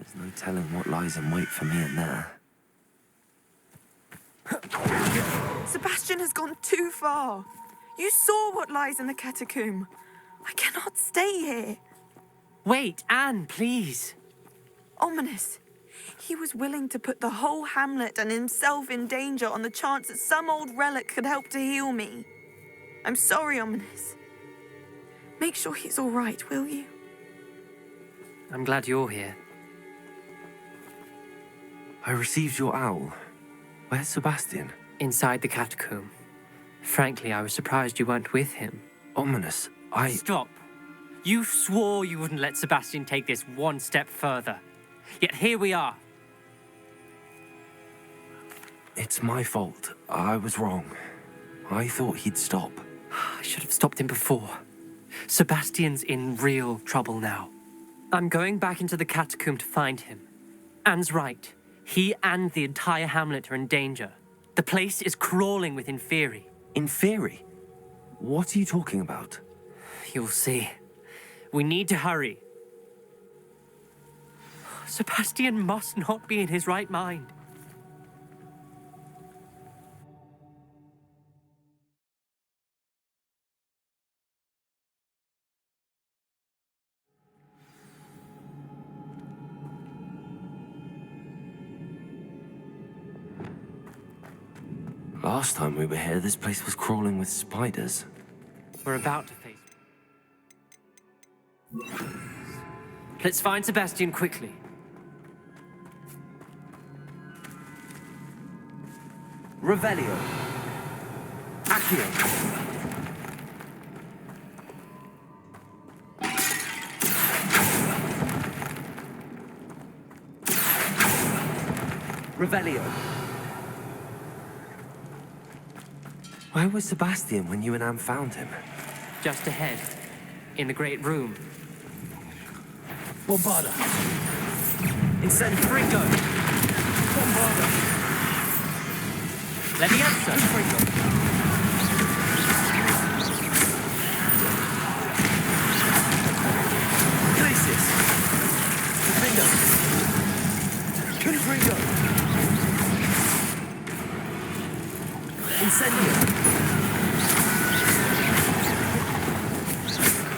There's no telling what lies in wait for me in there. Sebastian has gone too far. You saw what lies in the catacomb. I cannot stay here. Wait, Anne, please. Ominous. He was willing to put the whole hamlet and himself in danger on the chance that some old relic could help to heal me. I'm sorry, Ominous. Make sure he's all right, will you? I'm glad you're here. I received your owl. Where's Sebastian? Inside the catacomb. Frankly, I was surprised you weren't with him. Ominous, Stop. You swore you wouldn't let Sebastian take this one step further. Yet here we are. It's my fault. I was wrong. I thought he'd stop. I should have stopped him before. Sebastian's in real trouble now. I'm going back into the catacomb to find him. Anne's right. He and the entire hamlet are in danger. The place is crawling with Inferi. Inferi? What are you talking about? You'll see. We need to hurry. Sebastian must not be in his right mind. Last time we were here, this place was crawling with spiders. We're about to face... Let's find Sebastian quickly. Revelio. Accio. Revelio. Where was Sebastian when you and Anne found him? Just ahead, in the great room. Bombarda. Incendio. Fringo. Bombarda. Leviosa. Fringo. Glacius. Fringo. Confringo. Incendio.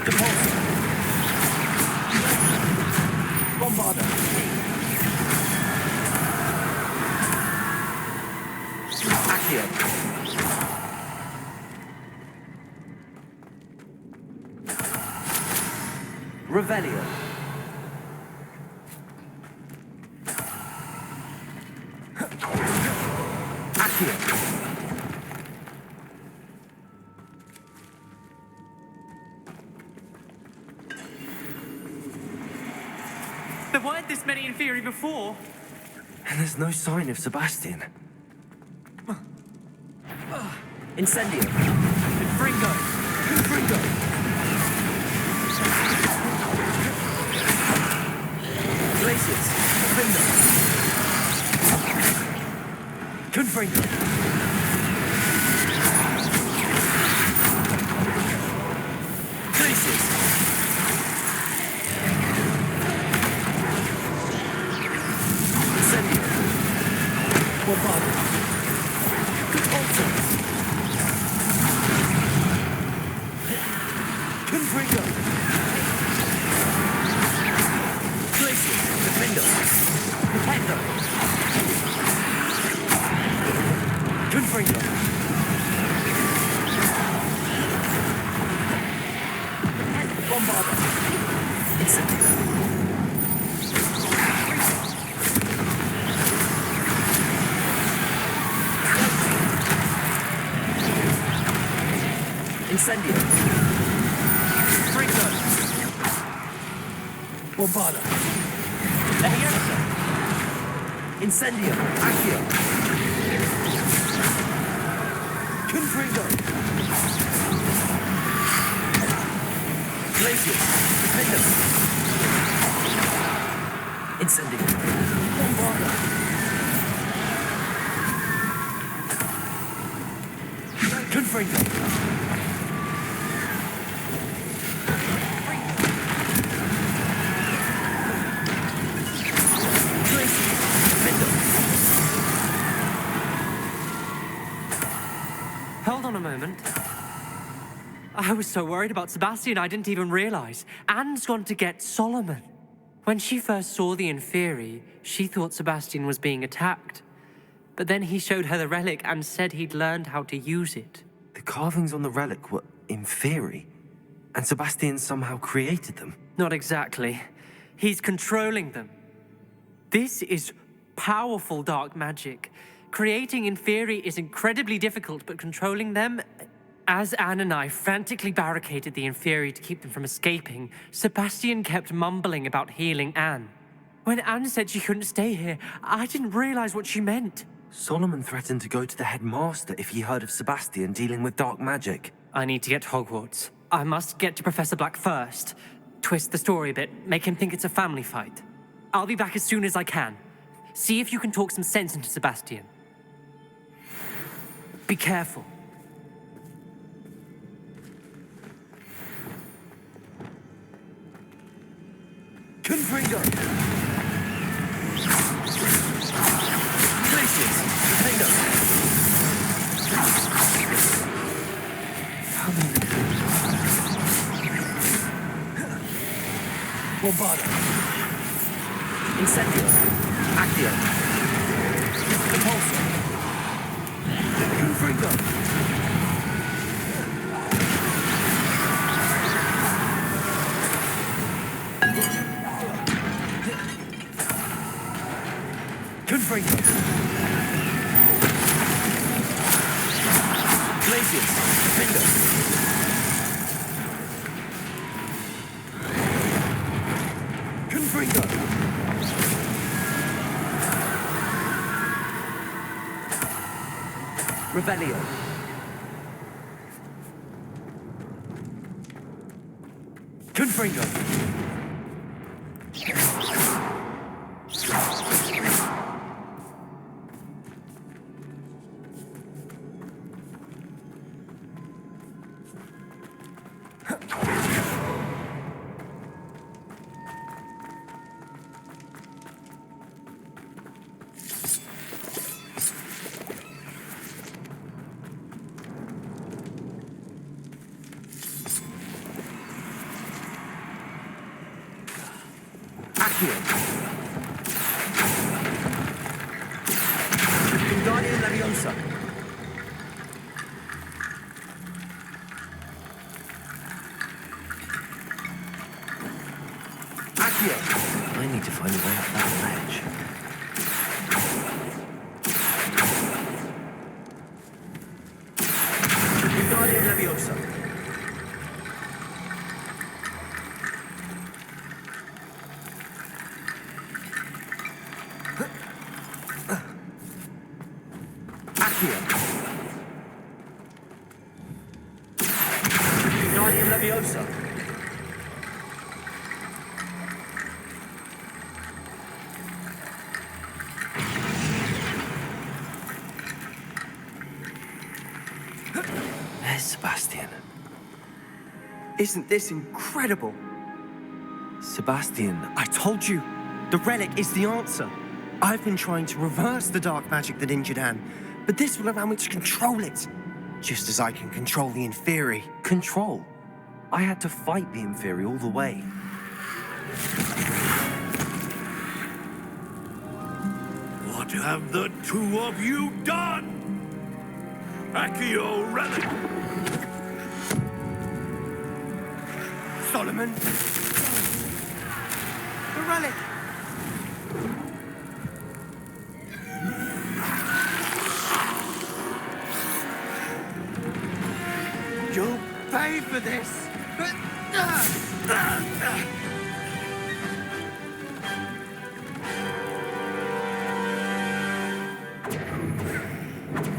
Depulso. Bombarda. Accio. Revelio. Accio. There weren't this many Inferi before. And there's no sign of Sebastian. Incendio. Fringo. Confringo. Glacius. Findo. Confringo. Glacius. Incendio. Bombarda. Depulso. Confringo. Glacius. Defendo. Defendo. Confringo. Bombarda. Incendio. Incendio. Fringo. Bombarda. Leviosa. Incendio. Accio. Confringo. Glacius. Defendo. Incendio. Bombarda. Confringo. I was so worried about Sebastian I didn't even realize. Anne's gone to get Solomon. When she first saw the Inferi, she thought Sebastian was being attacked. But then he showed her the relic and said he'd learned how to use it. The carvings on the relic were Inferi, and Sebastian somehow created them. Not exactly. He's controlling them. This is powerful dark magic. Creating Inferi is incredibly difficult, but controlling them... As Anne and I frantically barricaded the Inferi to keep them from escaping, Sebastian kept mumbling about healing Anne. When Anne said she couldn't stay here, I didn't realize what she meant. Solomon threatened to go to the headmaster if he heard of Sebastian dealing with dark magic. I need to get to Hogwarts. I must get to Professor Black first. Twist the story a bit, make him think it's a family fight. I'll be back as soon as I can. See if you can talk some sense into Sebastian. Be careful. Confringo! Glacius! Confringo! Bombarda! Incendio! Accio! Repulsor! Confringo! Confringo! Glacius! Defender! Confringo! Revelio! Confringo! Wingardium Leviosa. Accio. I need to find a way up that ledge. Wingardium Leviosa. Wingardium Leviosa. There's Sebastian. Isn't this incredible? Sebastian, I told you, the relic is the answer. I've been trying to reverse the dark magic that injured Anne, but this will allow me to control it. Just as I can control the Inferi. control. I had to fight the Inferi all the way. What have the two of you done? Accio relic! Solomon! The relic! You'll pay for this!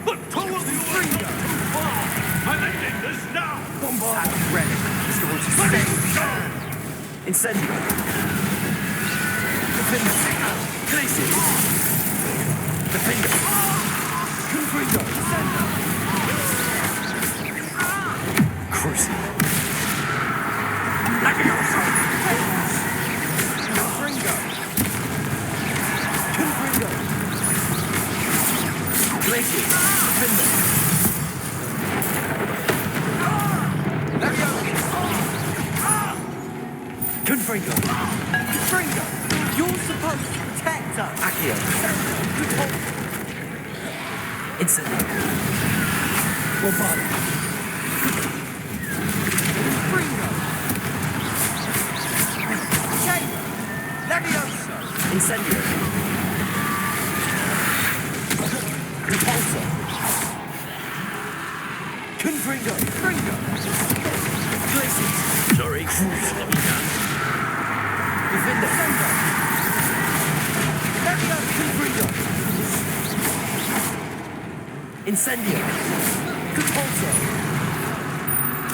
But two of you are too far! I'm ending this now! Bombard! That relic is going to save. Incendio! Defender! Glacius! Defender! Confringo! Crucible! Leviosa! Confringo! Confringo! Glacius! Defender! Leviosa! Confringo. Confringo, you're supposed to protect us. Accio. Good hold. Incendio. Bombarda. Confringo. Changer. Levioso. Incendio. Repulsor. Confringo. Confringo. Glacius. Sorry. Defender. Defender. Levioso. Confringo. Incendio. Repulsor.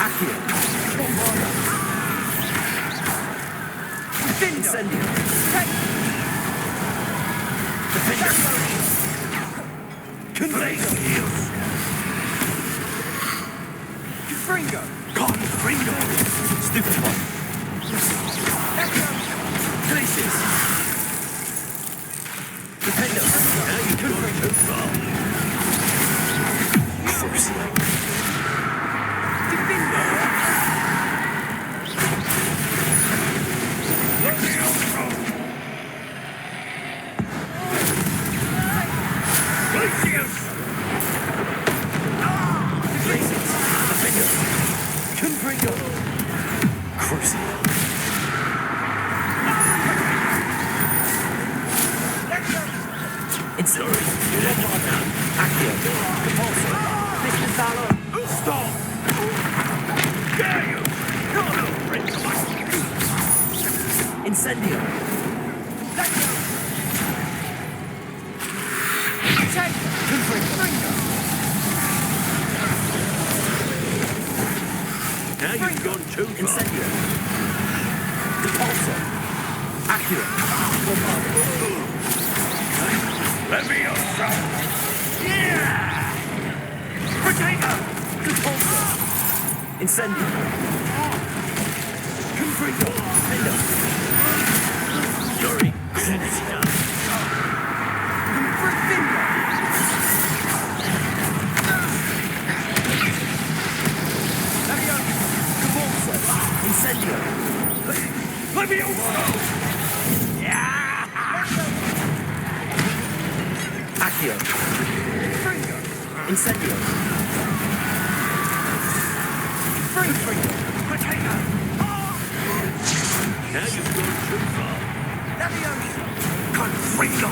Accio. Bombarda. Defender. Incendio. Defender. Confringo. Confringo. Confringo. Stupid one. Glacius. Defender. Now you've gone too far. Crucio. Defender. Glacius! Glacius. Defender. Confringo. Crucio. Incendio. Accio. Repulsor. Mr. Valor. Stop! Dare you! You're no friend of mine! Incendio. Now you've gone too far. Incendio. Repulsor. Accio. Leviosa! Yeah! Potato! Repulsor. Incendio. Confringo. Defender. Sorry. Crucio. Incendio. Leviosa! Accio. Incendio. Confringo. Potato! Now you've gone too far. Leviosa. Confringo.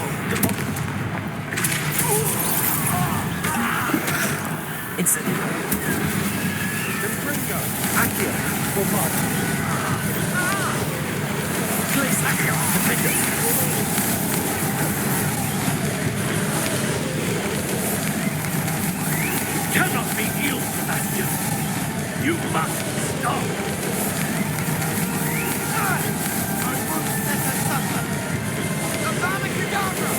Incendio. Confringo. Accio. Bombarda. Glacius. Accio. Defender. Cannot be healed, Sebastian. You must stop. I won't let her suffer. Avada Kedavra.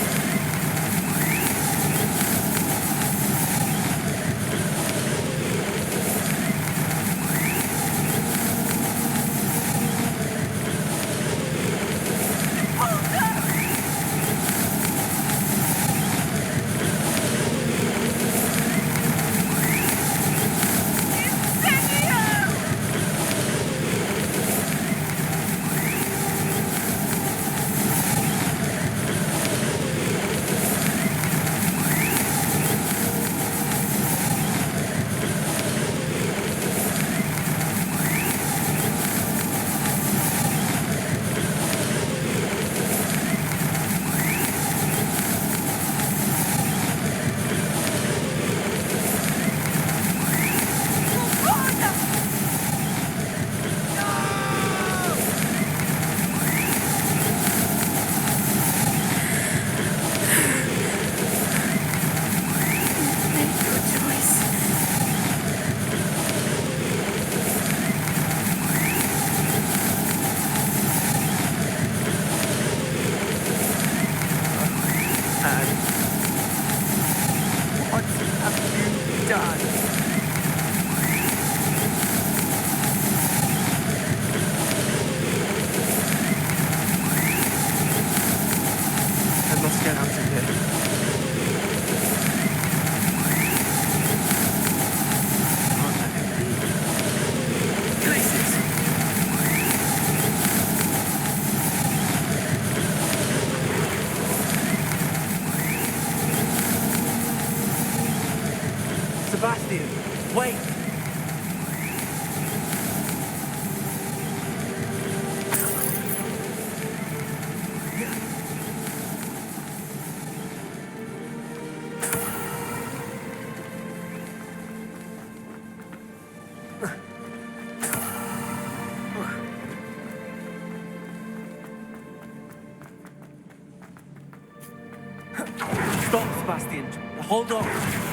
Stop, Sebastian. Hold on.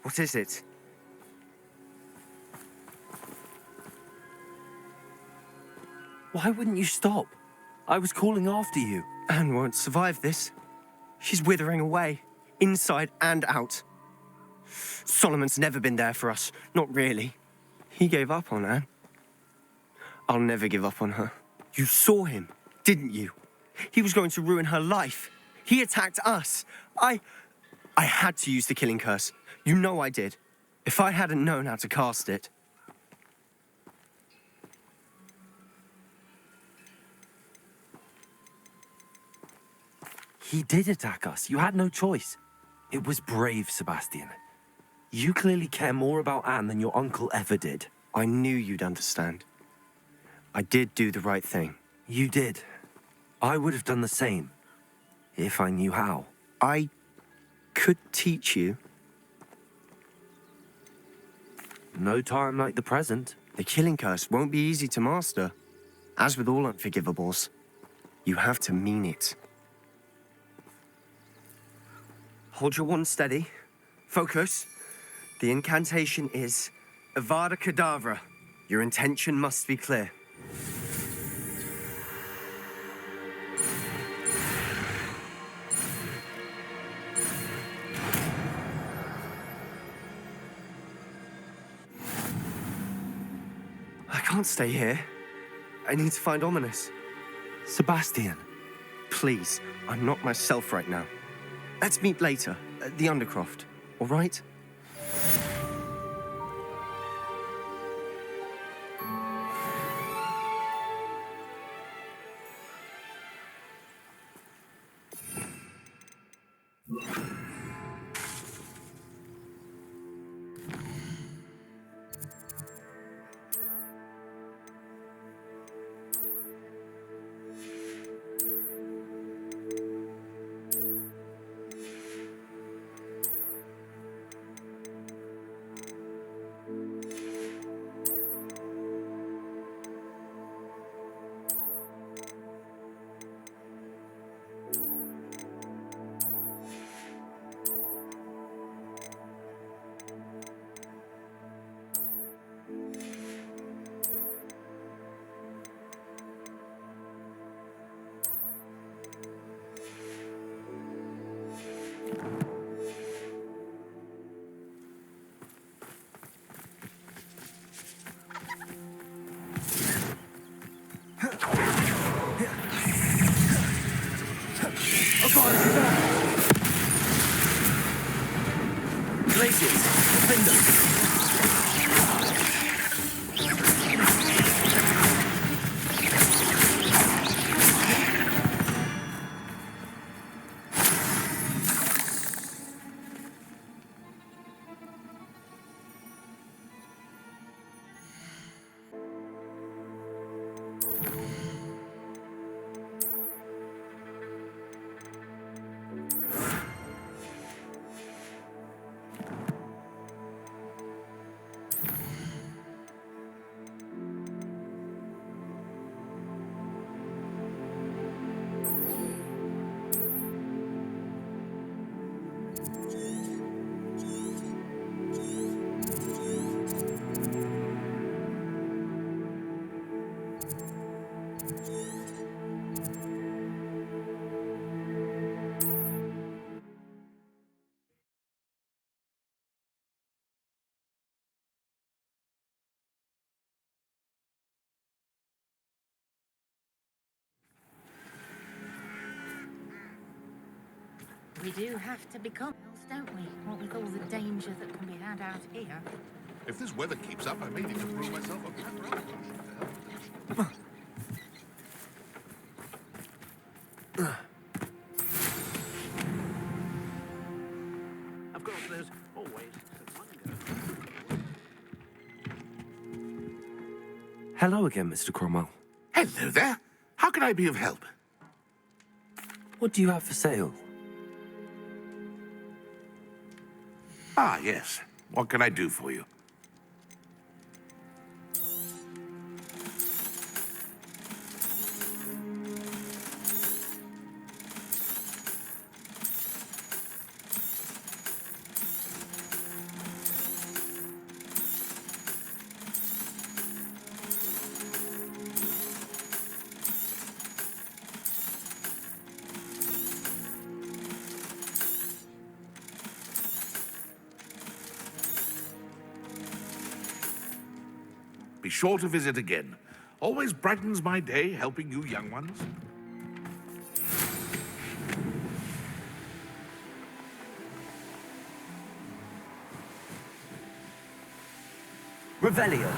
What is it? Why wouldn't you stop? I was calling after you. Anne won't survive this. She's withering away, inside and out. Solomon's never been there for us, not really. He gave up on Anne. I'll never give up on her. You saw him, didn't you? He was going to ruin her life. He attacked us. I had to use the killing curse. You know I did. If I hadn't known how to cast it. He did attack us. You had no choice. It was brave, Sebastian. You clearly care more about Anne than your uncle ever did. I knew you'd understand. I did do the right thing. You did. I would have done the same, if I knew how. I could teach you. No time like the present. The killing curse won't be easy to master. As with all unforgivables, you have to mean it. Hold your wand steady. Focus. The incantation is Avada Kedavra. Your intention must be clear. I can't stay here. I need to find Ominous. Sebastian. Please, I'm not myself right now. Let's meet later, at the Undercroft, all right? We do have to become, don't we? What with all the danger that can be had out here. If this weather keeps up, I may need to brew myself a panorama potion. Hello again, Mr. Cromwell. Hello there. How can I be of help? What do you have for sale? Ah, yes. What can I do for you? Be sure to visit again. Always brightens my day helping you young ones. Revelio.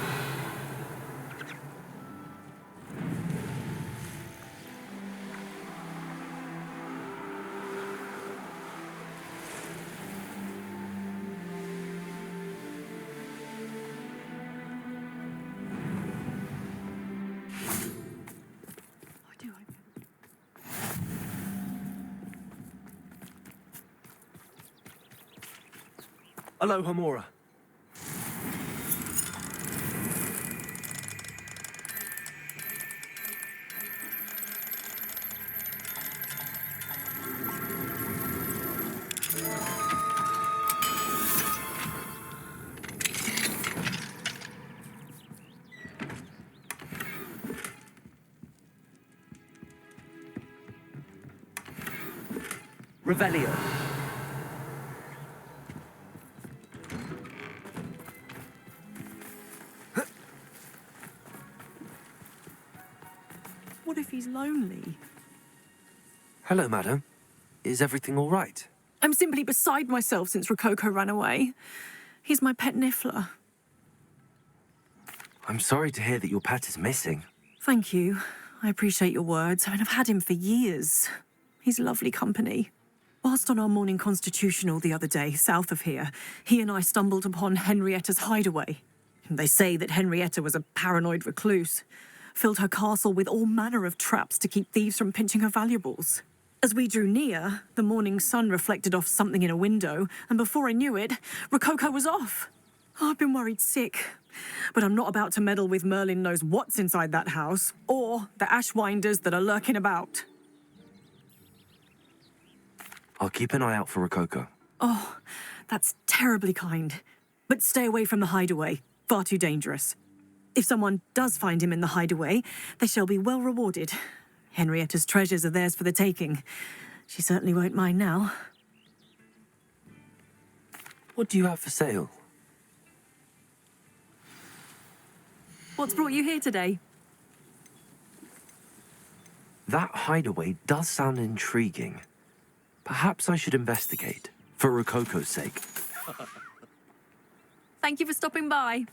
Aloha Mora. Revelio. What if he's lonely? Hello, madam. Is everything all right? I'm simply beside myself since Rococo ran away. He's my pet niffler. I'm sorry to hear that your pet is missing. Thank you. I appreciate your words. I mean, I've had him for years. He's lovely company. Whilst on our morning constitutional the other day, south of here, he and I stumbled upon Henrietta's hideaway. They say that Henrietta was a paranoid recluse, filled her castle with all manner of traps to keep thieves from pinching her valuables. As we drew near, the morning sun reflected off something in a window, and before I knew it, Rococo was off. Oh, I've been worried sick. But I'm not about to meddle with Merlin knows what's inside that house, or the ashwinders that are lurking about. I'll keep an eye out for Rococo. Oh, that's terribly kind. But stay away from the hideaway. Far too dangerous. If someone does find him in the hideaway, they shall be well rewarded. Henrietta's treasures are theirs for the taking. She certainly won't mind now. What do you have for sale? What's brought you here today? That hideaway does sound intriguing. Perhaps I should investigate, for Rococo's sake. Thank you for stopping by.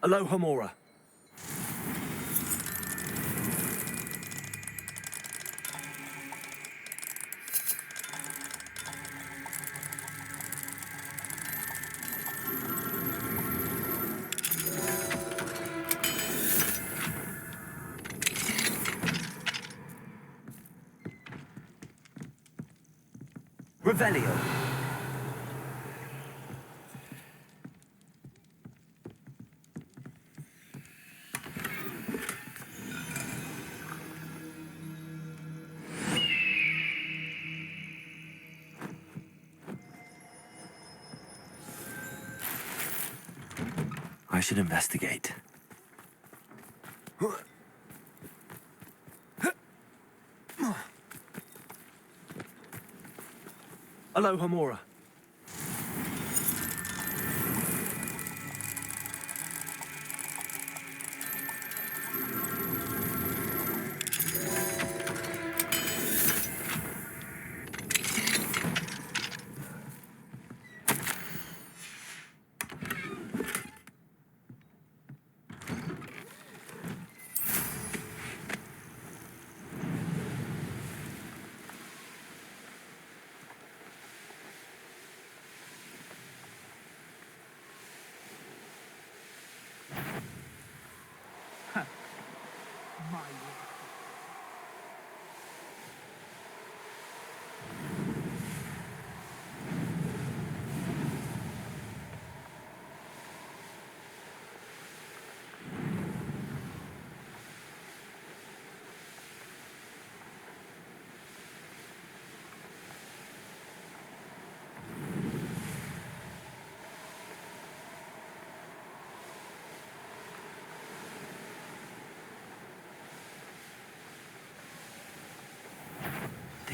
Aloha Mora. Revelio. I should investigate. Aloha Mora.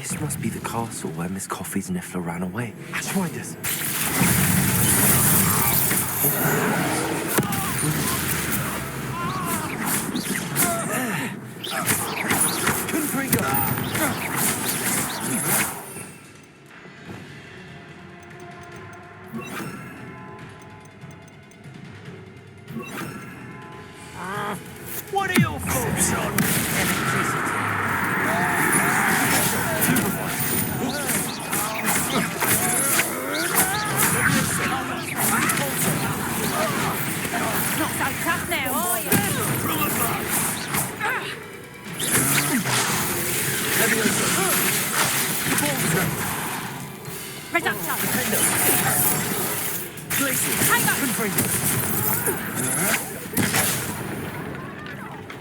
This must be the castle where Miss Coffee's Niffler ran away. Ashwinders! What are your thoughts on electricity? Not so tough now, are you? Reducto. Hang on.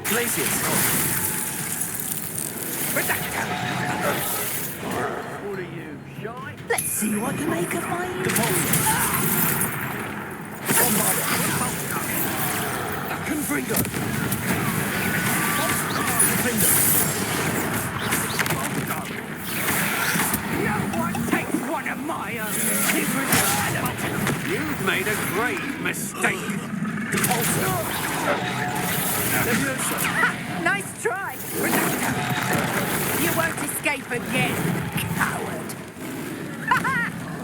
Glaciers! What are you, shy? Let's see what you make of my... Confringo! No one takes one of my own. You've made a grave mistake. Nice try. You won't escape again, coward.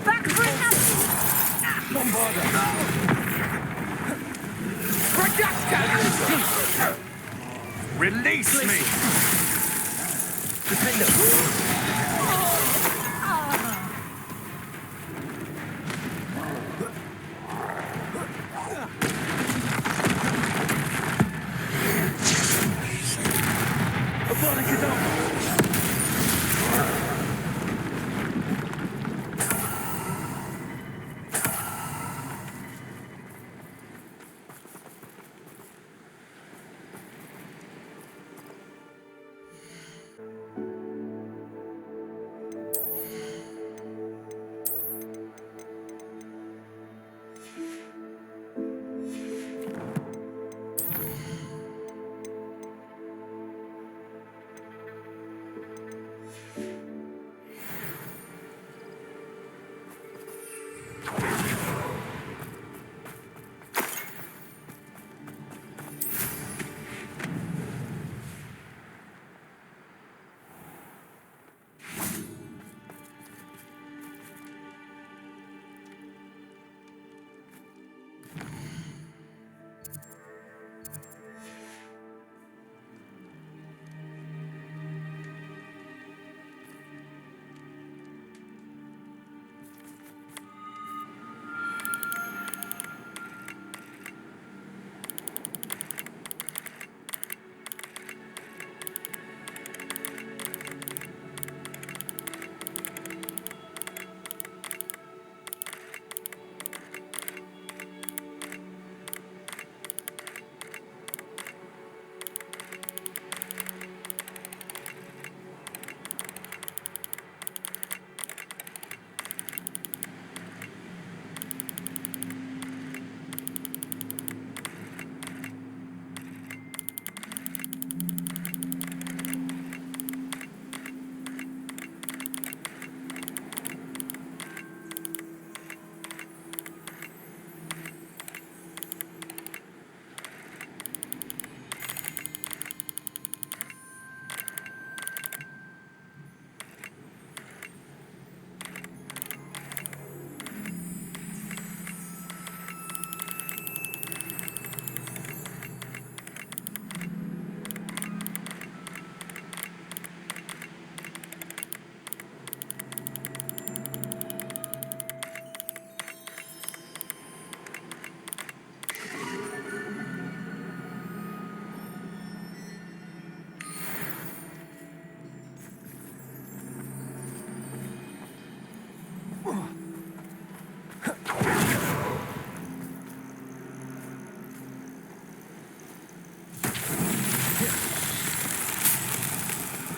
Back for another. Release me! Avada Kedavra!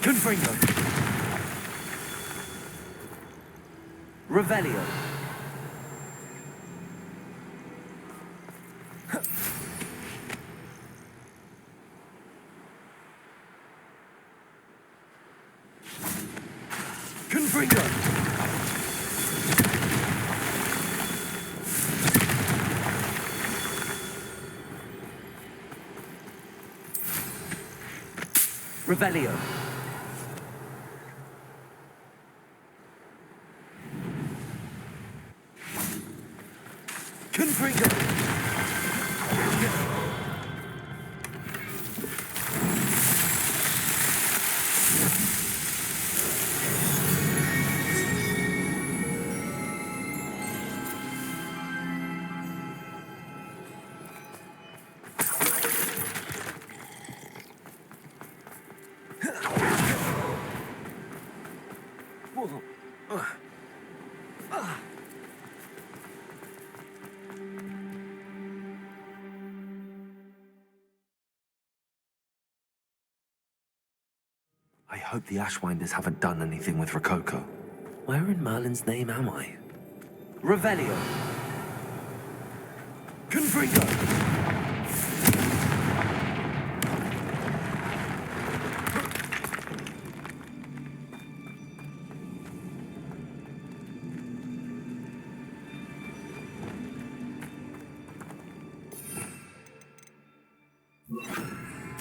Confringo! Revelio! Confringo! Revelio. Confringo! I hope the Ashwinders haven't done anything with Rococo. Where in Merlin's name am I? Revelio. Confringo.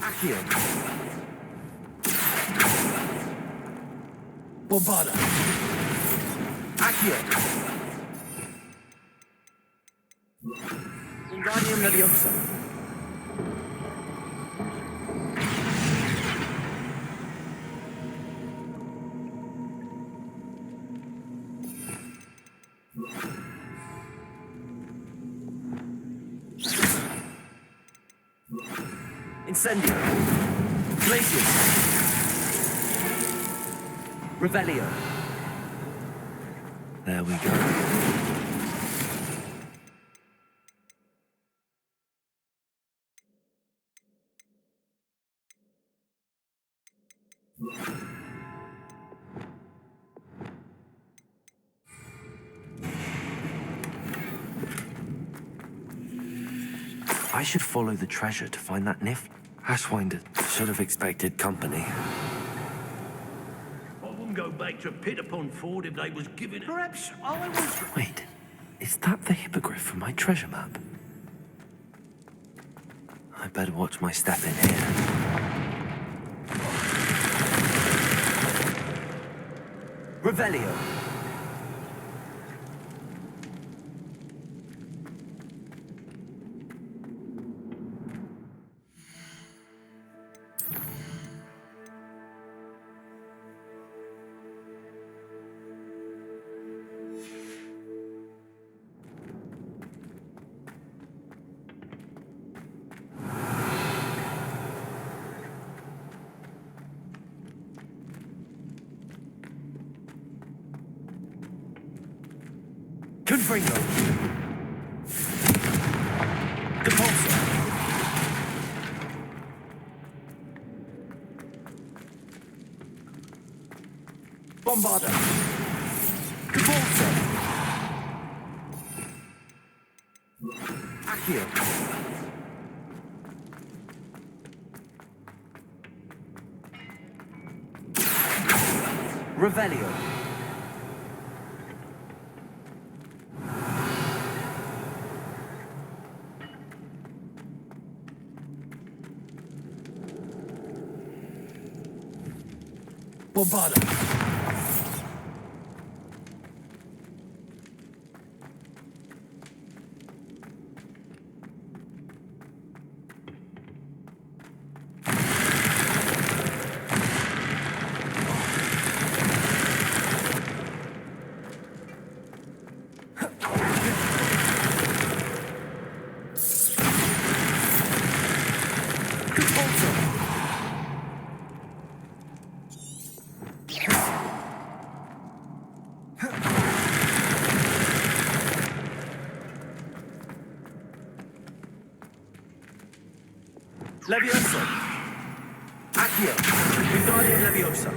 Accio. Bombarda. Accio. Wingardium Leviosa. Incendio. Glacius. Revelio. There we go. I should follow the treasure to find that Nif. Ashwinder should have expected company. I wouldn't go back to Pitapon Ford if they was giving. Perhaps I was. Wait, is that the hippogriff from my treasure map? I better watch my step in here. Revelio. Confringo. Depulso. Bombarda. Depulso. Accio. Revelio. Bombarda. Leviosa. Accio. Wingardium Leviosa.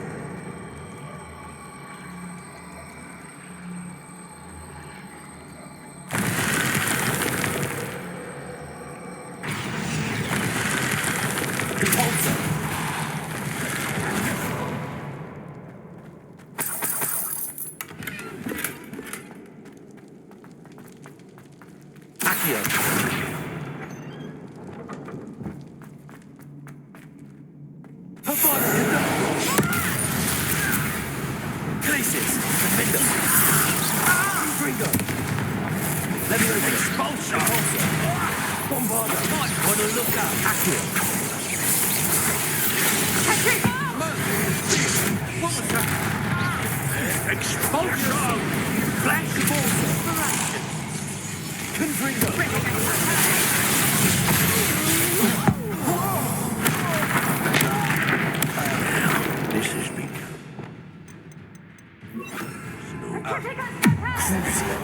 Depulso. Accio. Avada Kedavra. Glacis. Defender. Confringo. Leviosa. Expulsion. Bombarda. On the lookout. Accio. What was that? Expulsion! Flash Forza! Confringo! This is big. Crucio!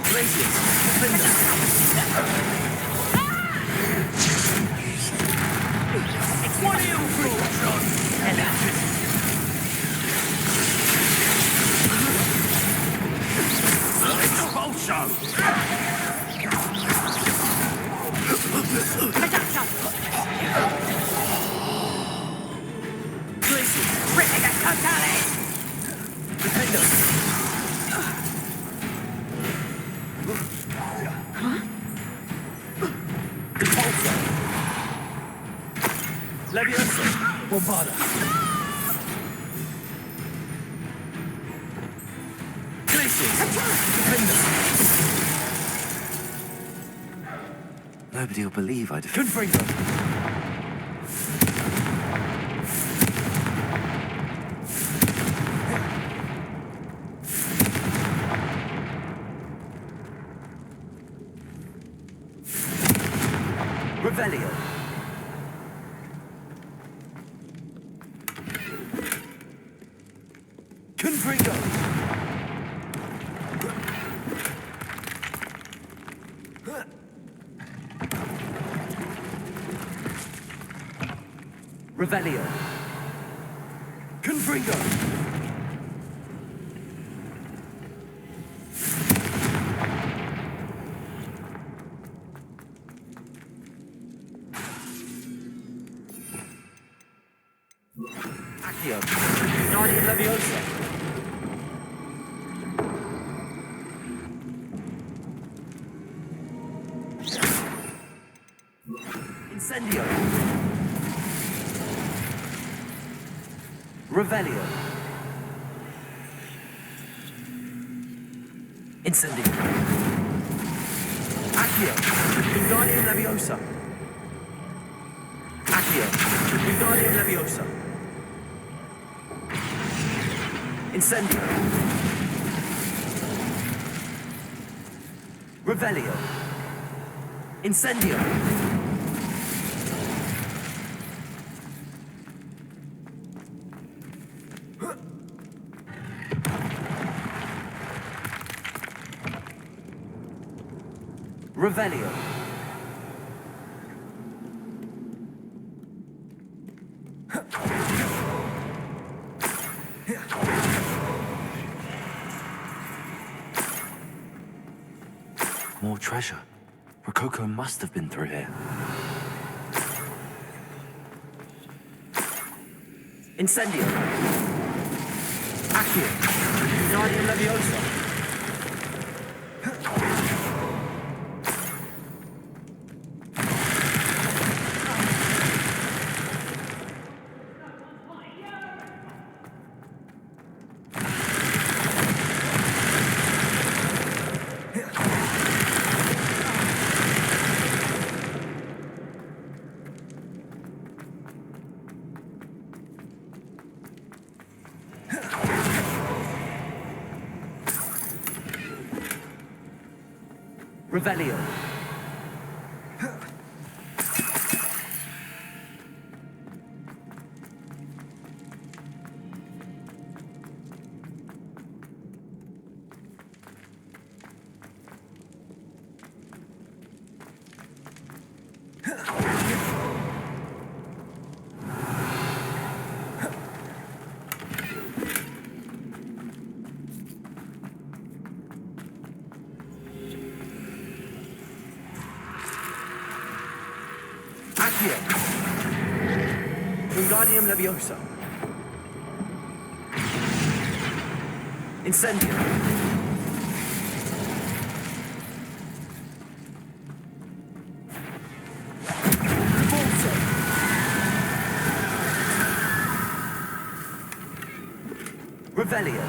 Glaciers! Defender! What are you John? Expulsion! Glaciers! Defender! Repulsor! Leviosa! Bombarda! Glaciers! Defender! Nobody will believe I defend. Confringo! Revelio! Confringo! Revelio! Confringo! Accio! Guardian Leviosa! Incendio! Revelio! Incendio! Accio! Guardian Leviosa! Accio! Guardian Leviosa! Incendio! Revelio! Incendio! Revelio! More treasure. Rococo must have been through here. Incendio! Accio! Guardian Leviosa! Revelio! Accio! Wingardium Leviosa. Incendio. Convulso. Revelio.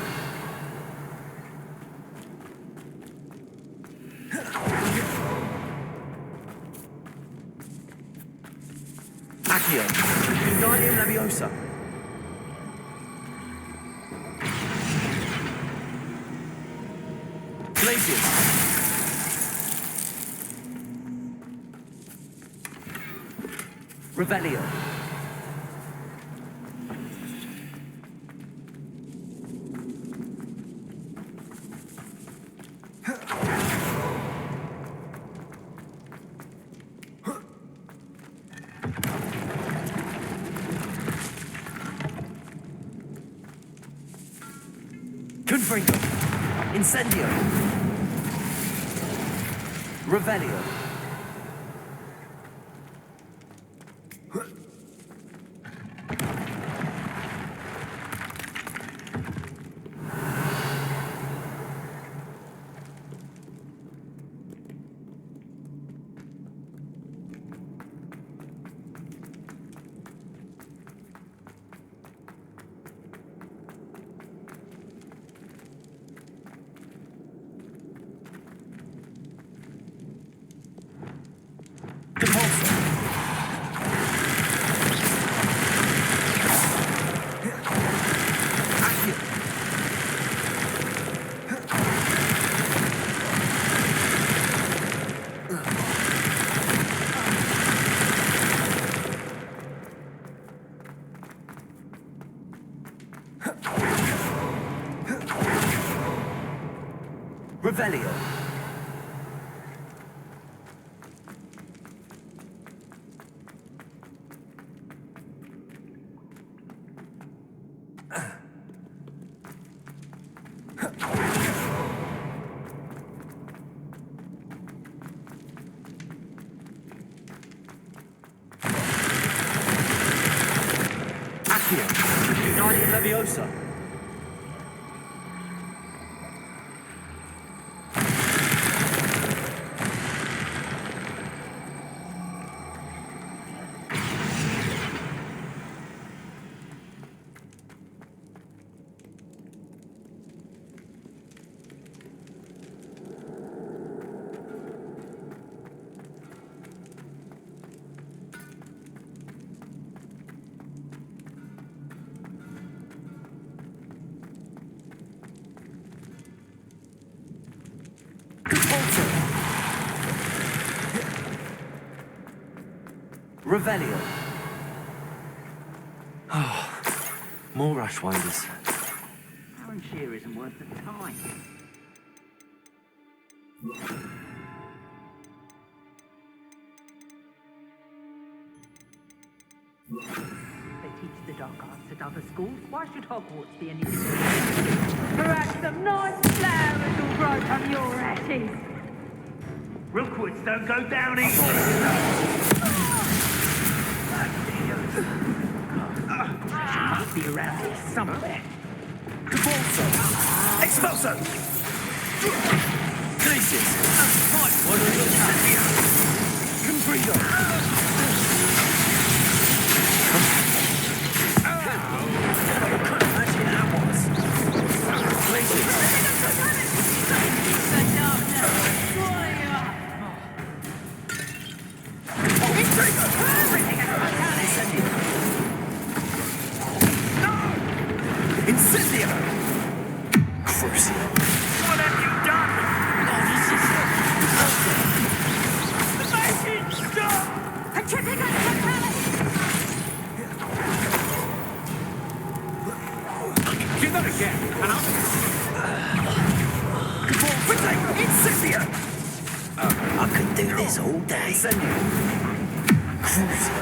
Accio. Wingardium Leviosa. Glacius. Revelio. Confringo. Incendio. Revelio. Compulso. Accio. Revelio. Accio. Wingardium Leviosa. Compulso. Revelio. Oh, more Rushwinders. Aaron Shear isn't worth the time. They teach the dark arts at other schools. Why should Hogwarts be any different? Perhaps some nice flowers will grow from your ashes. Rookwoods don't go down easy. She must be around here somewhere. Compulso. Expulso. Glacius. One of your Confringo. Imagine that was. Glacius. Incendio! Crucio. What have you done? A tripping on fatality! Give that again, and I'll... Incendio! I could do this all day. Incendio. Crucio.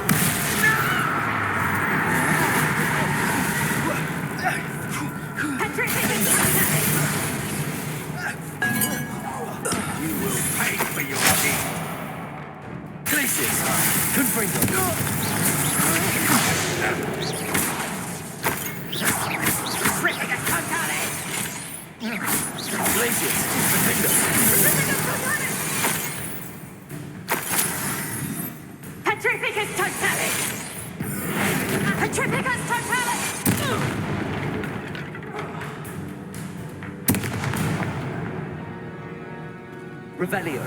You will pay for your deed. Glacius. Confringo. Glacius! Petrificus totalis! Petrificus totalis! Revelio.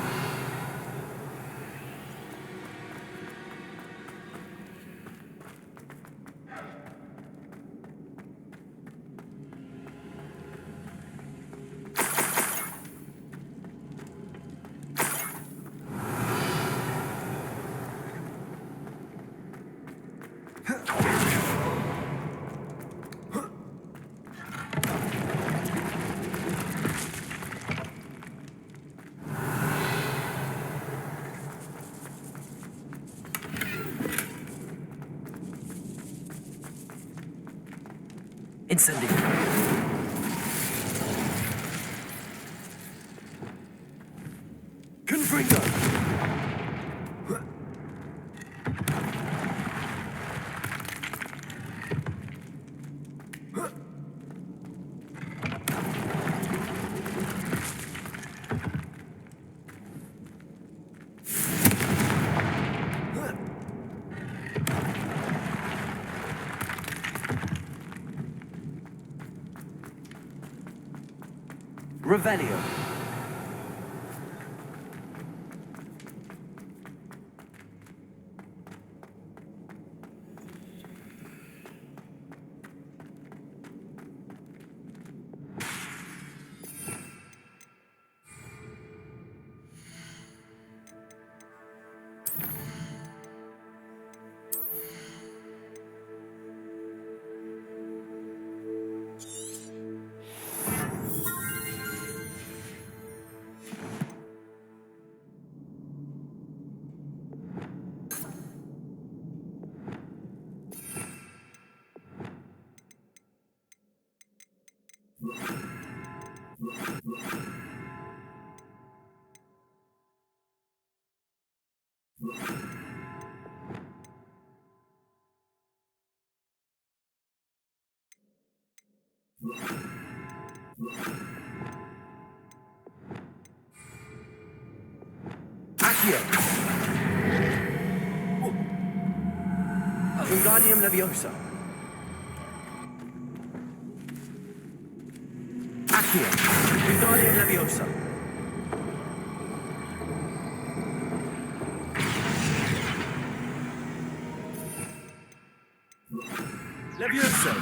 Incendio. Confringo. Revelio. Accio. Wingardium Leviosa. Accio. Wingardium Leviosa. Leviosa.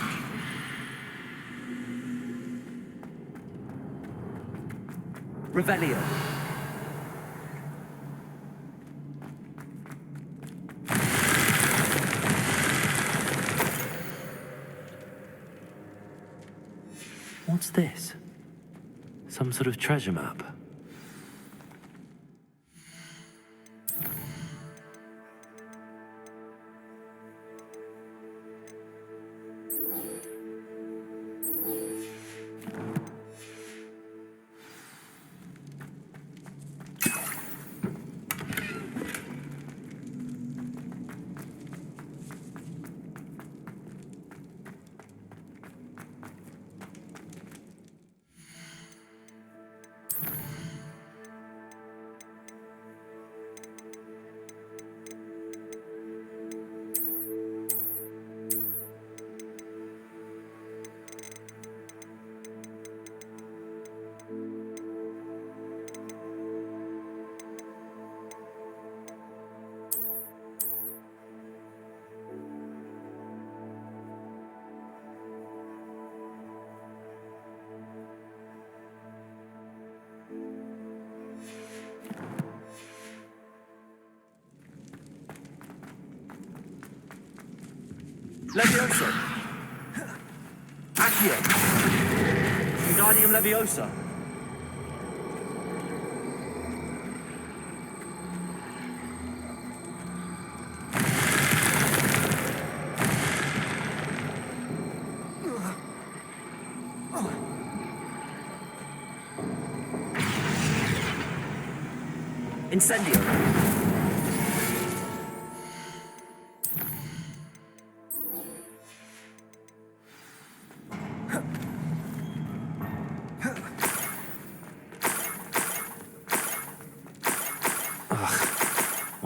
Revelio. What's this? Some sort of treasure map? Leviosa. Accio. Wingardium Leviosa. Incendio.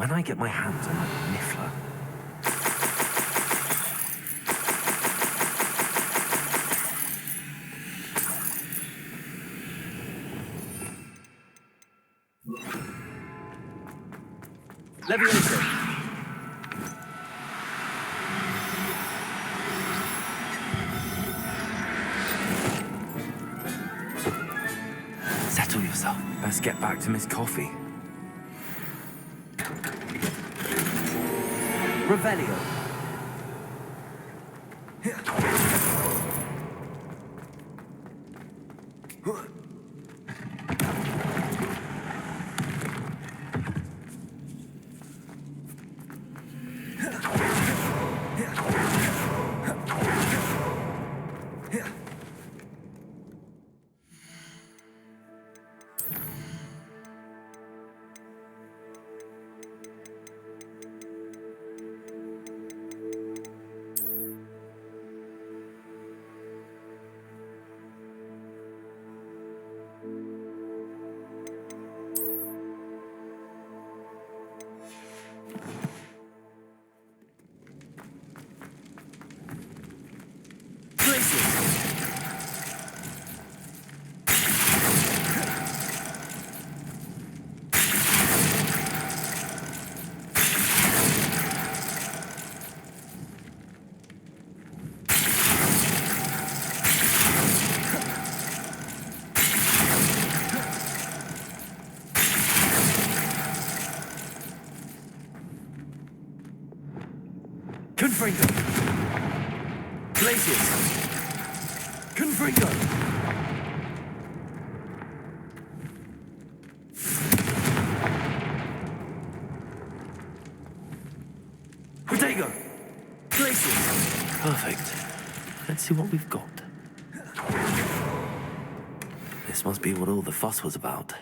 when I get my hands on that Niffler... Leviosa! Settle yourself. Best get back to Miss Coffee. Revelio. Confringo! Glacius! Confringo! Protego! Glacius! Perfect. Let's see what we've got. This must be what all the fuss was about.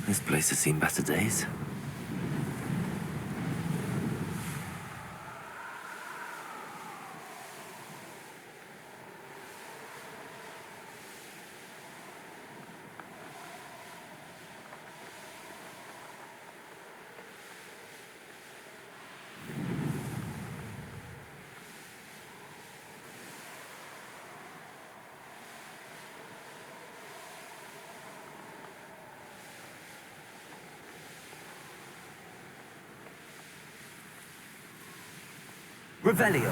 This place has seen better days. Revelio.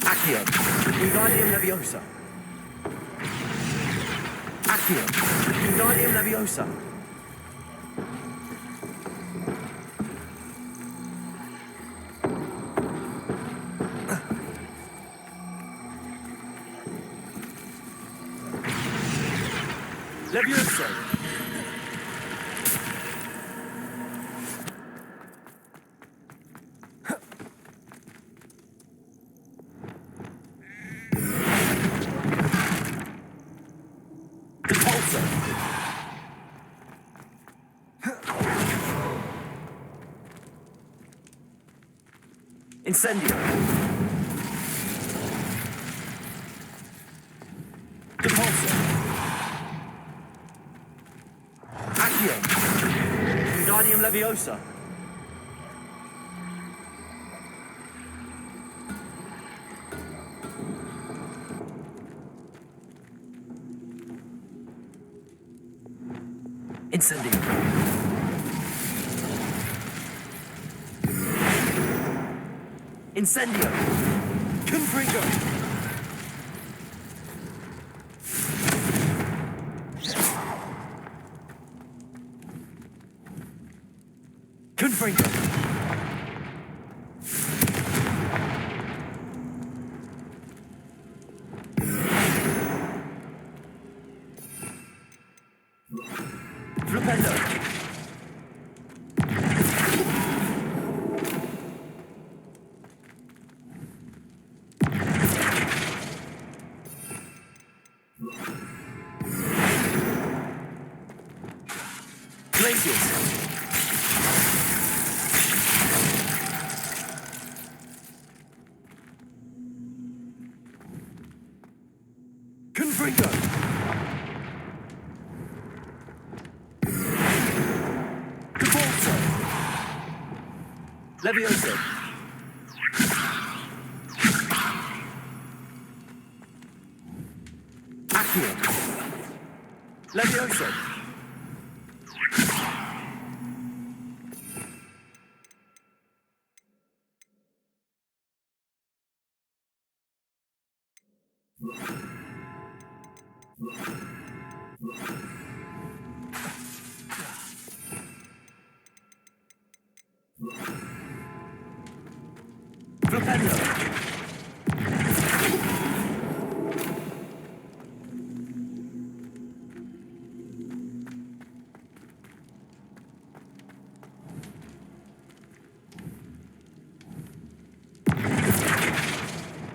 Accio. Wingardium Leviosa. Accio. Wingardium Leviosa. Leviosa. Incendio. Depulso. Accio. Wingardium Leviosa. Incendio. Incendio. Confringo. Confringo. Flipendo. Glacius. Confringo. Cabalso. Levioso. Accio. Levioso. Flipendo.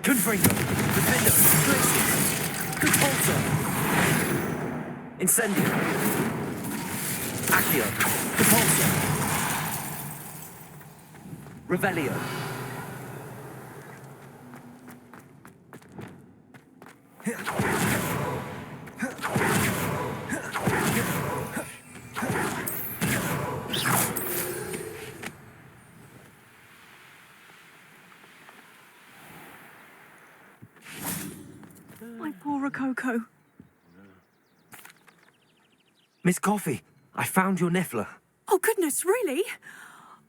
Confringo. Flipendo. Glacius. Cabalso. Incendio. Accio. Cabalso. Revelio. My poor Rococo. Miss Coffee, I found your Niffler. Oh, goodness, really?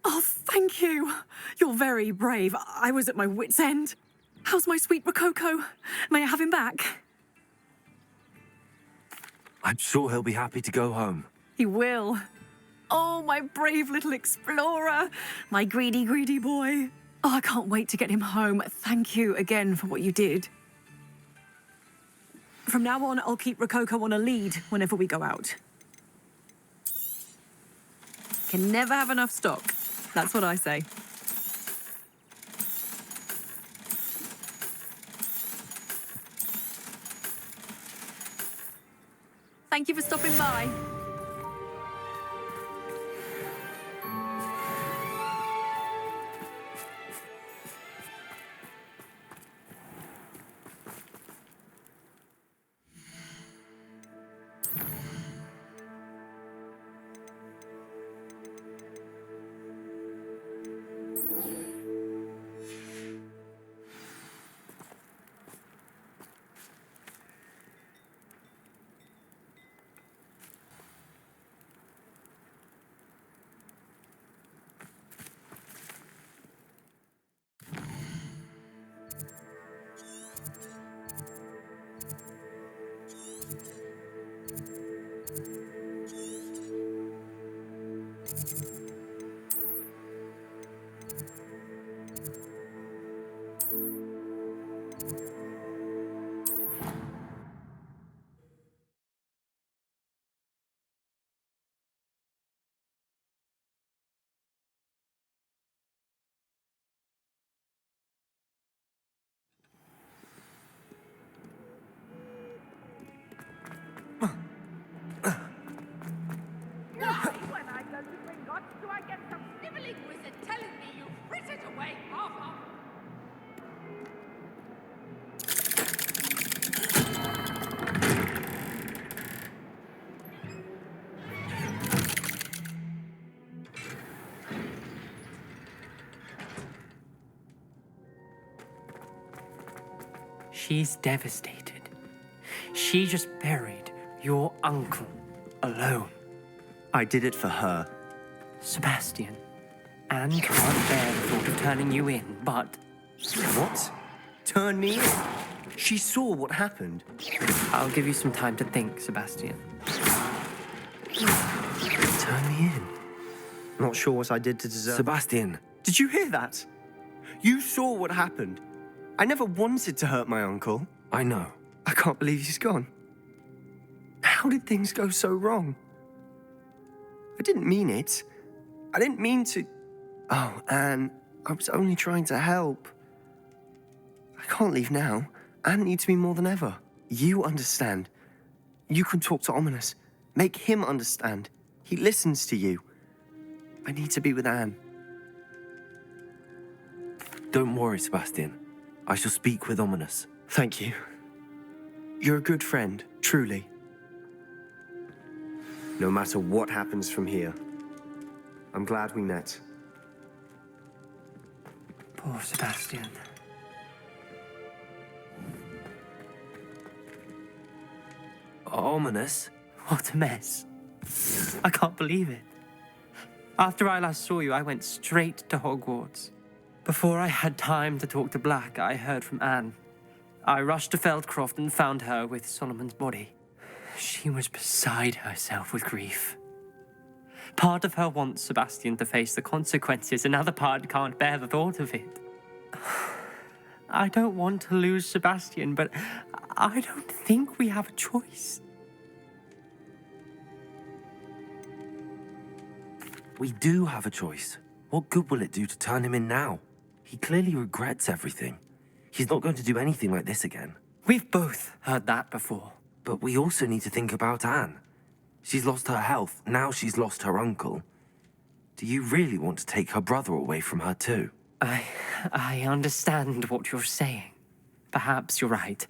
Oh, thank you. You're very brave. I was at my wit's end. How's my sweet Rococo? May I have him back? I'm sure he'll be happy to go home. He will. Oh, my brave little explorer. My greedy, greedy boy. Oh, I can't wait to get him home. Thank you again for what you did. From now on, I'll keep Rococo on a lead whenever we go out. Can never have enough stock. That's what I say. Thank you for stopping by. When I go to Gringotts, do I get some snivelling wizard telling me you frittered away half of... She's devastated. She just buried your uncle alone. I did it for her. Sebastian, Anne can't bear the thought of turning you in, but What? Turn me in? She saw what happened. I'll give you some time to think, Sebastian. Turn me in? Not sure what I did to deserve... Sebastian, Did you hear that? You saw what happened. I never wanted to hurt my uncle. I know. I can't believe he's gone. How did things go so wrong? I didn't mean it. I didn't mean to... Oh, Anne, I was only trying to help. I can't leave now. Anne needs me more than ever. You understand. You can talk to Ominous. Make him understand. He listens to you. I need to be with Anne. Don't worry, Sebastian. I shall speak with Ominous. Thank you. You're a good friend, truly. No matter what happens from here, I'm glad we met. Poor Sebastian. Ominous? What a mess. I can't believe it. After I last saw you, I went straight to Hogwarts. Before I had time to talk to Black, I heard from Anne. I rushed to Feldcroft and found her with Solomon's body. She was beside herself with grief. Part of her wants Sebastian to face the consequences, another part can't bear the thought of it. I don't want to lose Sebastian, but I don't think we have a choice. We do have a choice. What good will it do to turn him in now? He clearly regrets everything. He's not going to do anything like this again. We've both heard that before. But we also need to think about Anne. She's lost her health, now she's lost her uncle. Do you really want to take her brother away from her too? I understand what you're saying. Perhaps you're right.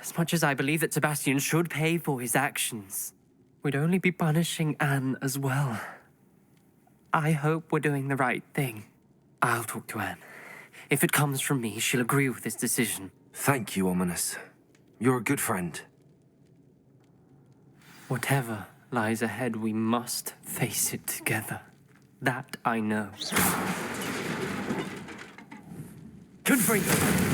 As much as I believe that Sebastian should pay for his actions, we'd only be punishing Anne as well. I hope we're doing the right thing. I'll talk to Anne. If it comes from me, she'll agree with this decision. Thank you, Ominous. You're a good friend. Whatever lies ahead, we must face it together. That I know. Confringo!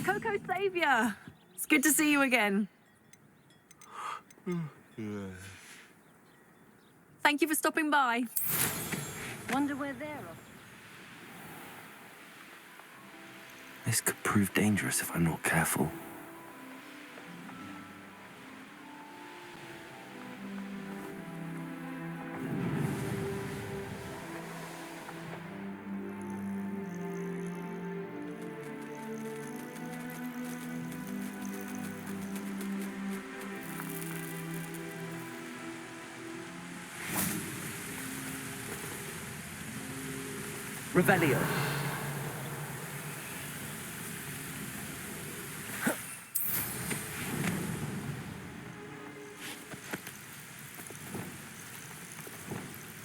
Coco Saviour! It's good to see you again. Thank you for stopping by. Wonder where they're off. This could prove dangerous if I'm not careful. Revelio.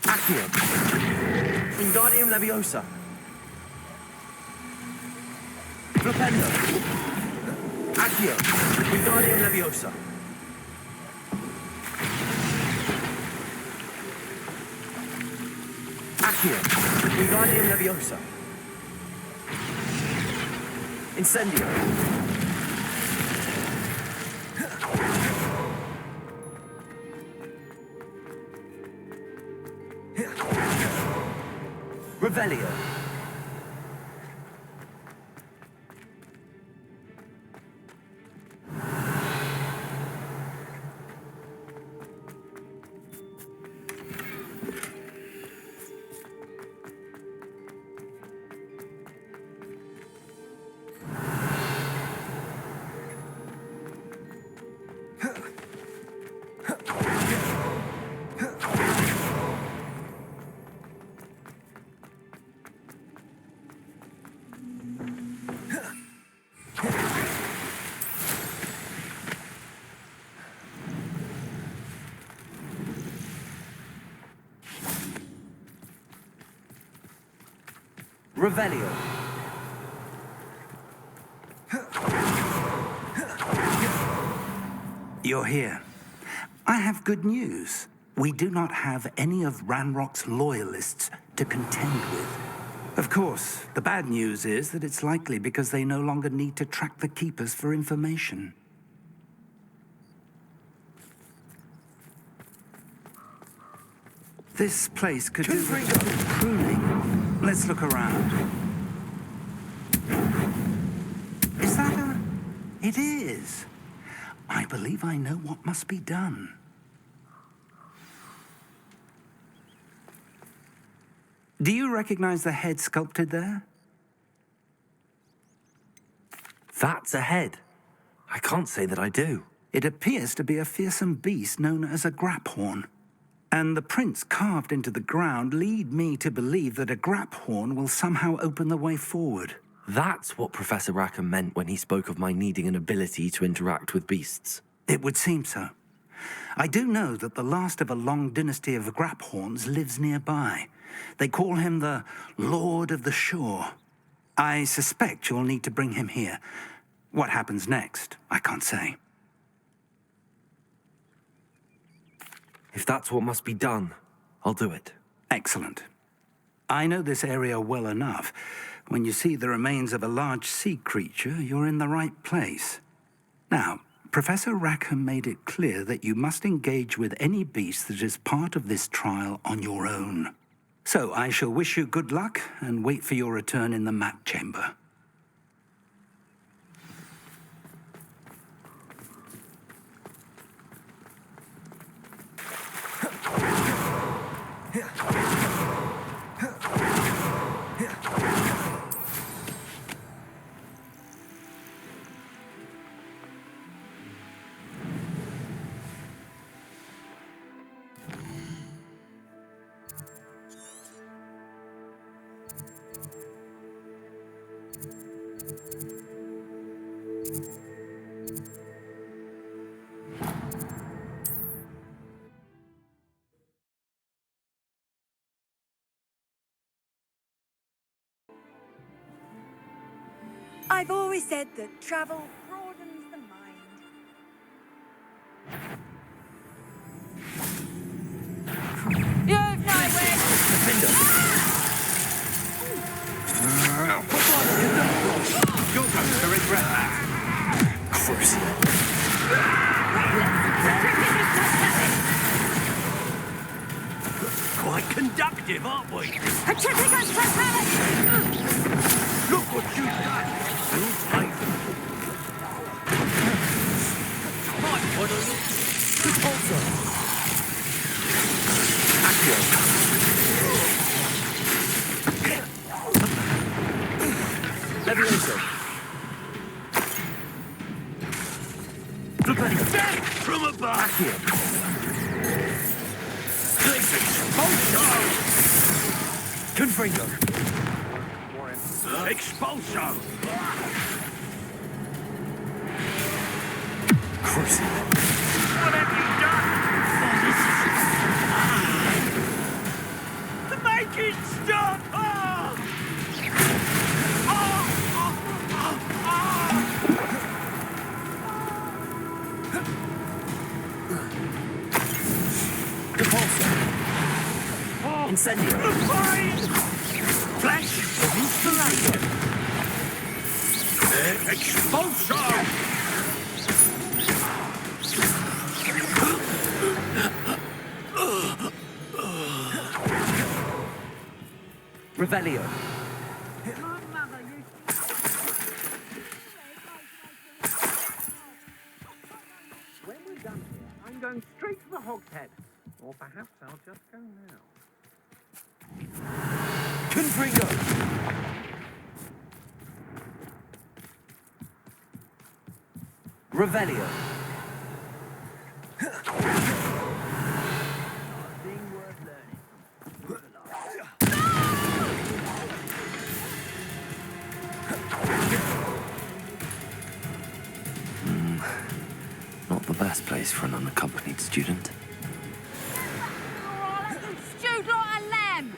Accio! Wingardium Leviosa! Flipendo! Accio. Wingardium Leviosa. Accio. Wingardium Leviosa. Incendio. Revelio. Revelio. You're here. I have good news. We do not have any of Ranrock's loyalists to contend with. Of course, the bad news is that it's likely because they no longer need to track the Keepers for information. This place could do with pruning. Let's look around. Is that a... It is. I believe I know what must be done. Do you recognize the head sculpted there? That's a head. I can't say that I do. It appears to be a fearsome beast known as a graphorn. And the prints carved into the ground lead me to believe that a graphorn will somehow open the way forward. That's what Professor Rackham meant when he spoke of my needing an ability to interact with beasts. It would seem so. I do know that the last of a long dynasty of graphorns lives nearby. They call him the Lord of the Shore. I suspect you'll need to bring him here. What happens next, I can't say. If that's what must be done, I'll do it. Excellent. I know this area well enough. When you see the remains of a large sea creature, you're in the right place. Now, Professor Rackham made it clear that you must engage with any beast that is part of this trial on your own. So I shall wish you good luck and wait for your return in the map chamber. I've always said that travel broadens the mind. You've no You're going to regret that. Quite conductive, aren't we? Look what you've done. You'll pay for it. Might want to look. Also. Accio. Leviosa. Death from above. Accio. Confringo. Expulso! Crucible. What have you done? Oh, make it stop! Incendio. Flash! Expulsion! Revelio. When we're done here, I'm going straight to the Hogshead. Or perhaps I'll just go now. Confringo. Revelio. Thing worth learning. Not the best place for an unaccompanied student. Stewed like a lamb!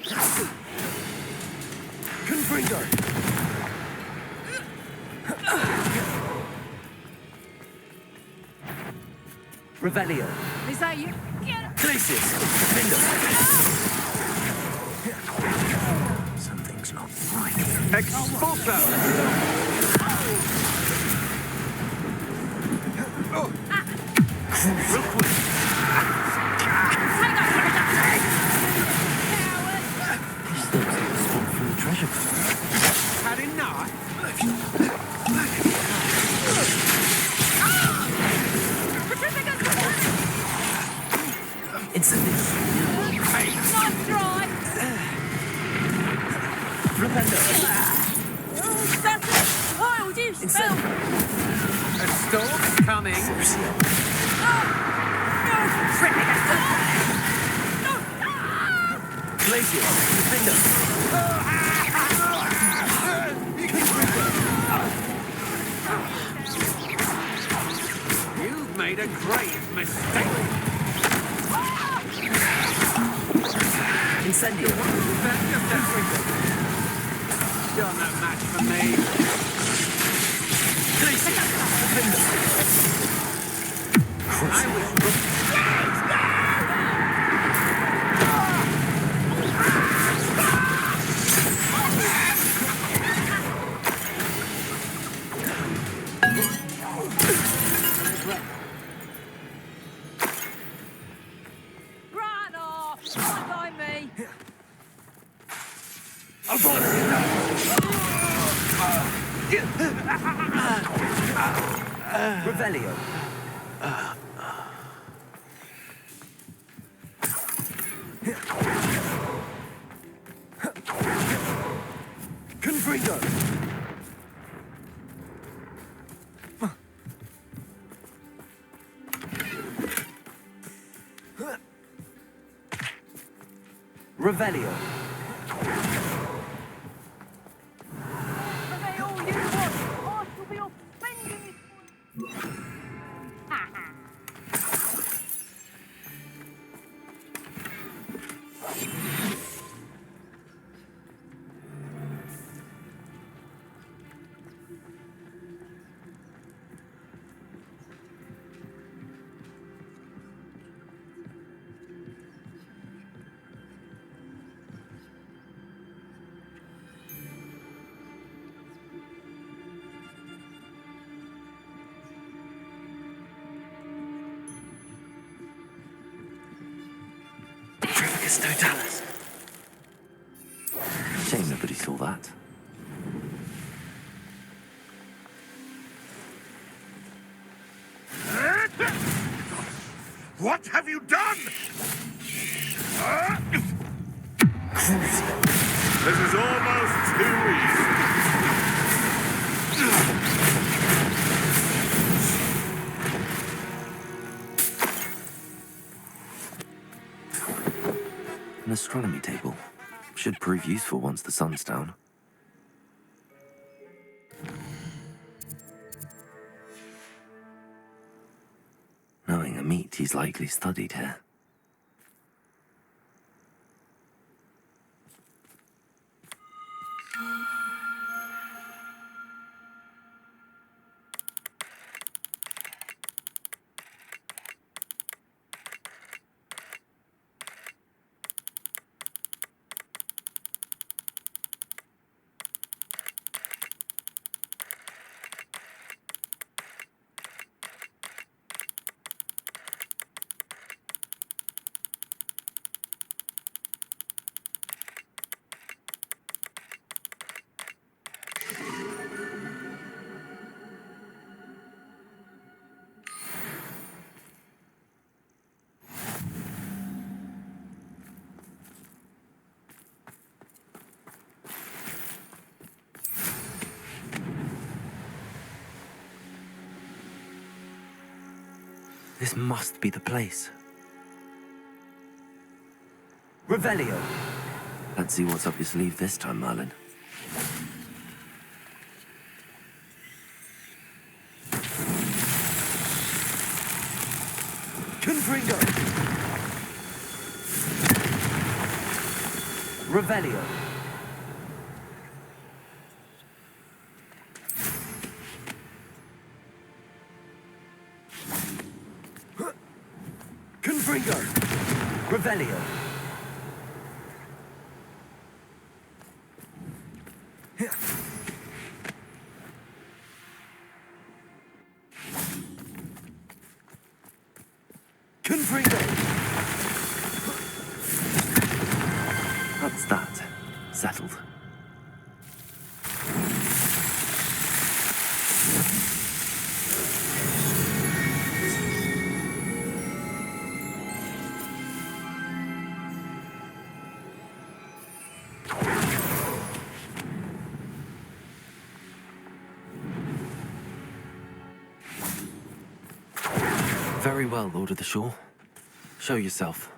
Confringo. Revelio. Is that you? Glacius. Defender. Something's not right. Expulso! Rookwood. This looks like a spot from the treasure chest. Had enough? Incendio. Nice try! Rependo. That's it! Wild, you spill! A storm's coming. Glacius. Defender. You've made a grave mistake. Incendio. That's just everything. You're no match for me. Glacius. Defender. I was Right off! Right by me! Revelio. Confringo. Revelio. They all you want! I shall be offending this one! Totalis. Shame nobody saw that. What have you done? This is almost too easy. An astronomy table. Should prove useful once the sun's down. Knowing a meat he's likely studied here. This must be the place. Revelio! Let's see what's up your sleeve this time, Merlin. Confringo! Revelio! Confringo! Revelio! Confringo! That's that. Settled. Very well, Lord of the Shore. Show yourself.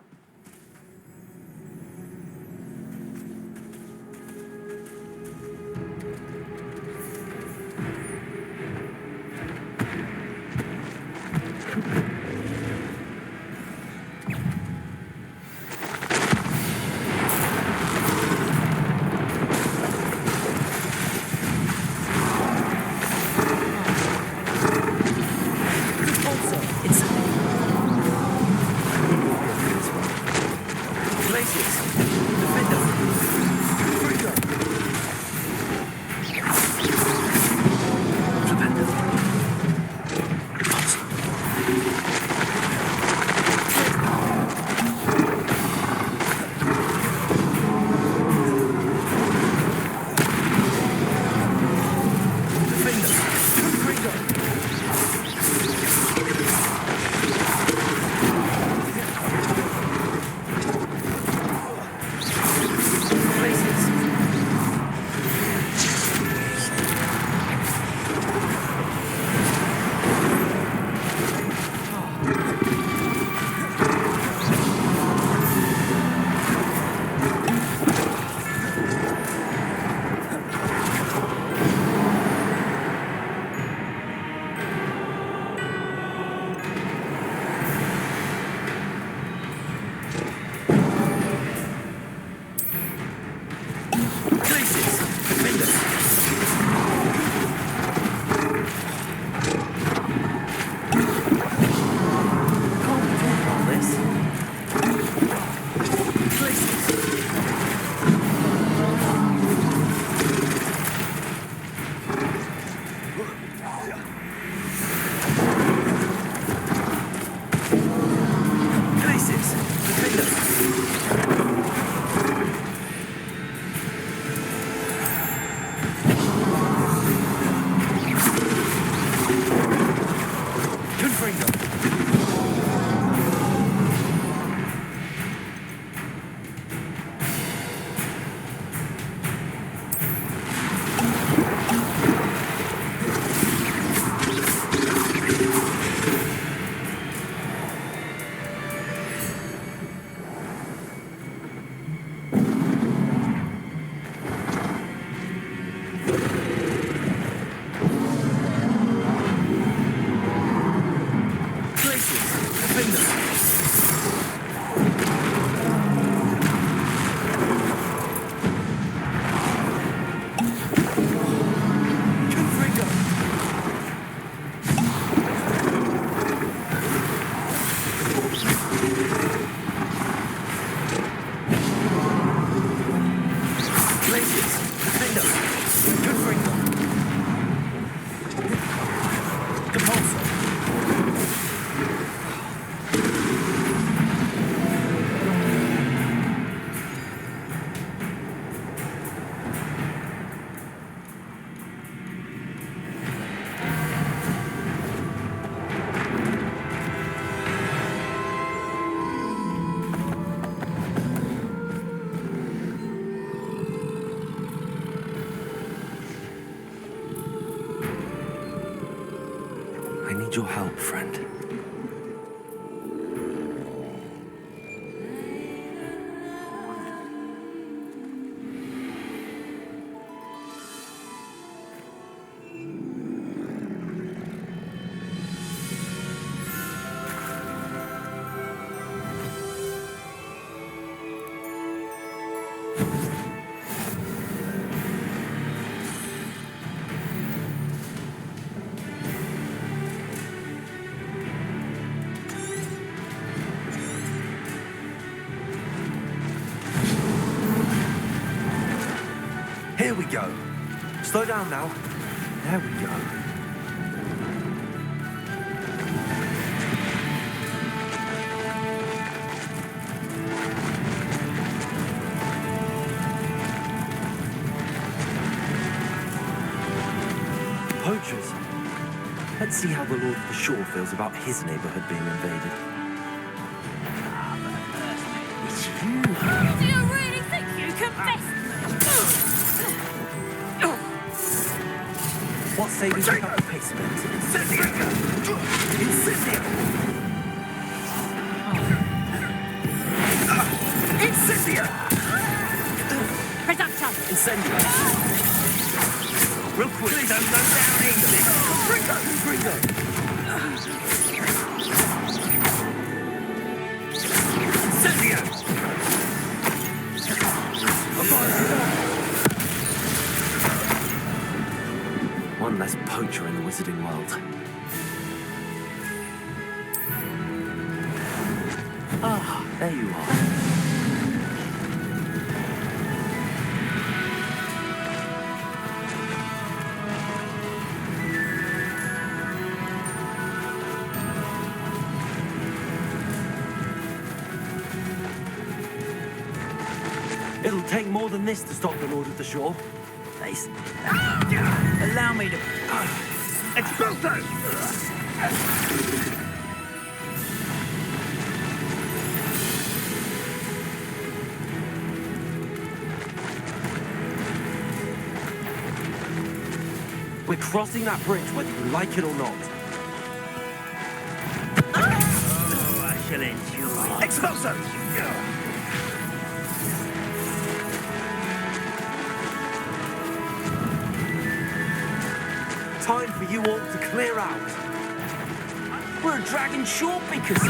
I need your help, friend. Here we go. Slow down now. There we go. Poachers. Let's see how the Lord of the Shore feels about his neighborhood being invaded. Do you really think you can best me? What say we pick up the pace a bit? Incendio! Incendio! Incendio! Reducto! Incendio! Rookwood, don't go down easy! Gringo! Gringo! Incendio! One less poacher in the wizarding world. Ah, there you are. It'll take more than this to stop the Lord of the Shore. Face. Allow me to... Expulso! We're crossing that bridge whether you like it or not. Oh, I shall enjoy. Expulso! Time for you all to clear out. We're a dragon short because...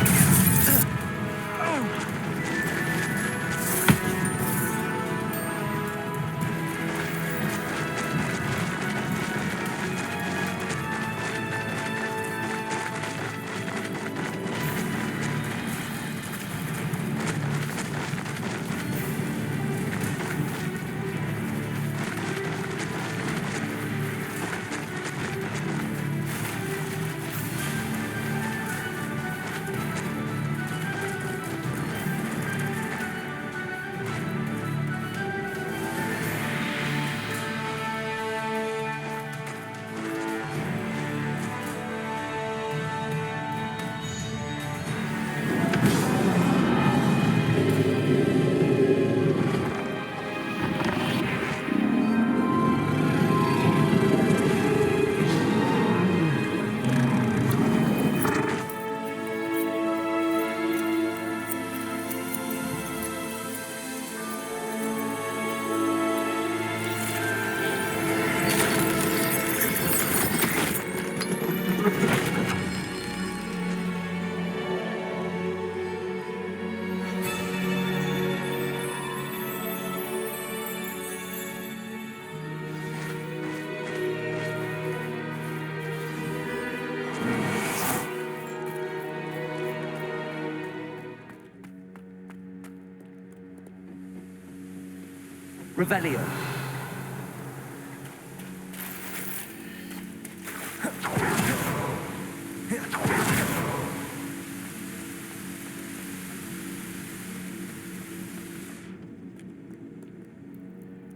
Revelio.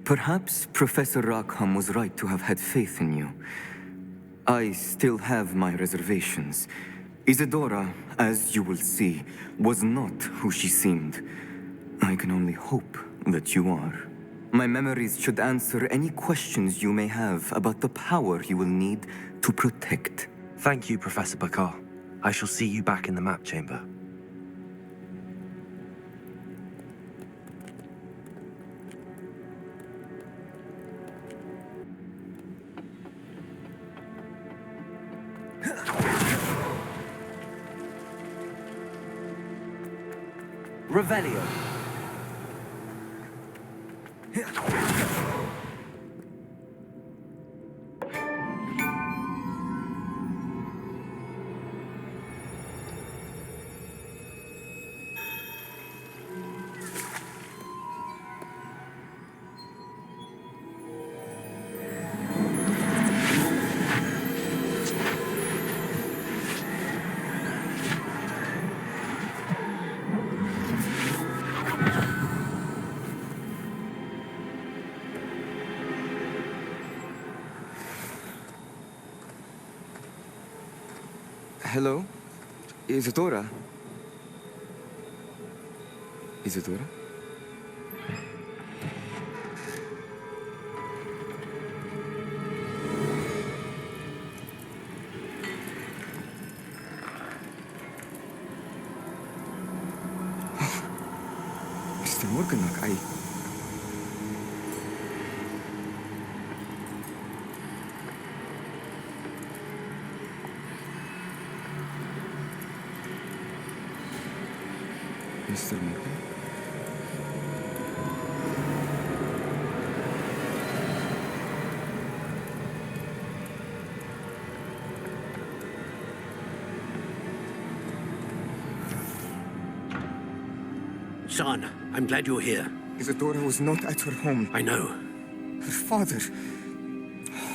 Perhaps Professor Rackham was right to have had faith in you. I still have my reservations. Isadora, as you will see, was not who she seemed. I can only hope that you are. My memories should answer any questions you may have about the power you will need to protect. Thank you, Professor Bakar. I shall see you back in the map chamber. Revelio. Hello? Isadora? Isadora? Mr. Morganach, Mr. Morgan? Son, I'm glad you're here. Isadora was not at her home. I know. Her father...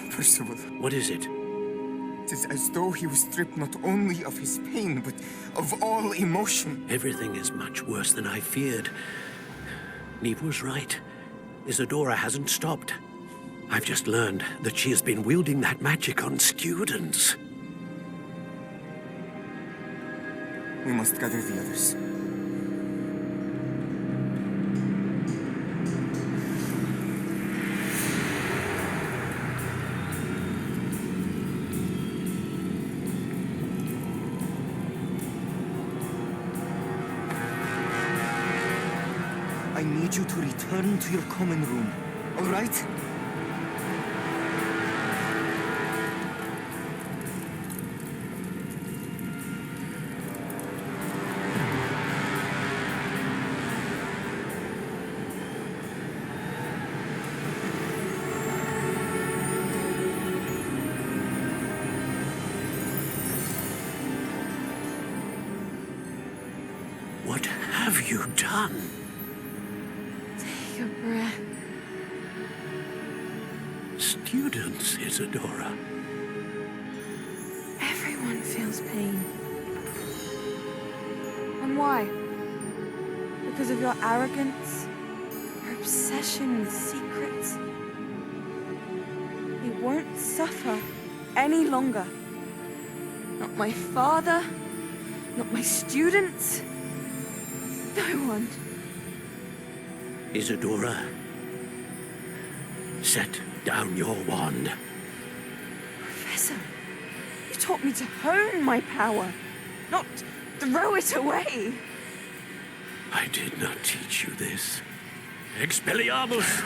Percival. What is it? It is as though he was stripped not only of his pain, but of all emotion. Everything is much worse than I feared. Neve was right. Isadora hasn't stopped. I've just learned that she has been wielding that magic on students. We must gather the others. I need you to return to your common room, all right? What have you done? Take a breath. Students, Isadora. Everyone feels pain. And why? Because of your arrogance? Your obsession with secrets? We won't suffer any longer. Not my father, not my students, no one. Isadora, set down your wand. Professor, you taught me to hone my power, not throw it away. I did not teach you this. Expelliarmus!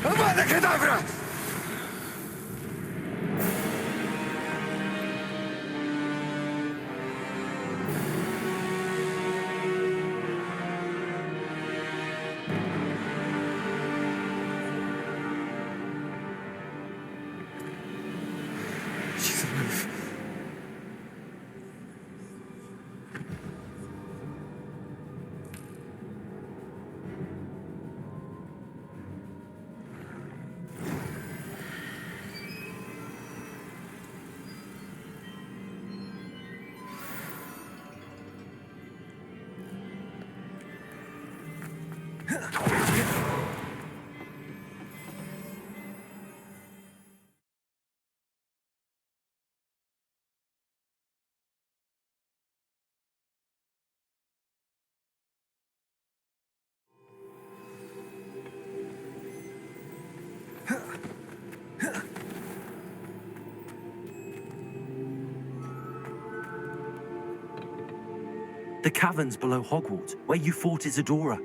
Avada Kedavra! She's alive. The caverns below Hogwarts, where you fought Isadora.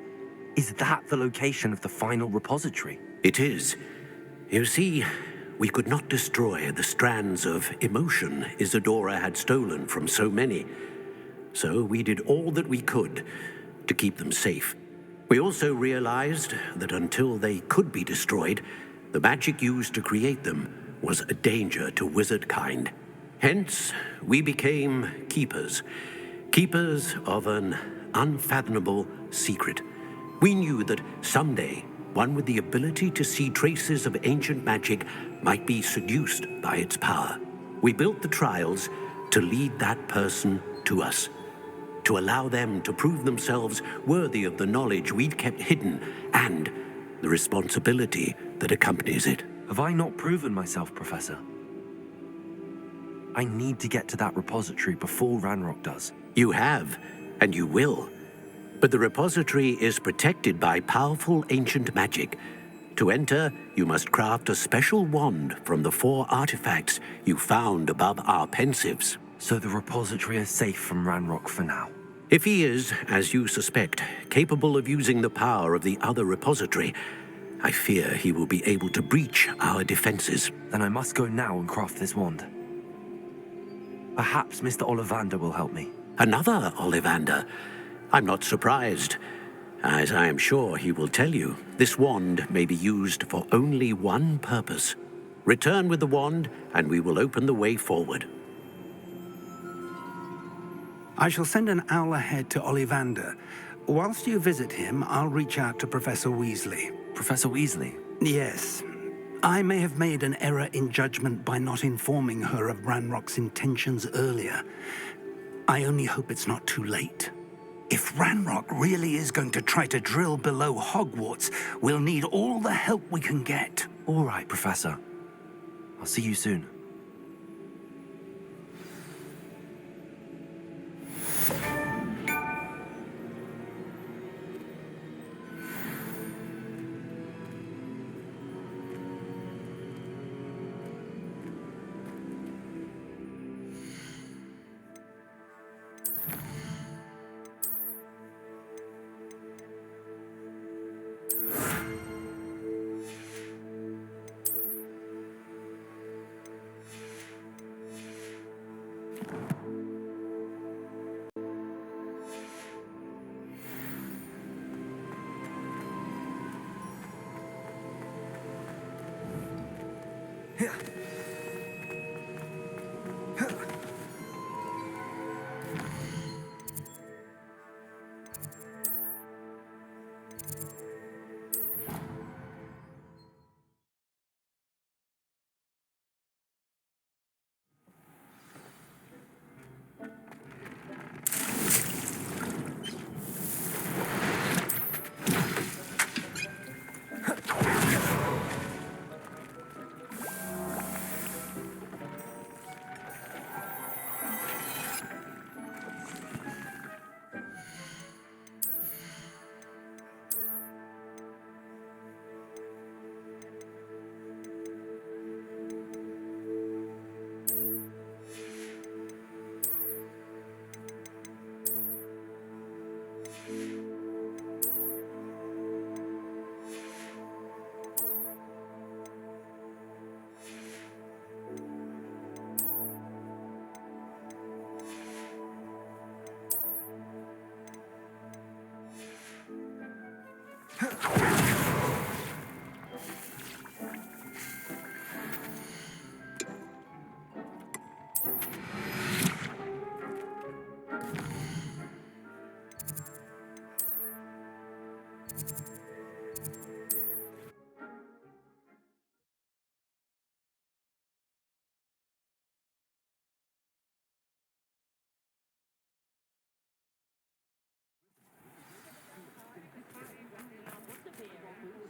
Is that the location of the final repository? It is. You see, we could not destroy the strands of emotion Isadora had stolen from so many. So we did all that we could to keep them safe. We also realized that until they could be destroyed, The magic used to create them was a danger to wizard kind. Hence, we became keepers. Keepers of an unfathomable secret. We knew that someday, one with the ability to see traces of ancient magic might be seduced by its power. We built the trials to lead that person to us, to allow them to prove themselves worthy of the knowledge we'd kept hidden and the responsibility that accompanies it. Have I not proven myself, Professor? I need to get to that repository before Ranrok does. You have, and you will. But the repository is protected by powerful ancient magic. To enter, you must craft a special wand from the 4 artifacts you found above our pensives. So the repository is safe from Ranrok for now. If he is, as you suspect, capable of using the power of the other repository, I fear he will be able to breach our defenses. Then I must go now and craft this wand. Perhaps Mr. Ollivander will help me. Another Ollivander? I'm not surprised. As I am sure he will tell you, this wand may be used for only one purpose. Return with the wand, and we will open the way forward. I shall send an owl ahead to Ollivander. Whilst you visit him, I'll reach out to Professor Weasley. Professor Weasley? Yes. I may have made an error in judgment by not informing her of Ranrock's intentions earlier. I only hope it's not too late. If Ranrock really is going to try to drill below Hogwarts, we'll need all the help we can get. All right, Professor. I'll see you soon.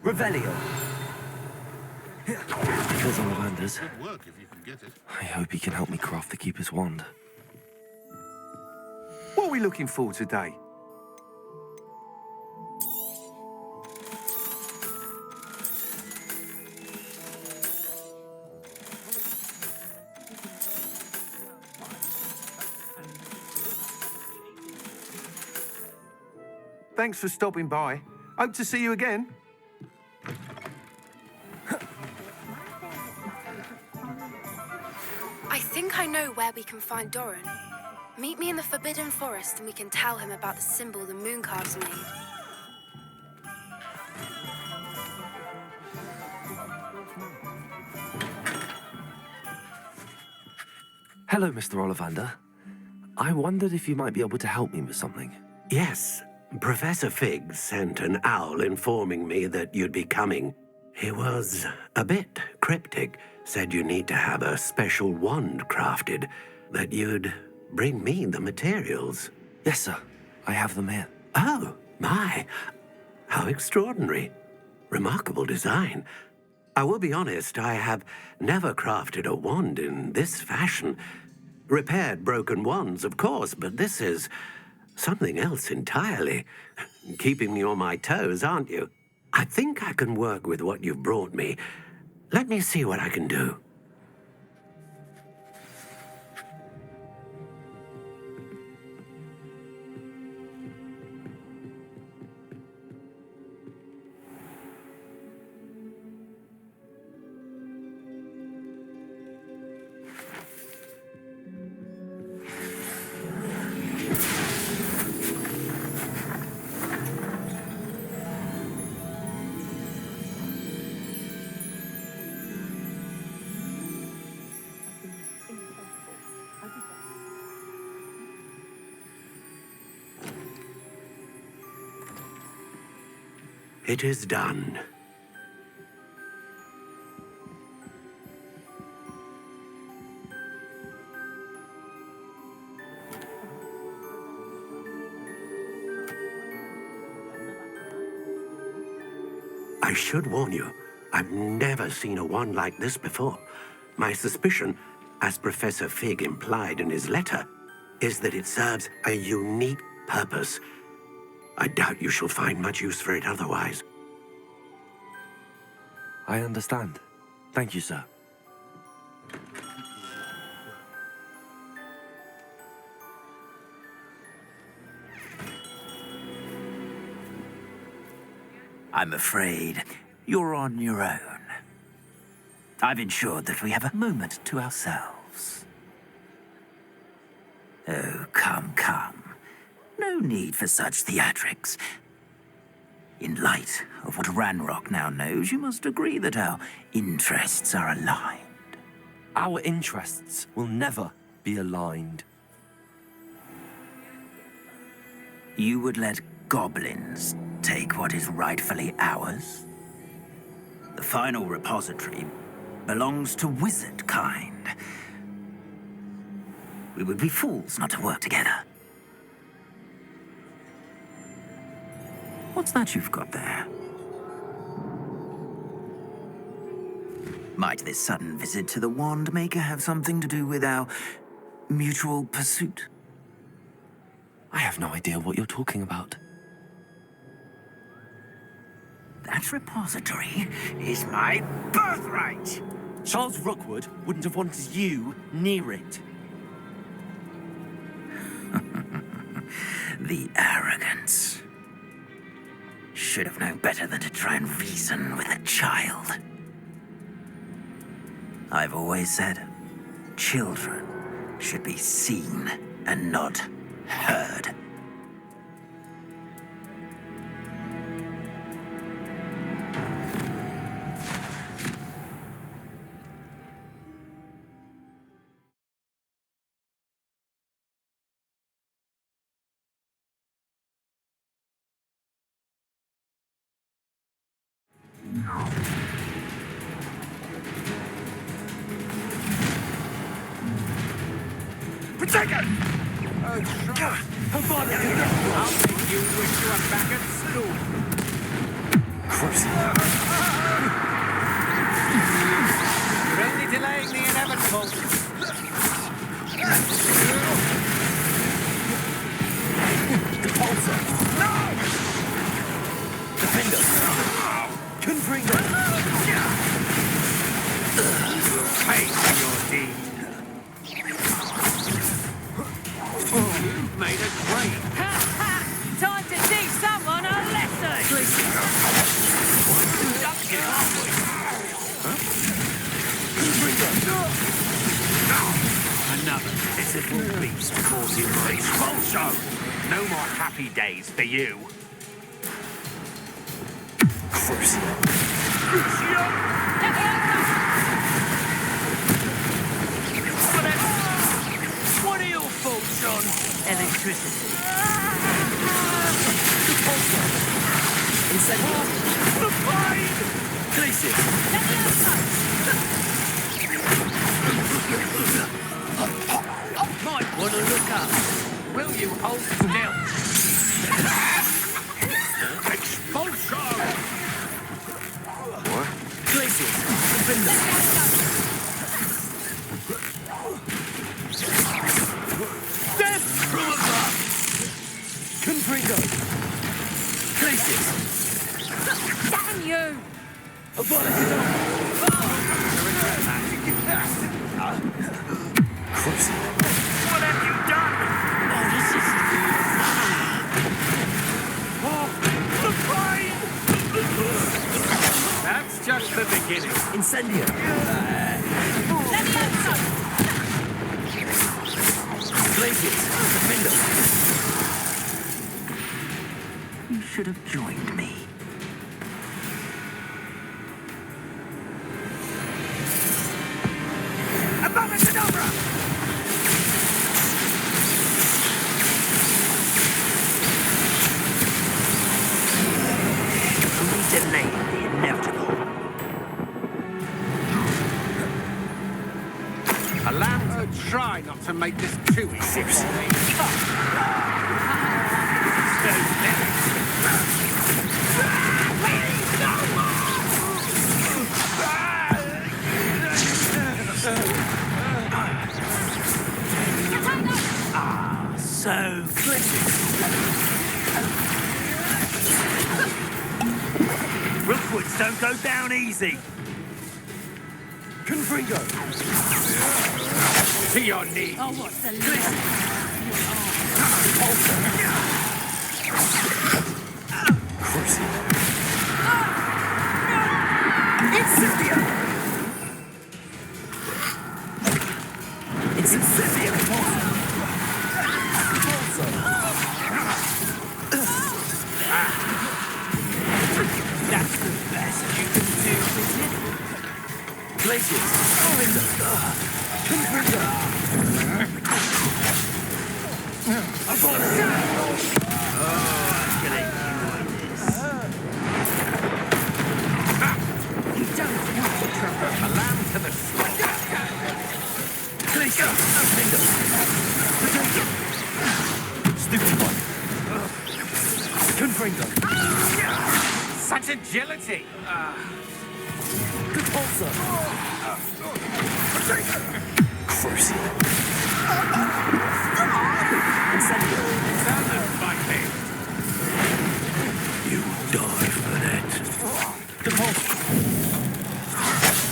Revelio. There's Ollivander's. Good work if you can get it. I hope he can help me craft the Keeper's wand. What are we looking for today? Thanks for stopping by. Hope to see you again. I think I know where we can find Doran. Meet me in the Forbidden Forest and we can tell him about the symbol the Mooncalves made. Hello, Mr. Ollivander. I wondered if you might be able to help me with something. Yes, Professor Fig sent an owl informing me that you'd be coming. He was a bit cryptic, said you need to have a special wand crafted, that you'd bring me the materials. Yes, sir. I have them here. Oh, my. How extraordinary. Remarkable design. I will be honest, I have never crafted a wand in this fashion. Repaired broken wands, of course, but this is something else entirely. Keeping me on my toes, aren't you? I think I can work with what you've brought me. Let me see what I can do. It is done. I should warn you, I've never seen a wand like this before. My suspicion, as Professor Fig implied in his letter, is that it serves a unique purpose. I doubt you shall find much use for it otherwise. I understand. Thank you, sir. I'm afraid you're on your own. I've ensured that we have a moment to ourselves. Oh, come, come. No need for such theatrics. In light of what Ranrok now knows, you must agree that our interests are aligned. Our interests will never be aligned. You would let goblins take what is rightfully ours? The final repository belongs to wizard kind. We would be fools not to work together. What's that you've got there? Might this sudden visit to the Wand Maker have something to do with our mutual pursuit? I have no idea what you're talking about. That repository is my birthright! Charles Rookwood wouldn't have wanted you near it. The arrogance. Should have known better than to try and reason with a child. I've always said, children should be seen and not heard. Protect it! Avada Kedavra! I'll make you wish you were back at school. You're only delaying the inevitable. Repulsor! No! Defender! Confringo! Pay for your deed. You've made a great. Time to teach someone a lesson! Another pitiful beast causing my expulsion. No more happy days for you. electricity. Incendiary. Glacius. Might want to look up. Will you hold still? Expulsion! What? Glacius. Defender. Death from above! Confringo. Glacius. Damn you! Avada Kedavra. Cruising. What have you done? Oh, this is... Oh, the pain! That's just the beginning. Incendio. Glacius. Defender. You should have joined me. Avada Kedavra! We delayed the inevitable. Allow her try not to make this too easy for me. So Rookwoods don't go down easy. Confringo. To your knees. Oh, what's the Cruising. Incendio! It's Incendio. That's the best you can do, isn't it? Glacius. Confringo. Avada Kedavra. I'm gonna enjoy this. You don't want to trouble. A lamb to the slaughter. Glacius. Defender. Stupid one. Confringo. Such agility. Good pulsar. Cruising. Incendio. Doesn't bite me. You die for that. Good pulsar.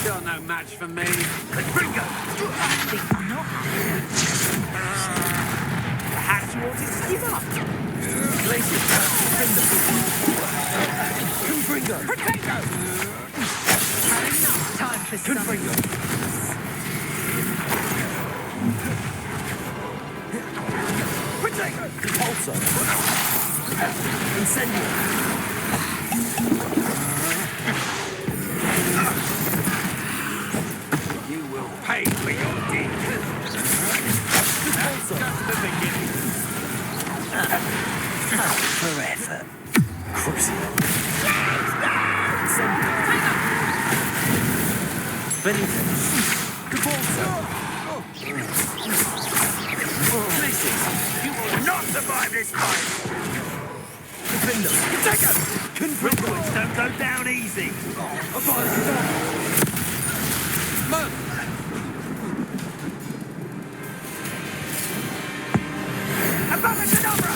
Still no match for me. Confringo! Perhaps you wanted to give up. Glacius. Defender. Confringo. Potato! Time for some. Confringo. Potato! Pulsar. Incendio. You will pay for your deeds. That's just the beginning. Forever. Cruising. Incendio. Venadeer. Good pulsar. Glacius. You will not survive this fight. Defender. Potato! Confringo. Rookwoods don't go down easy. Avada Kedavra. Man. Avada Kedavra!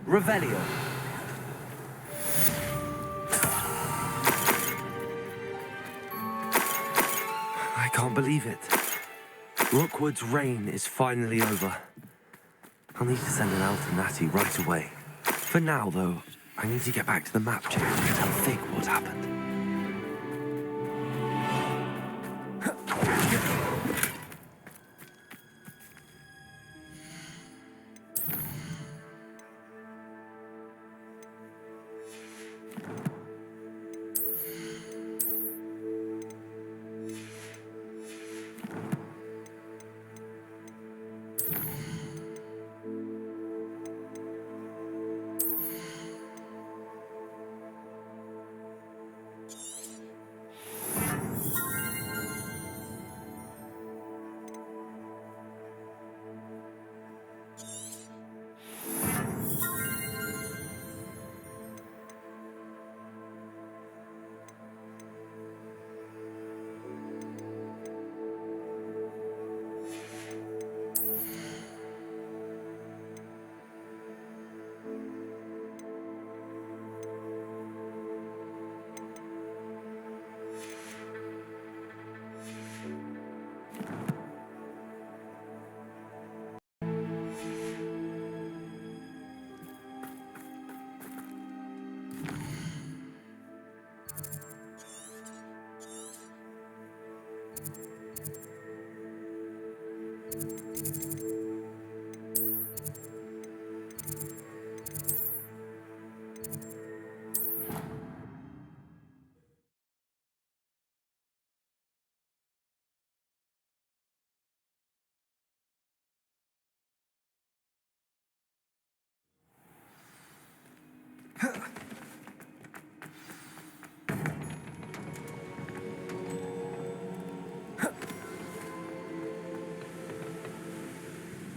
Revelio. I can't believe it. Rookwood's reign is finally over. I'll need to send an elf to Natty right away. For now, though, I need to get back to the map check and tell Fig what happened.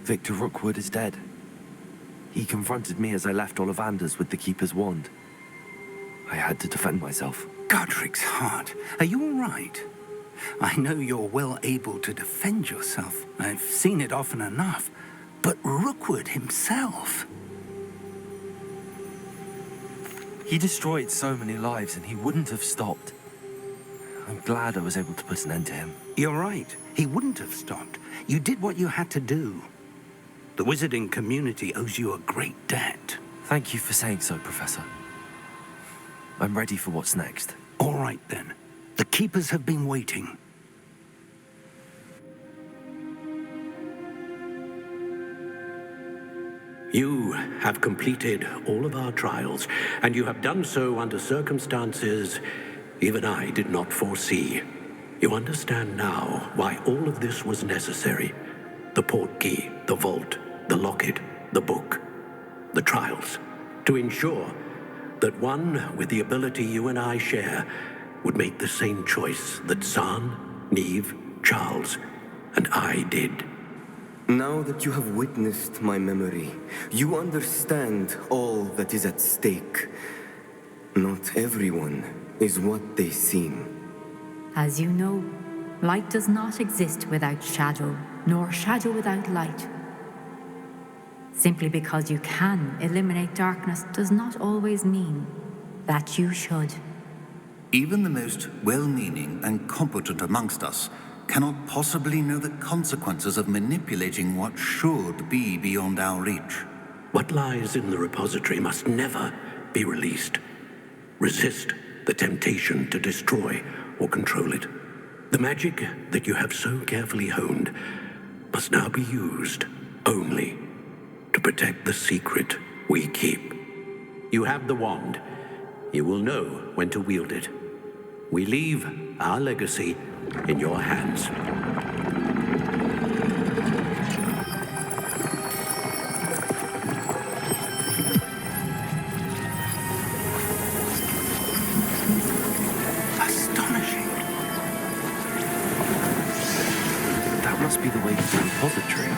Victor Rookwood is dead. He confronted me as I left Ollivanders with the Keeper's wand. I had to defend myself. Godric's heart, are you all right? I know you're well able to defend yourself. I've seen it often enough. But Rookwood himself... He destroyed so many lives and he wouldn't have stopped. I'm glad I was able to put an end to him. You're right. He wouldn't have stopped. You did what you had to do. The wizarding community owes you a great debt. Thank you for saying so, Professor. I'm ready for what's next. All right, then. The Keepers have been waiting. You have completed all of our trials, and you have done so under circumstances even I did not foresee. You understand now why all of this was necessary. The portkey, the vault, the locket, the book, the trials, to ensure that one with the ability you and I share would make the same choice that Zahn, Neve, Charles, and I did. Now that you have witnessed my memory, you understand all that is at stake. Not everyone is what they seem. As you know, light does not exist without shadow, nor shadow without light. Simply because you can eliminate darkness does not always mean that you should. Even the most well-meaning and competent amongst us cannot possibly know the consequences of manipulating what should be beyond our reach. What lies in the repository must never be released. Resist the temptation to destroy or control it. The magic that you have so carefully honed must now be used only to protect the secret we keep. You have the wand. You will know when to wield it. We leave our legacy in your hands. Astonishing. That must be the way to the repository.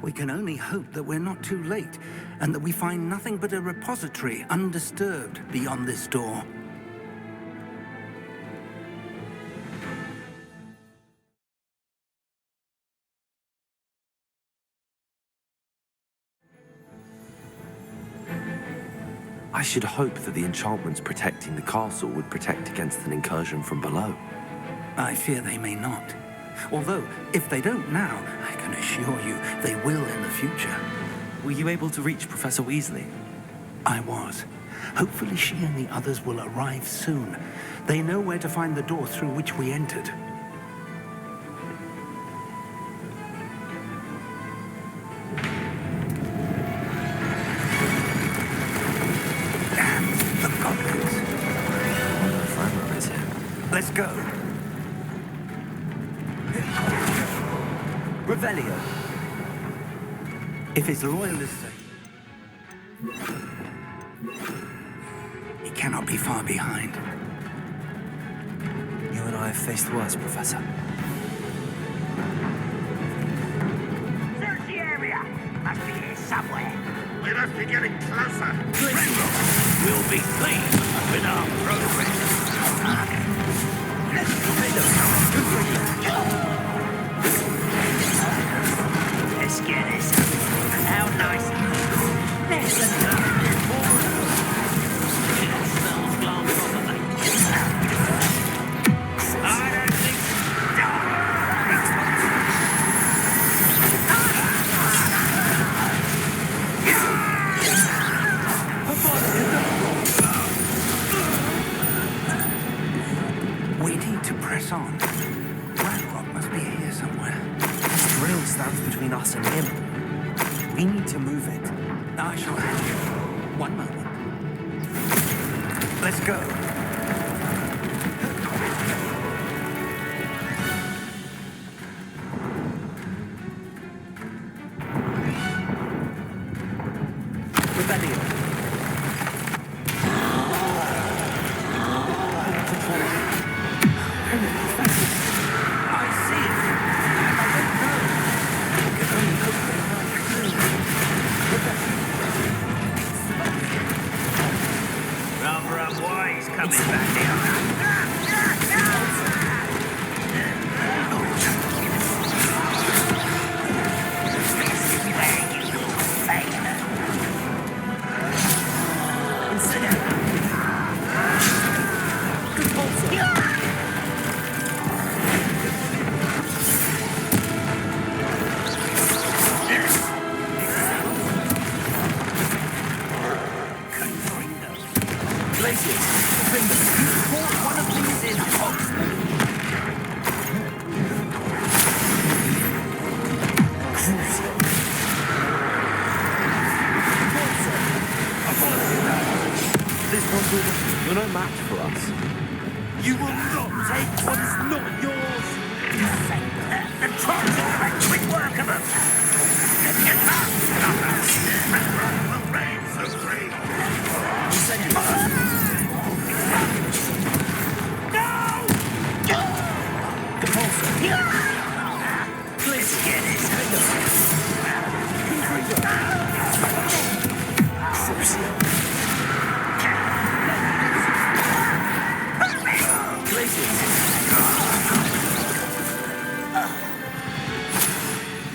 We can only hope that we're not too late, and that we find nothing but a repository undisturbed beyond this door. I should hope that the enchantments protecting the castle would protect against an incursion from below. I fear they may not. Although, if they don't now, I can assure you they will in the future. Were you able to reach Professor Weasley? I was. Hopefully she and the others will arrive soon. They know where to find the door through which we entered. Revelio. If his loyalists say... He cannot be far behind. You and I have faced worse, Professor. Search the area. Must be here somewhere. We must be getting closer. We'll be pleased with our progress. Let's get this. How nice. Listen up. It smells gone properly. I don't think We need to press on. Ranrok must be here somewhere. This drill stands between us and him. We need to move it. I shall have you. One moment. Let's go. Revelio. rather unwise coming back here. You're no match for us. You will not take what is not yours. The trolls will make quick work of them. Let's get back. Ranrok will reign supreme. Let's get it.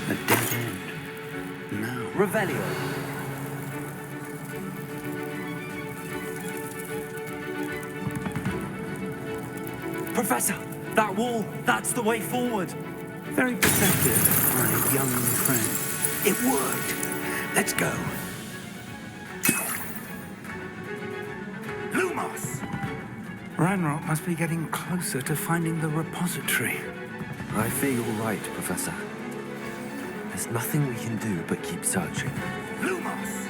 A dead end. Now. Revelio. Professor, that wall, that's the way forward. Very perceptive, my young friend. It worked. Let's go. Lumos! Ranrok must be getting closer to finding the repository. I fear you're right, Professor. There's nothing we can do but keep searching. Lumos!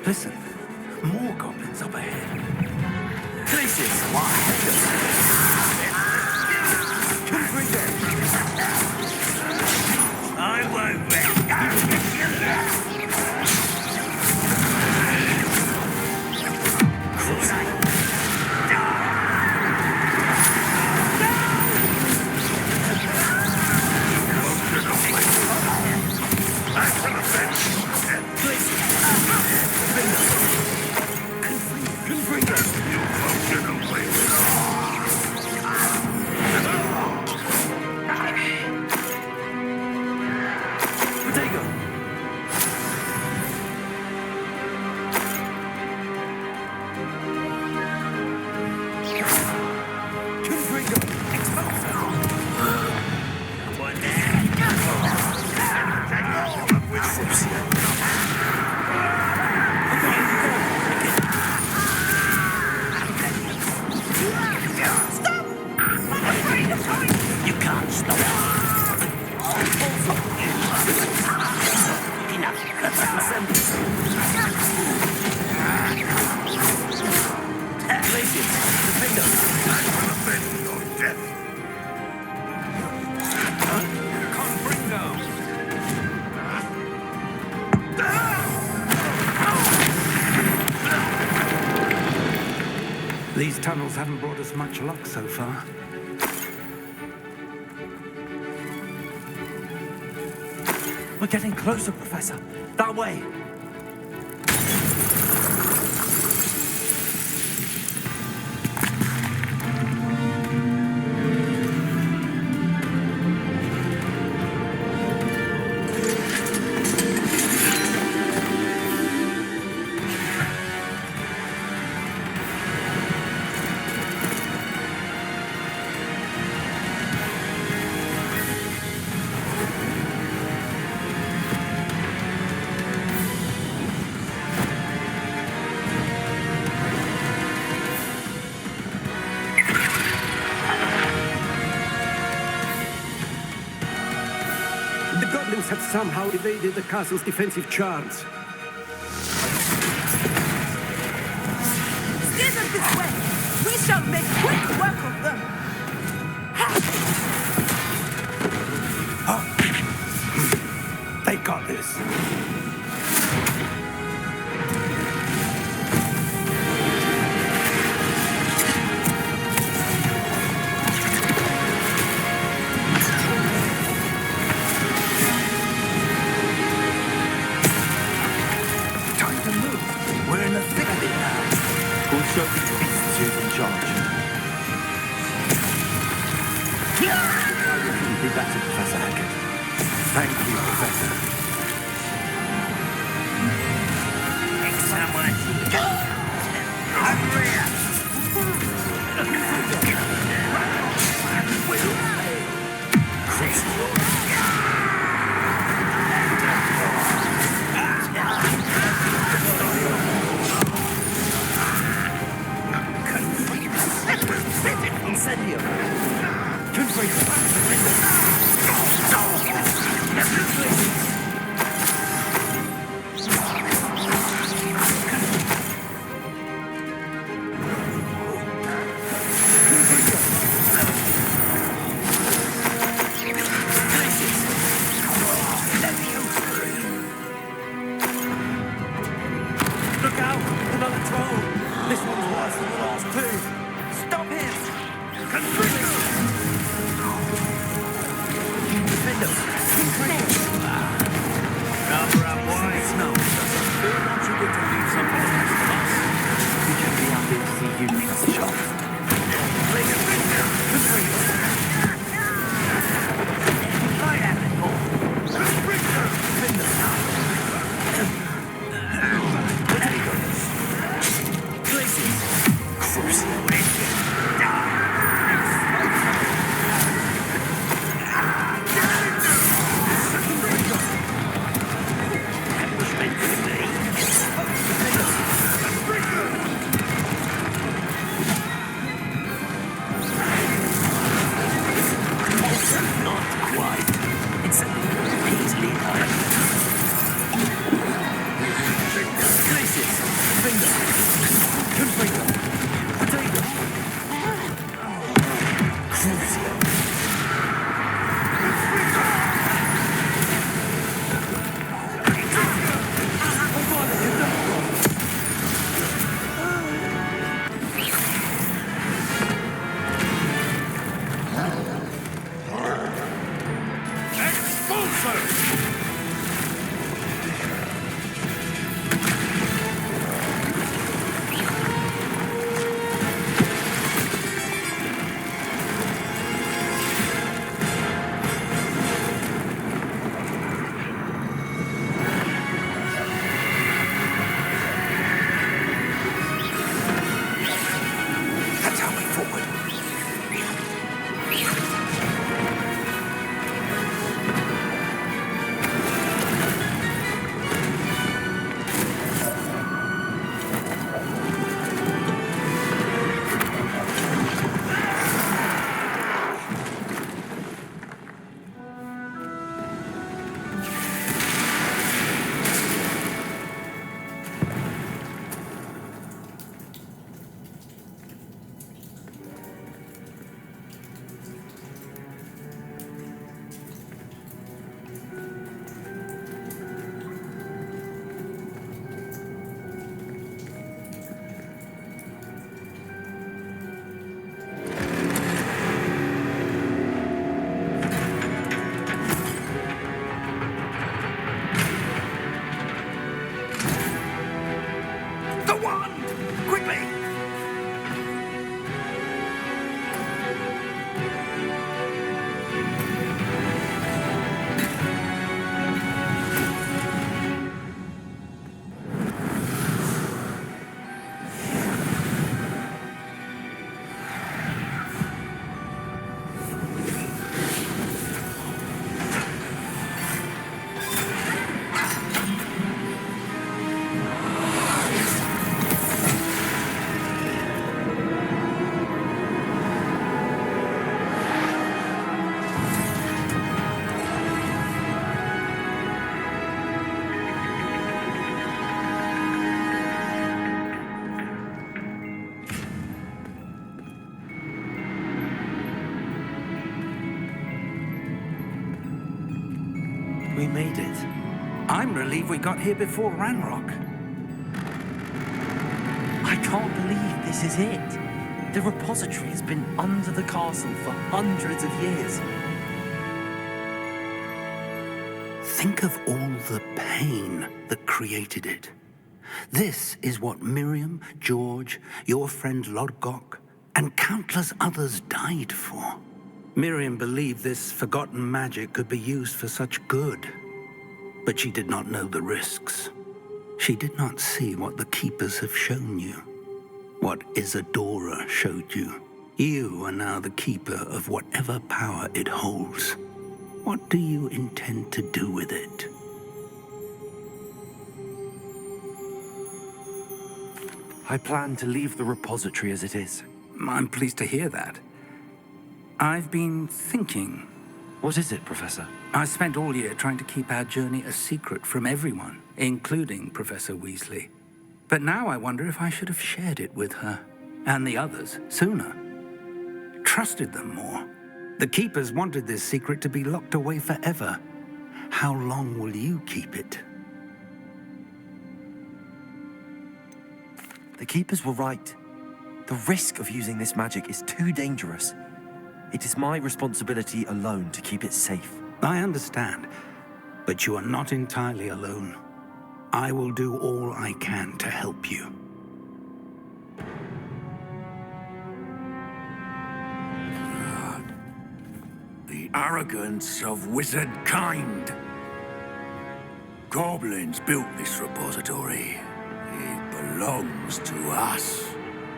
Listen, more goblins up ahead. Places! I won't let tunnels haven't brought us much luck so far. We're getting closer, Professor. That way. Had somehow evaded the castle's defensive charms. Steer them this way! We shall make quick work of them! They got this. Show these beasts who's in charge. I couldn't be better, Professor Hackett. Thank you, Professor. Incendio! Look out! Another troll! This one's worse than the last two! Stop him! Cover up wide. No, we want you to leave something else to us. We can be happy to see you trust the shop. Right at it, Paul. We made it. I'm relieved we got here before Ranrok. I can't believe this is it. The repository has been under the castle for hundreds of years. Think of all the pain that created it. This is what Miriam, George, your friend Logdok, and countless others died for. Miriam believed this forgotten magic could be used for such good, but she did not know the risks. She did not see what the Keepers have shown you, what Isadora showed you. You are now the Keeper of whatever power it holds. What do you intend to do with it? I plan to leave the repository as it is. I'm pleased to hear that. I've been thinking. What is it, Professor? I spent all year trying to keep our journey a secret from everyone, including Professor Weasley. But now I wonder if I should have shared it with her, and the others, sooner. Trusted them more. The Keepers wanted this secret to be locked away forever. How long will you keep it? The Keepers were right. The risk of using this magic is too dangerous. It is my responsibility alone to keep it safe. I understand, but you are not entirely alone. I will do all I can to help you. The arrogance of wizard kind. Goblins built this repository. It belongs to us.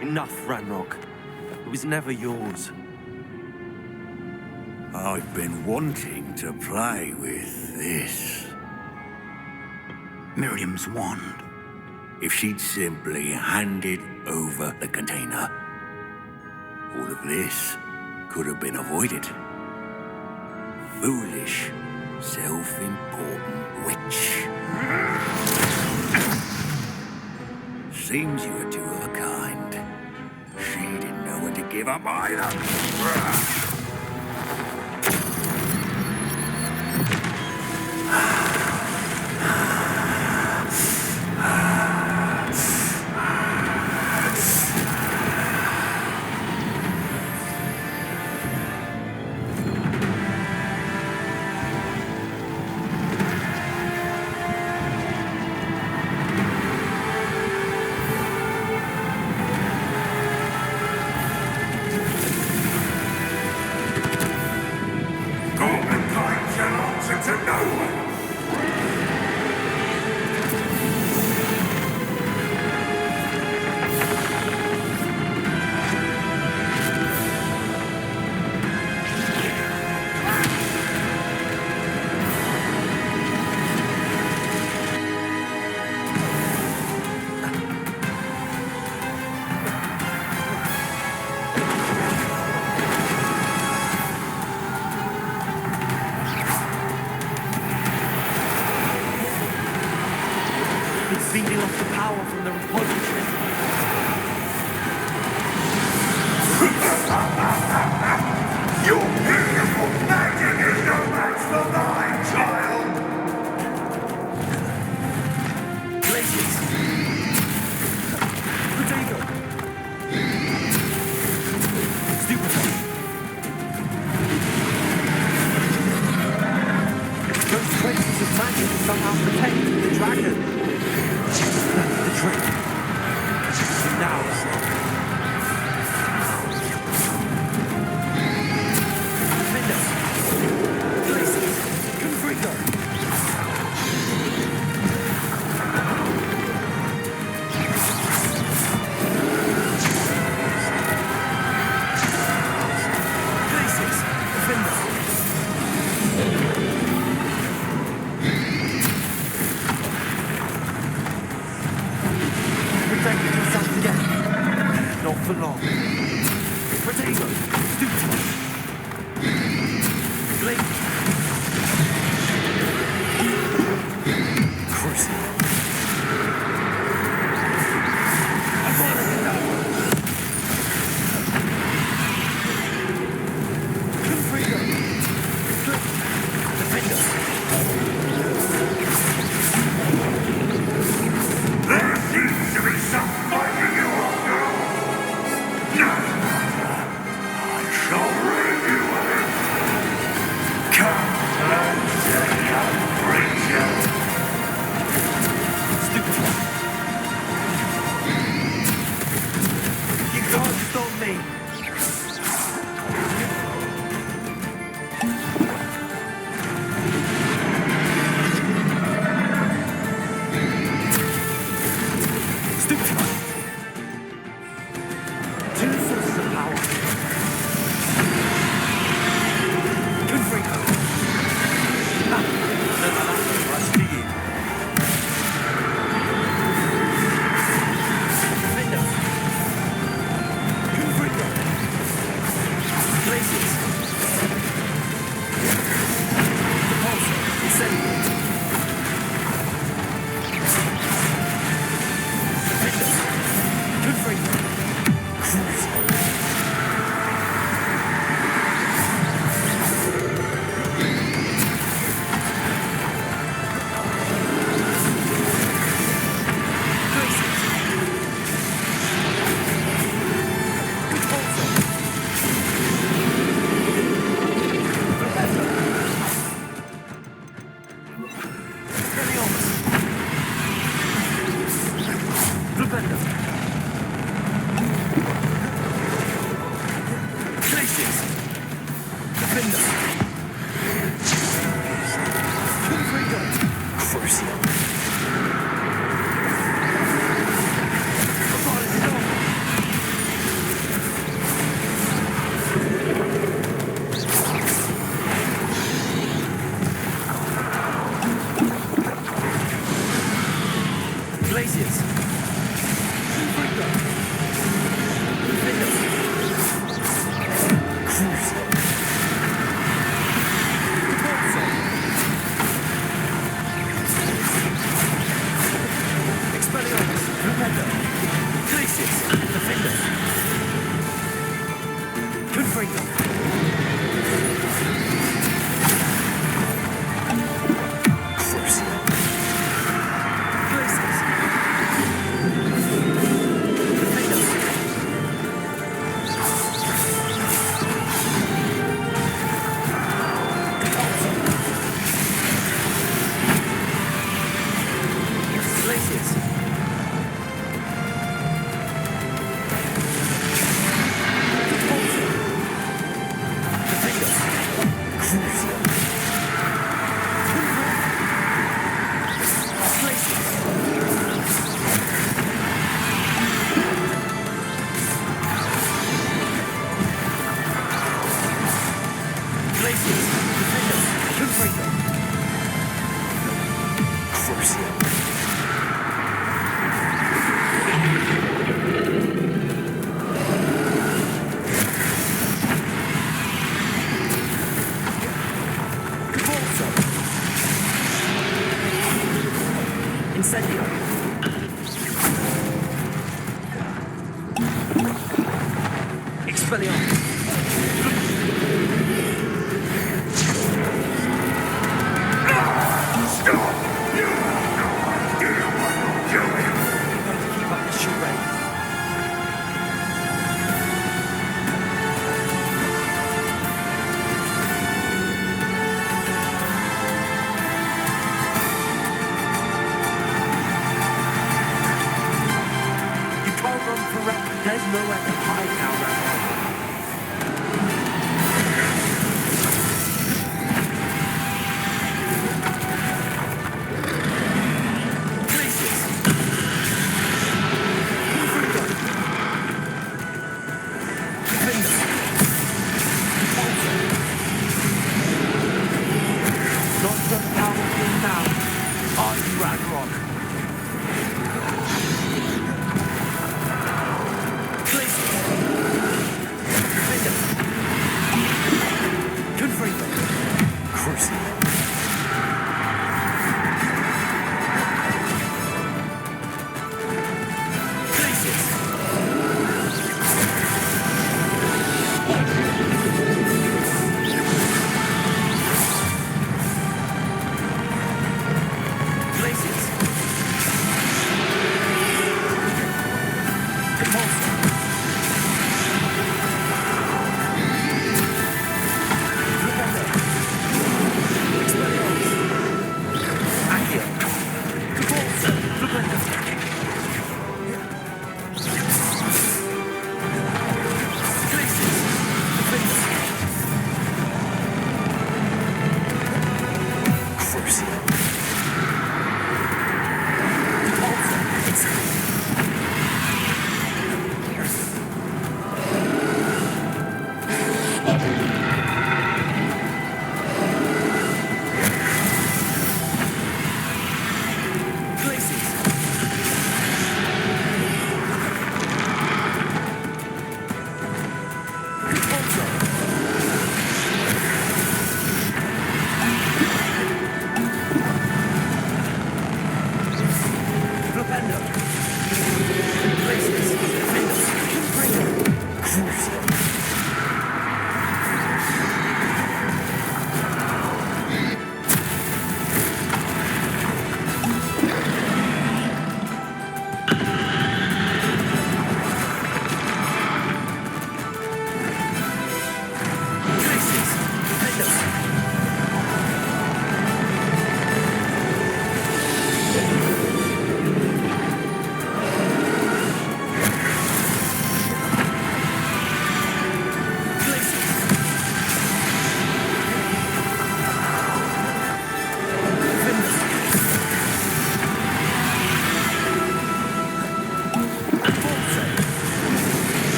Enough, Ranrok. It was never yours. I've been wanting to play with this. Miriam's wand. If she'd simply handed over the container, all of this could have been avoided. Foolish, self-important witch. Seems you were two of a kind. She didn't know when to give up either.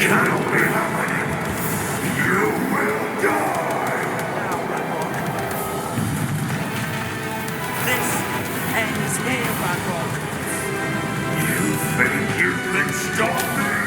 cannot be happening. You will die. This ends here, Ranrok. You think you can stop me?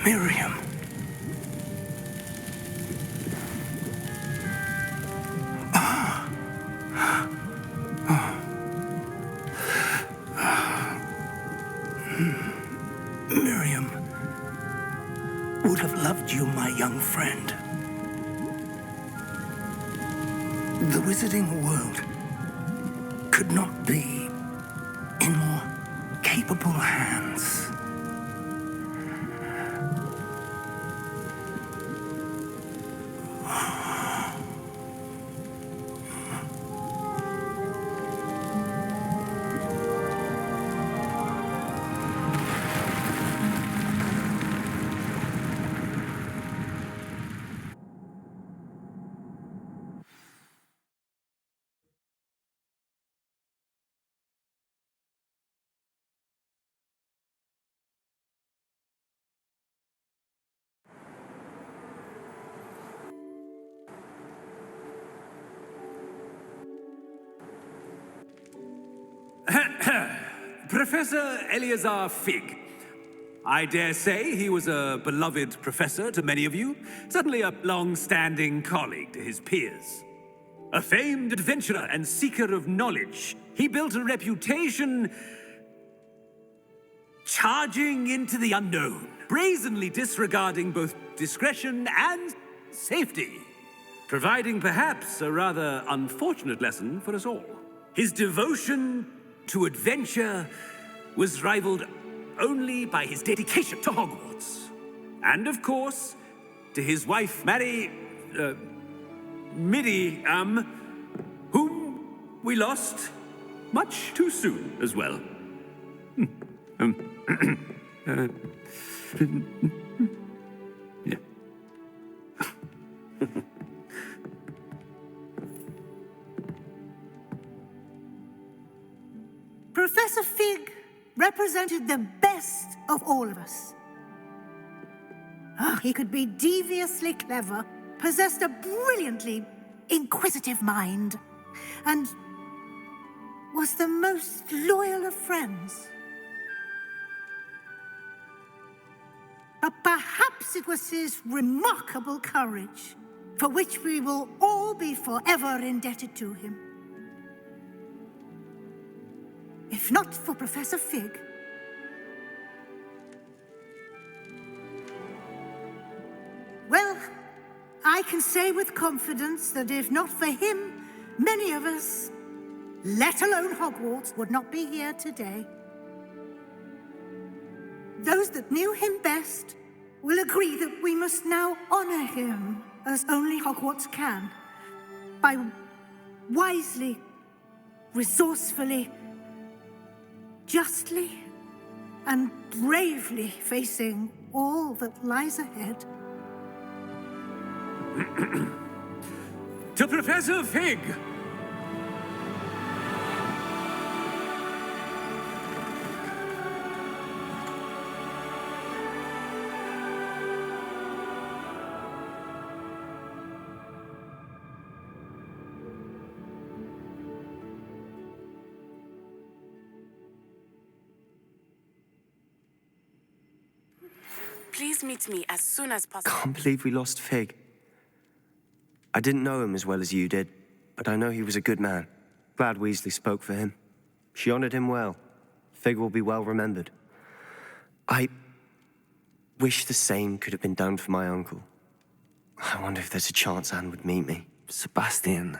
Miriam. Miriam would have loved you, my young friend. The wizarding world could not be in more capable hands. Professor Eleazar Fig. I dare say he was a beloved professor to many of you, certainly a long-standing colleague to his peers. A famed adventurer and seeker of knowledge, he built a reputation charging into the unknown, brazenly disregarding both discretion and safety, providing perhaps a rather unfortunate lesson for us all. His devotion to adventure was rivaled only by his dedication to Hogwarts. And of course, to his wife, Midi, whom we lost much too soon as well. Yeah. Professor Fig represented the best of all of us. He could be deviously clever, possessed a brilliantly inquisitive mind, and was the most loyal of friends. But perhaps it was his remarkable courage, for which we will all be forever indebted to him. If not for Professor Fig, well, I can say with confidence that if not for him, many of us, let alone Hogwarts, would not be here today. Those that knew him best will agree that we must now honor him as only Hogwarts can, by wisely, resourcefully, justly and bravely facing all that lies ahead. To Professor Fig! Please meet me as soon as possible. Can't believe we lost Fig. I didn't know him as well as you did, but I know he was a good man. Glad Weasley spoke for him. She honored him well. Fig will be well remembered. I wish the same could have been done for my uncle. I wonder if there's a chance Anne would meet me. Sebastian,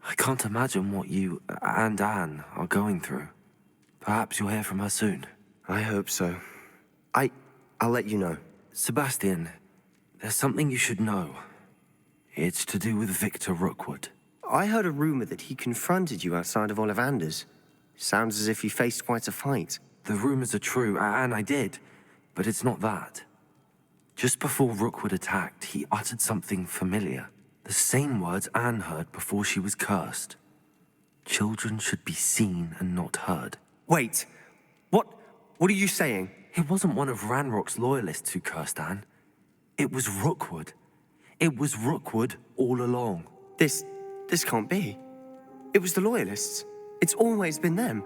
I can't imagine what you and Anne are going through. Perhaps you'll hear from her soon. I hope so. I'll let you know. Sebastian, there's something you should know. It's to do with Victor Rookwood. I heard a rumor that he confronted you outside of Ollivander's. Sounds as if he faced quite a fight. The rumors are true, and I did, but it's not that. Just before Rookwood attacked, he uttered something familiar. The same words Anne heard before she was cursed. Children should be seen and not heard. Wait, what are you saying? It wasn't one of Ranrock's loyalists who cursed Anne. It was Rookwood. It was Rookwood all along. This can't be. It was the loyalists. It's always been them.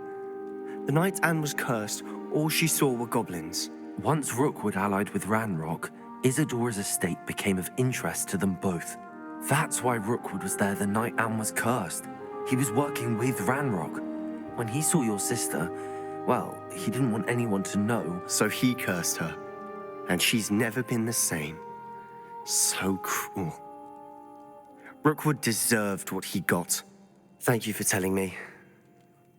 The night Anne was cursed, all she saw were goblins. Once Rookwood allied with Ranrok, Isadora's estate became of interest to them both. That's why Rookwood was there the night Anne was cursed. He was working with Ranrok. When he saw your sister, well, he didn't want anyone to know. So he cursed her, and she's never been the same. So cruel. Rookwood deserved what he got. Thank you for telling me.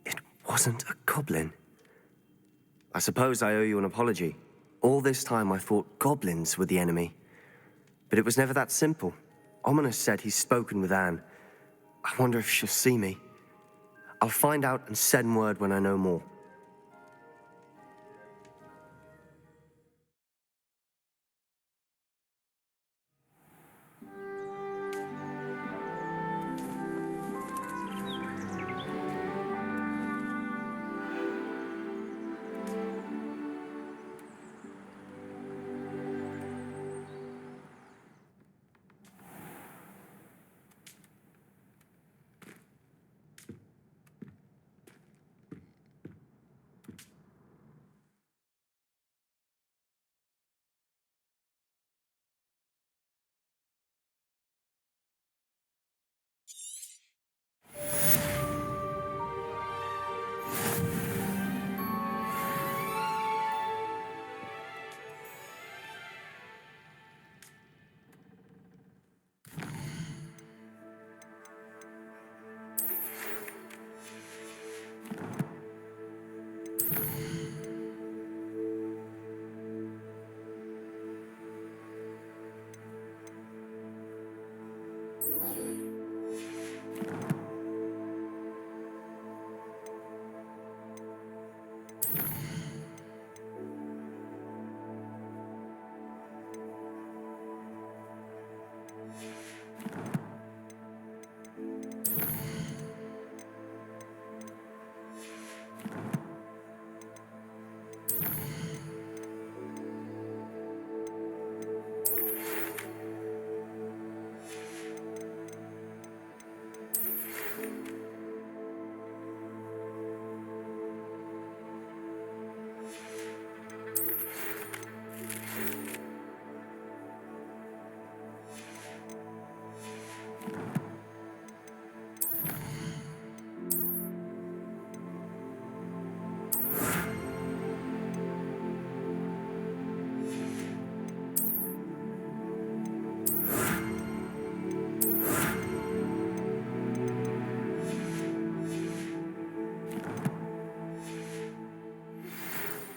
It wasn't a goblin. I suppose I owe you an apology. All this time I thought goblins were the enemy. But it was never that simple. Ominous said he's spoken with Anne. I wonder if she'll see me. I'll find out and send word when I know more.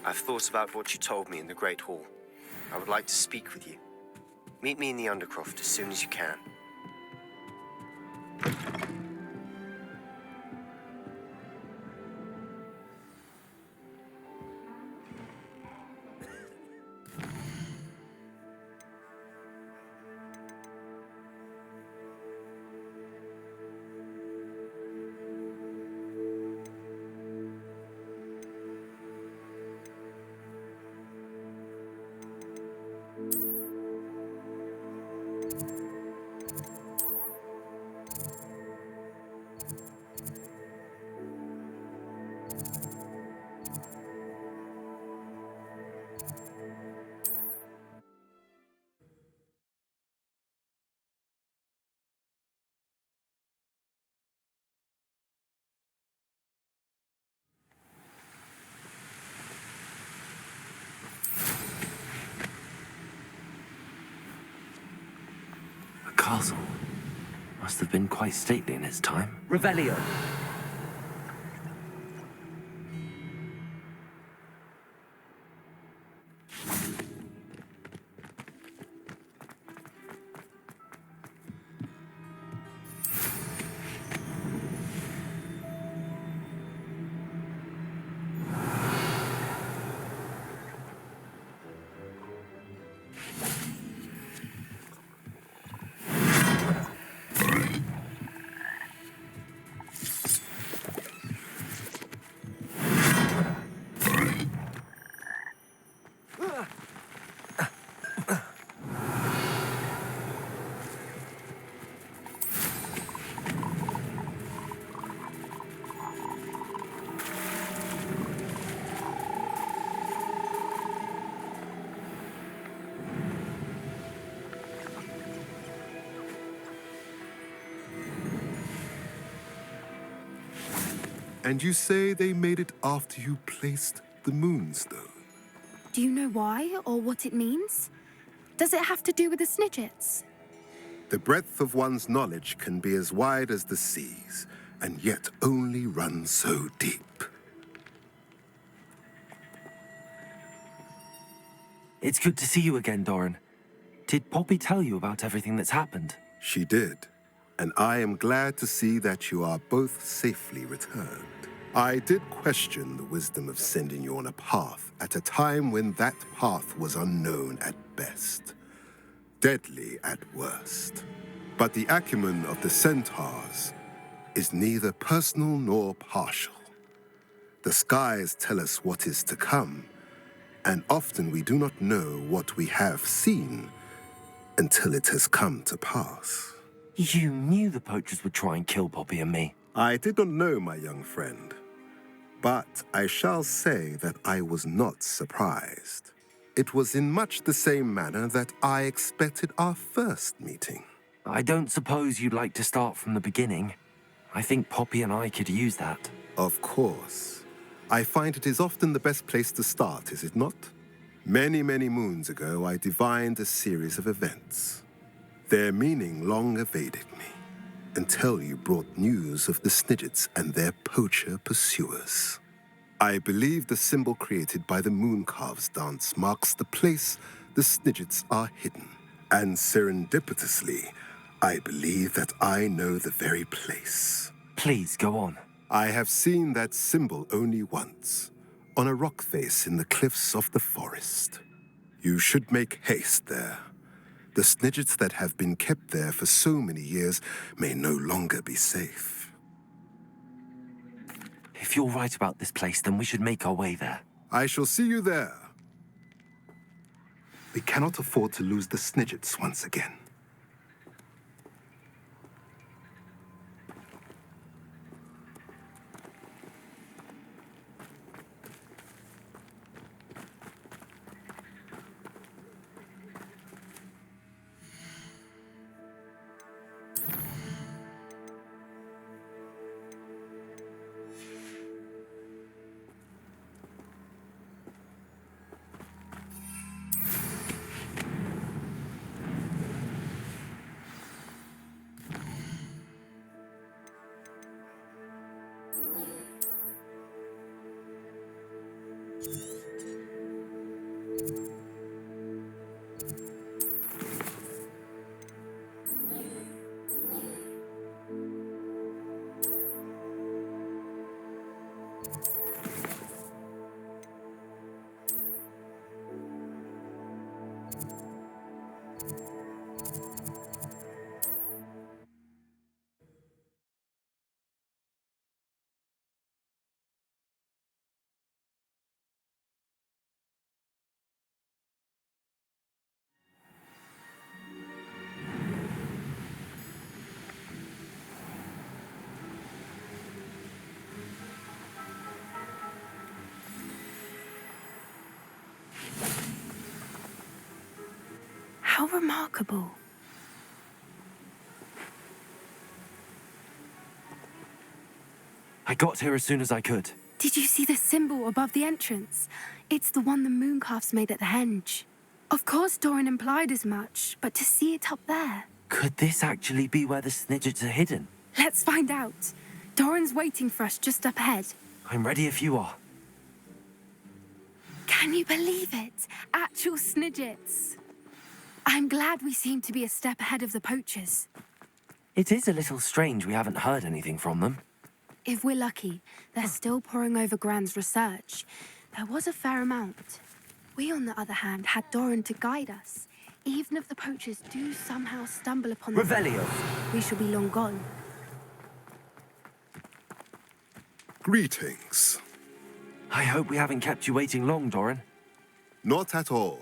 I've thought about what you told me in the Great Hall. I would like to speak with you. Meet me in the Undercroft as soon as you can. Castle must have been quite stately in its time. Revelio. And you say they made it after you placed the moonstone? Do you know why or what it means? Does it have to do with the Snidgets? The breadth of one's knowledge can be as wide as the seas, and yet only run so deep. It's good to see you again, Doran. Did Poppy tell you about everything that's happened? She did, and I am glad to see that you are both safely returned. I did question the wisdom of sending you on a path at a time when that path was unknown at best, deadly at worst. But the acumen of the centaurs is neither personal nor partial. The skies tell us what is to come, and often we do not know what we have seen until it has come to pass. You knew the poachers would try and kill Poppy and me. I did not know, my young friend, but I shall say that I was not surprised. It was in much the same manner that I expected our first meeting. I don't suppose you'd like to start from the beginning. I think Poppy and I could use that. Of course. I find it is often the best place to start, is it not? Many, many moons ago, I divined a series of events. Their meaning long evaded me, until you brought news of the Snidgets and their poacher pursuers. I believe the symbol created by the Mooncalves dance marks the place the Snidgets are hidden. And serendipitously, I believe that I know the very place. Please, go on. I have seen that symbol only once, on a rock face in the cliffs of the forest. You should make haste there. The Snidgets that have been kept there for so many years may no longer be safe. If you're right about this place, then we should make our way there. I shall see you there. We cannot afford to lose the Snidgets once again. How remarkable. I got here as soon as I could. Did you see the symbol above the entrance? It's the one the Mooncalves made at the henge. Of course Doran implied as much, but to see it up there... Could this actually be where the Snidgets are hidden? Let's find out. Doran's waiting for us just up ahead. I'm ready if you are. Can you believe it? Actual Snidgets. I'm glad we seem to be a step ahead of the poachers. It is a little strange we haven't heard anything from them. If we're lucky, they're still poring over Gran's research. There was a fair amount. We, on the other hand, had Doran to guide us. Even if the poachers do somehow stumble upon the... Revelio! We shall be long gone. Greetings. I hope we haven't kept you waiting long, Doran. Not at all.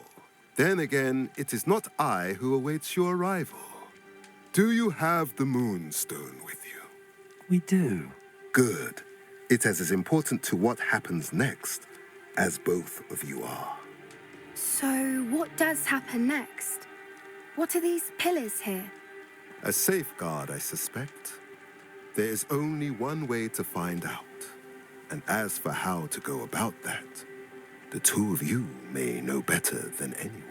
Then again, it is not I who awaits your arrival. Do you have the Moonstone with you? We do. Good. It is as important to what happens next as both of you are. So, what does happen next? What are these pillars here? A safeguard, I suspect. There is only one way to find out. And as for how to go about that, the two of you may know better than anyone.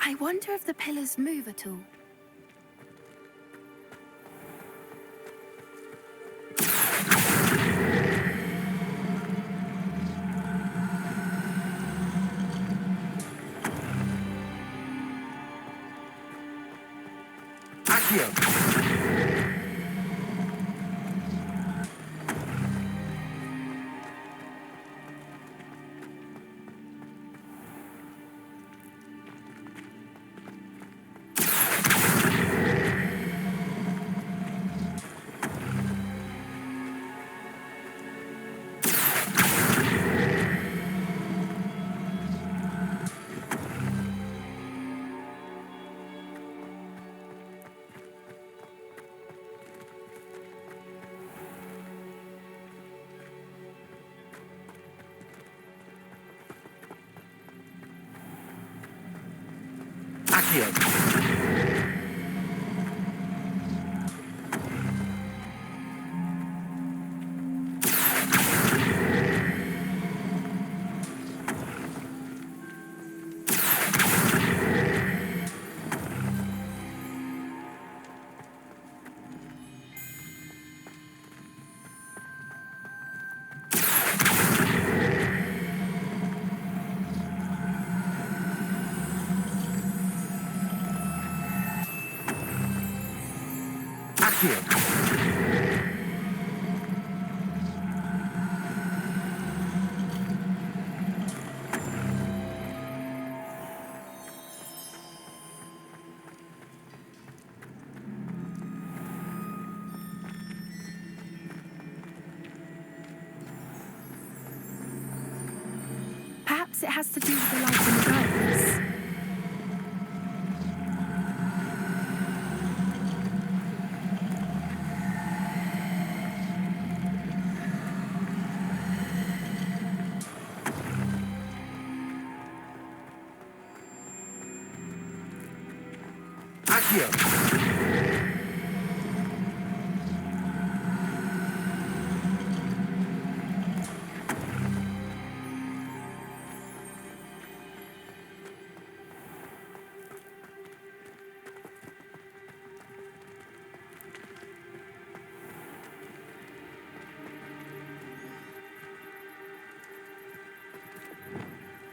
I wonder if the pillars move at all. Perhaps it has to do with the light in the darkness.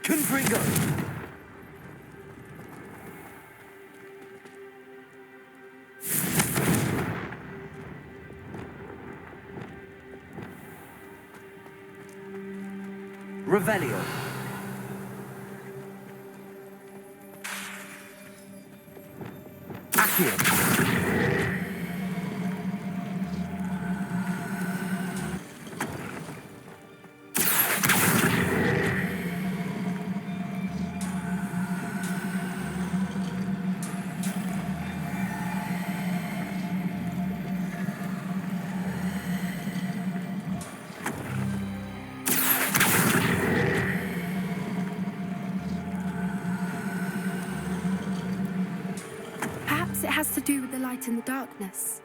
Confringo! Revelio. Accio. Perhaps it has to do with the light in the darkness.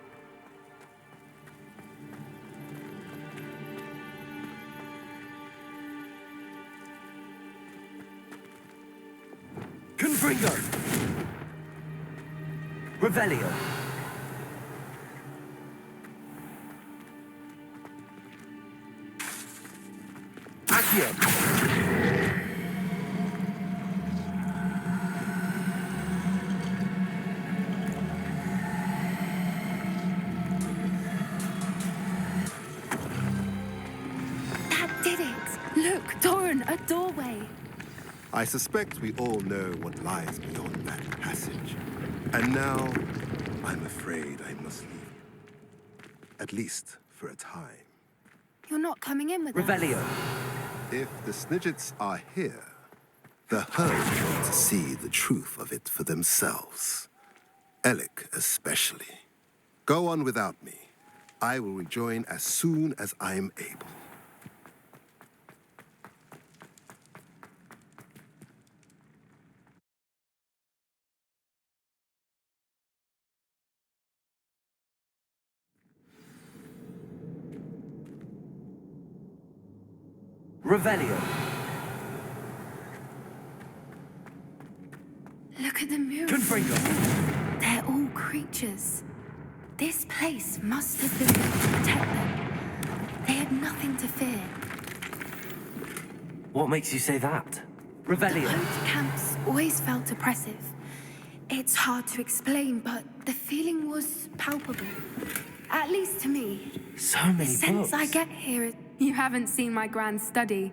Confringo. Revelio. Accio. Look, Doran, a doorway. I suspect we all know what lies beyond that passage. And now, I'm afraid I must leave. At least for a time. You're not coming in with Revelio. us. If the Snidgets are here, the herd want to see the truth of it for themselves. Alec especially. Go on without me. I will rejoin as soon as I am able. Revelio. Look at the murals. Confringo. They're all creatures. This place must have been built to protect them. They had nothing to fear. What makes you say that? The Revelio. poacher camps always felt oppressive. It's hard to explain, but the feeling was palpable. At least to me. So many The sense books. I get here is... You haven't seen my grand study.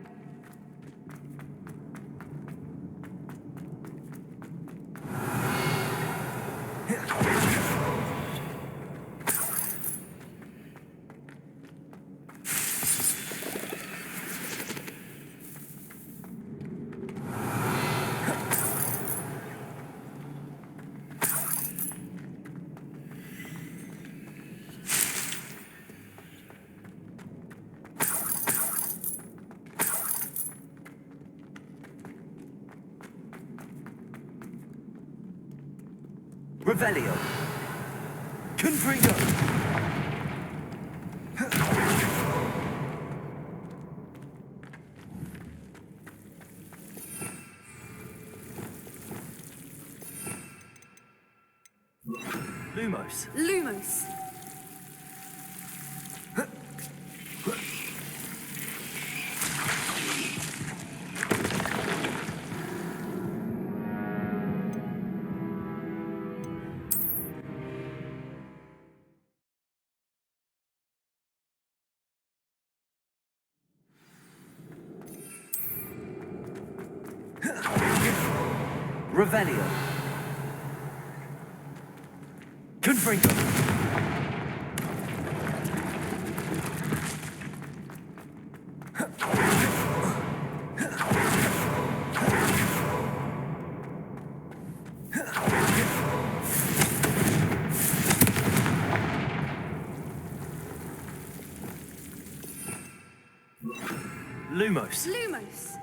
Revelio. Confringo. Lumos. Lumos. Revelio. Confringo. Lumos. Lumos.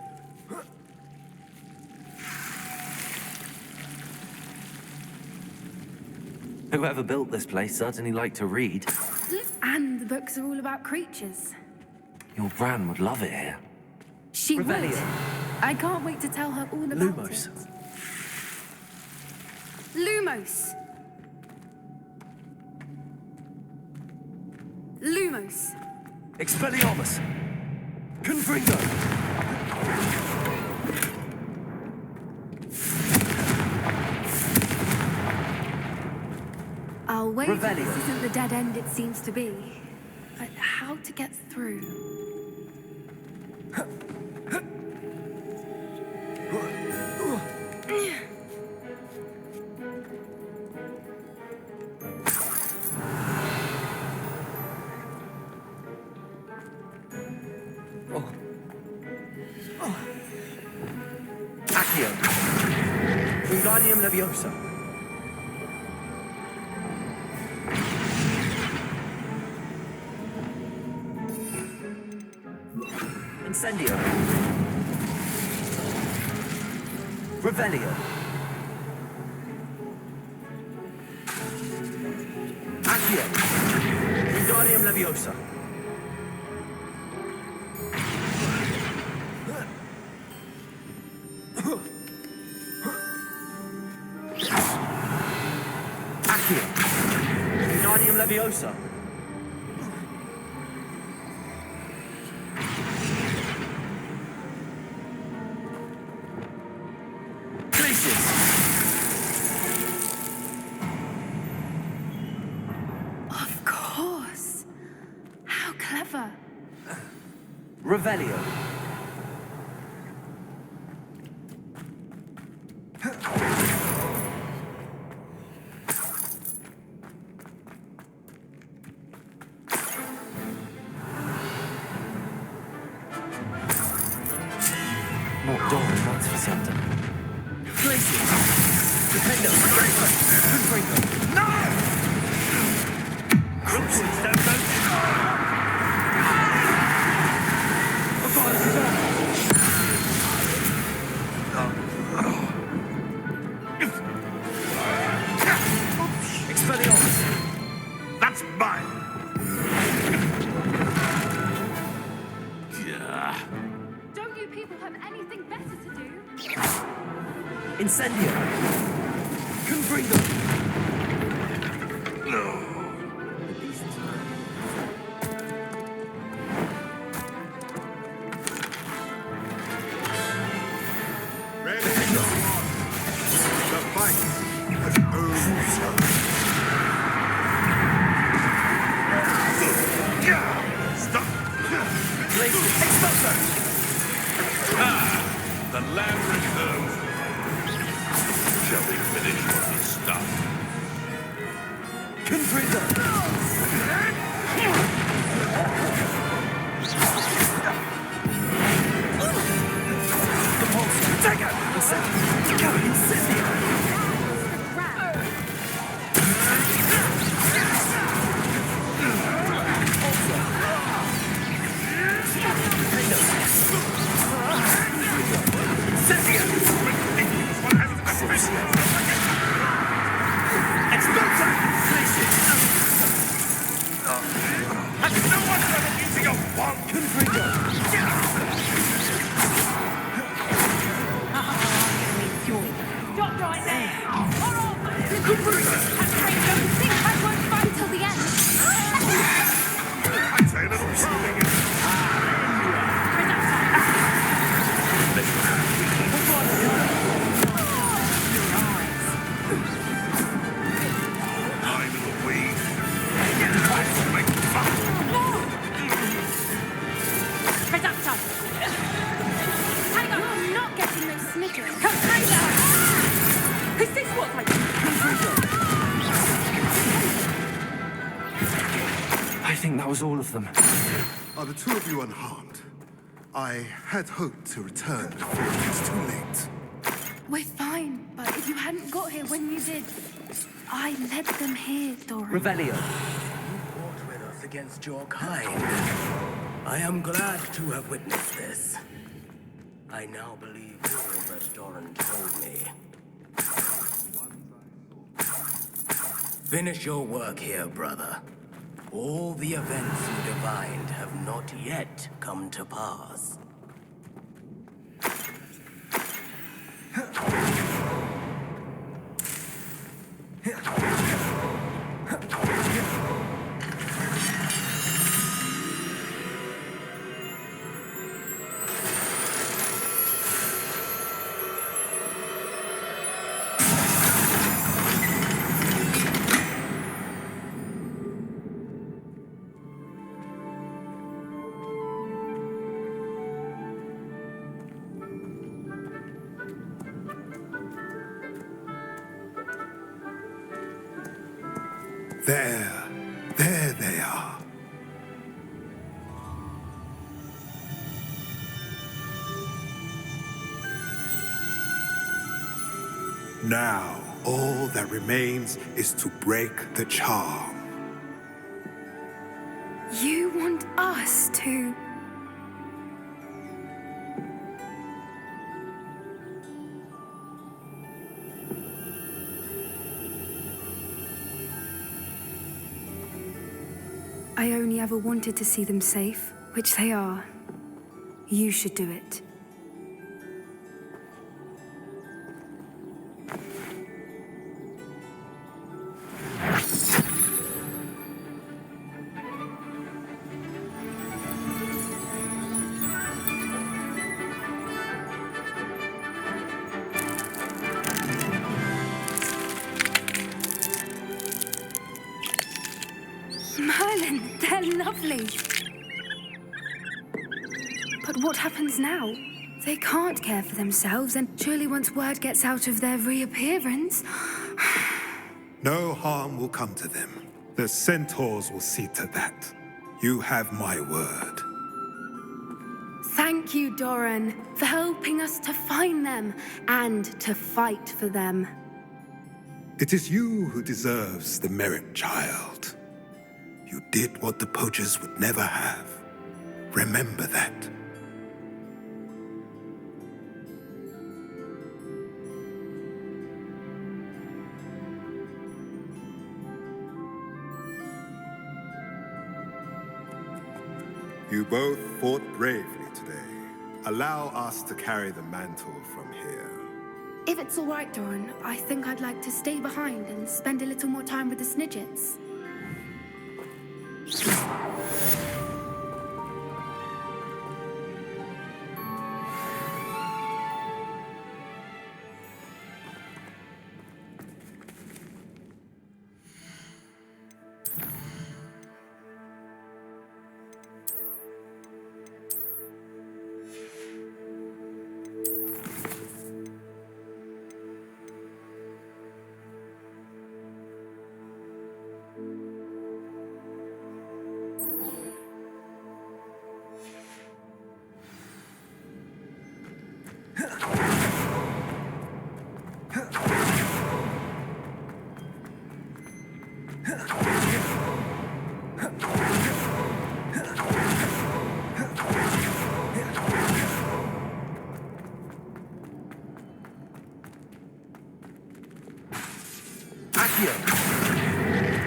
Whoever built this place certainly liked to read. And the books are all about creatures. Your Bran would love it here. She Revelio. would. I can't wait to tell her all about Lumos. it. Lumos. Lumos. Expelliarmus. Confringo. I'll wait if Revelio. this isn't the dead end it seems to be. But how to get through? Accio. Wingardium Leviosa. Incendio. Revelio. Accio. Wingardium Leviosa. Accio. Wingardium Leviosa. Of course. How clever. Revelio. what Doran wants for something. Glaciers! Defender! Windbreaker! No! Rookwood, don't go. Avada Kedavra! Expelliarmus! That's mine. Yeah. Don't you people have anything better to do? Incendio! Confringo! Ready? The fight is over. Stop. Glaciers! Expulsor! The land returns. Shall we finish what we started? Confringo! Compulsion! Dagger! Incendio! Incendio! Stop right there! Think I won't fight till the end. I'd say a little something. I'm in the weed. Make fun. Reductor! Hang on! I'm not getting those snickers. Confringo! Is this what I do? I think that was all of them. Are the two of you unharmed? I had hoped to return before it was too late. We're fine, but if you hadn't got here when you did, I led them here, Doran. Revelio. You fought with us against your kind. I am glad to have witnessed this. I now believe all that Doran told me. Finish your work here, brother. All the events you divined have not yet come to pass. There they are. Now, all that remains is to break the charm. You want us to... I only ever wanted to see them safe, which they are. You should do it. Merlin, they're lovely. But what happens now? They can't care for themselves, and surely once word gets out of their reappearance... No harm will come to them. The centaurs will see to that. You have my word. Thank you, Doran, for helping us to find them and to fight for them. It is you who deserves the merit, child. You did what the poachers would never have. Remember that. You both fought bravely today. Allow us to carry the mantle from here. If it's all right, Doran, I think I'd like to stay behind and spend a little more time with the Snidgets.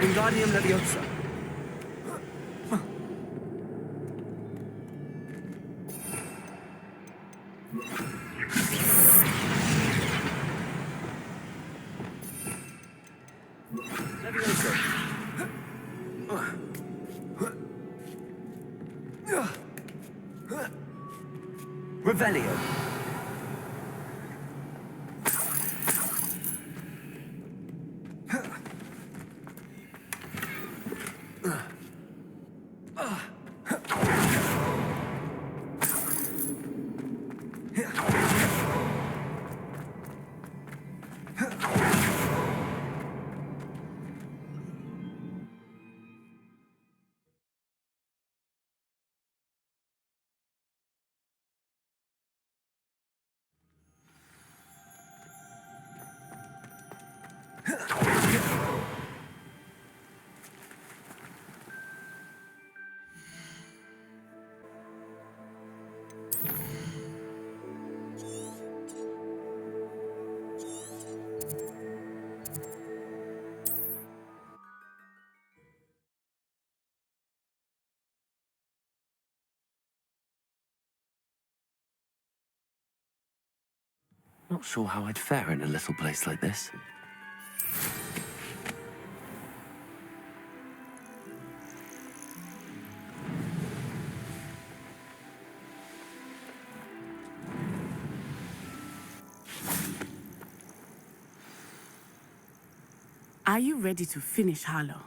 Wingardium Leviosa. Revelio. Not sure how I'd fare in a little place like this. Are you ready to finish Harlow?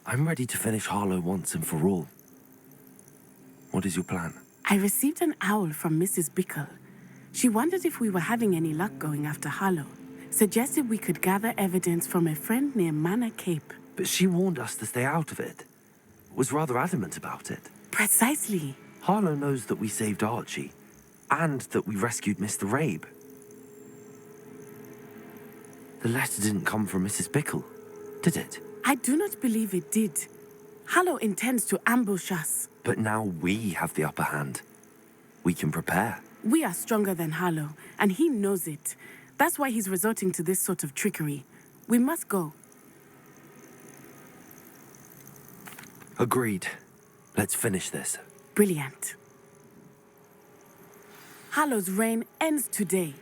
I'm ready to finish Harlow once and for all. What is your plan? I received an owl from Mrs. Bickle. She wondered if we were having any luck going after Harlow. Suggested we could gather evidence from a friend near Manor Cape. But she warned us to stay out of it. Was rather adamant about it. Precisely. Harlow knows that we saved Archie, and that we rescued Mr. Rabe. The letter didn't come from Mrs. Bickle, did it? I do not believe it did. Harlow intends to ambush us. But now we have the upper hand. We can prepare. We are stronger than Harlow, and he knows it. That's why he's resorting to this sort of trickery. We must go. Agreed. Let's finish this. Brilliant. Harlow's reign ends today.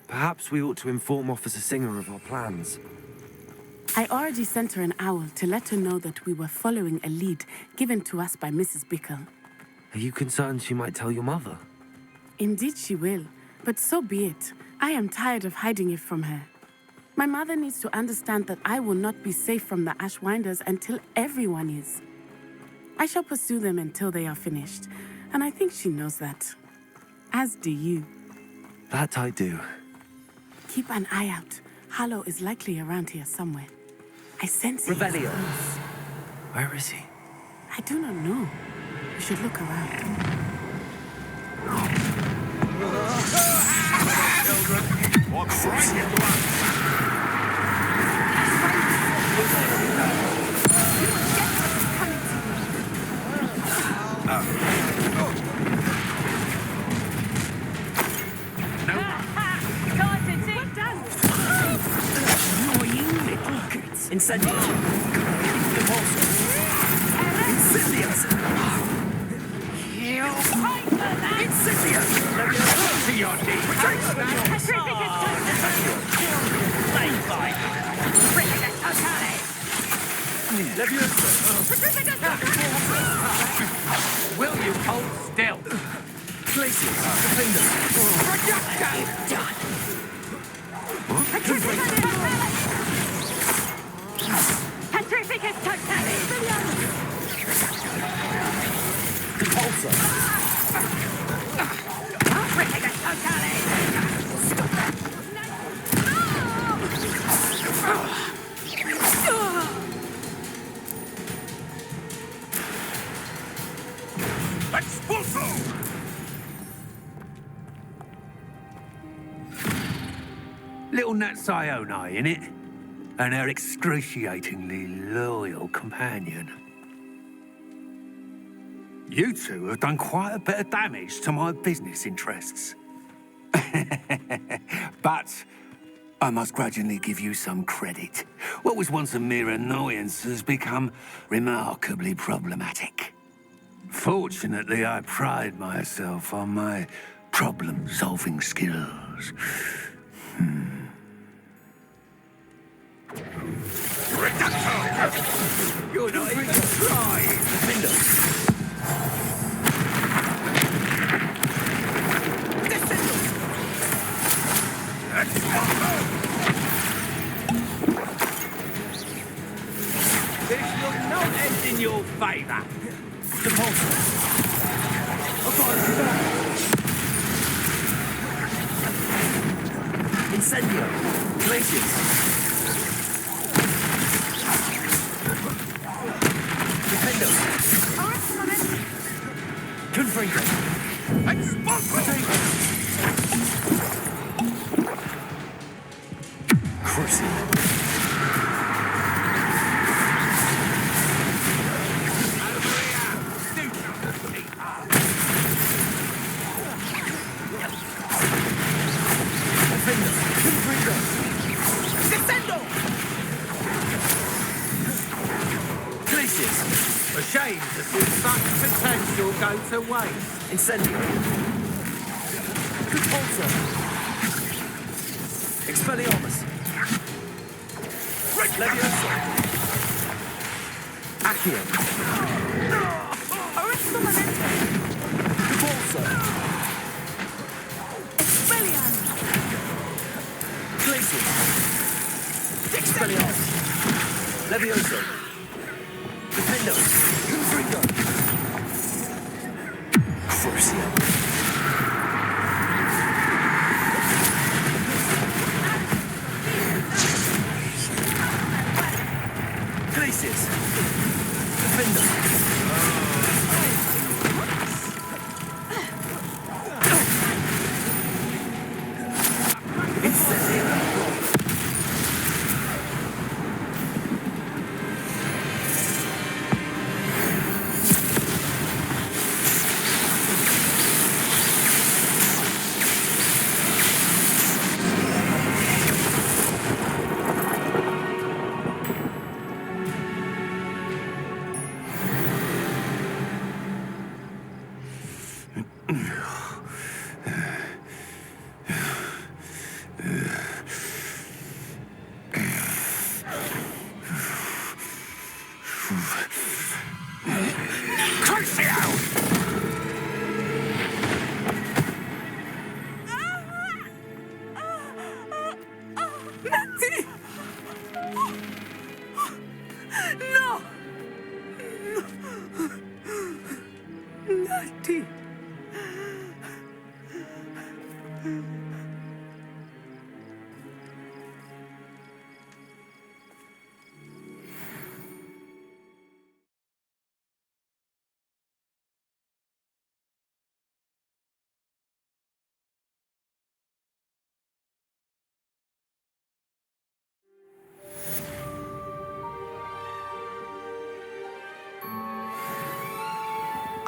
Perhaps we ought to inform Officer Singer of our plans. I already sent her an owl to let her know that we were following a lead given to us by Mrs. Bickle. Are you concerned she might tell your mother? Indeed she will, but so be it. I am tired of hiding it from her. My mother needs to understand that I will not be safe from the Ashwinders until everyone is. I shall pursue them until they are finished, and I think she knows that. As do you. That I do. Keep an eye out. Harlow is likely around here somewhere. I sense him. Revelio. Where is he? I do not know. You should look around. What's right? Incendios! Incendios! Incendios! To your knees! Will you hold still? Glaciers! Defenders! Petrificus totalis! Compulsor! Petrificus totalis! Expulso! Little Nat Sioni, innit? And her excruciatingly loyal companion. You two have done quite a bit of damage to my business interests. But I must grudgingly give you some credit. What was once a mere annoyance has become remarkably problematic. Fortunately, I pride myself on my problem-solving skills. You're not even trying! This will not end in your favor. Incendio! Glaciers! Defendo! Confringo! Crucible! A shame to see such potential go to waste. Incendio! Compulsor! Expelliarmus! Leviosa! Accio! Compulsor! Expelliarmus! Glaciers! Expelliarmus! Leviosa! Defendo! Confringo! Crucio! Glaciers! Defendo!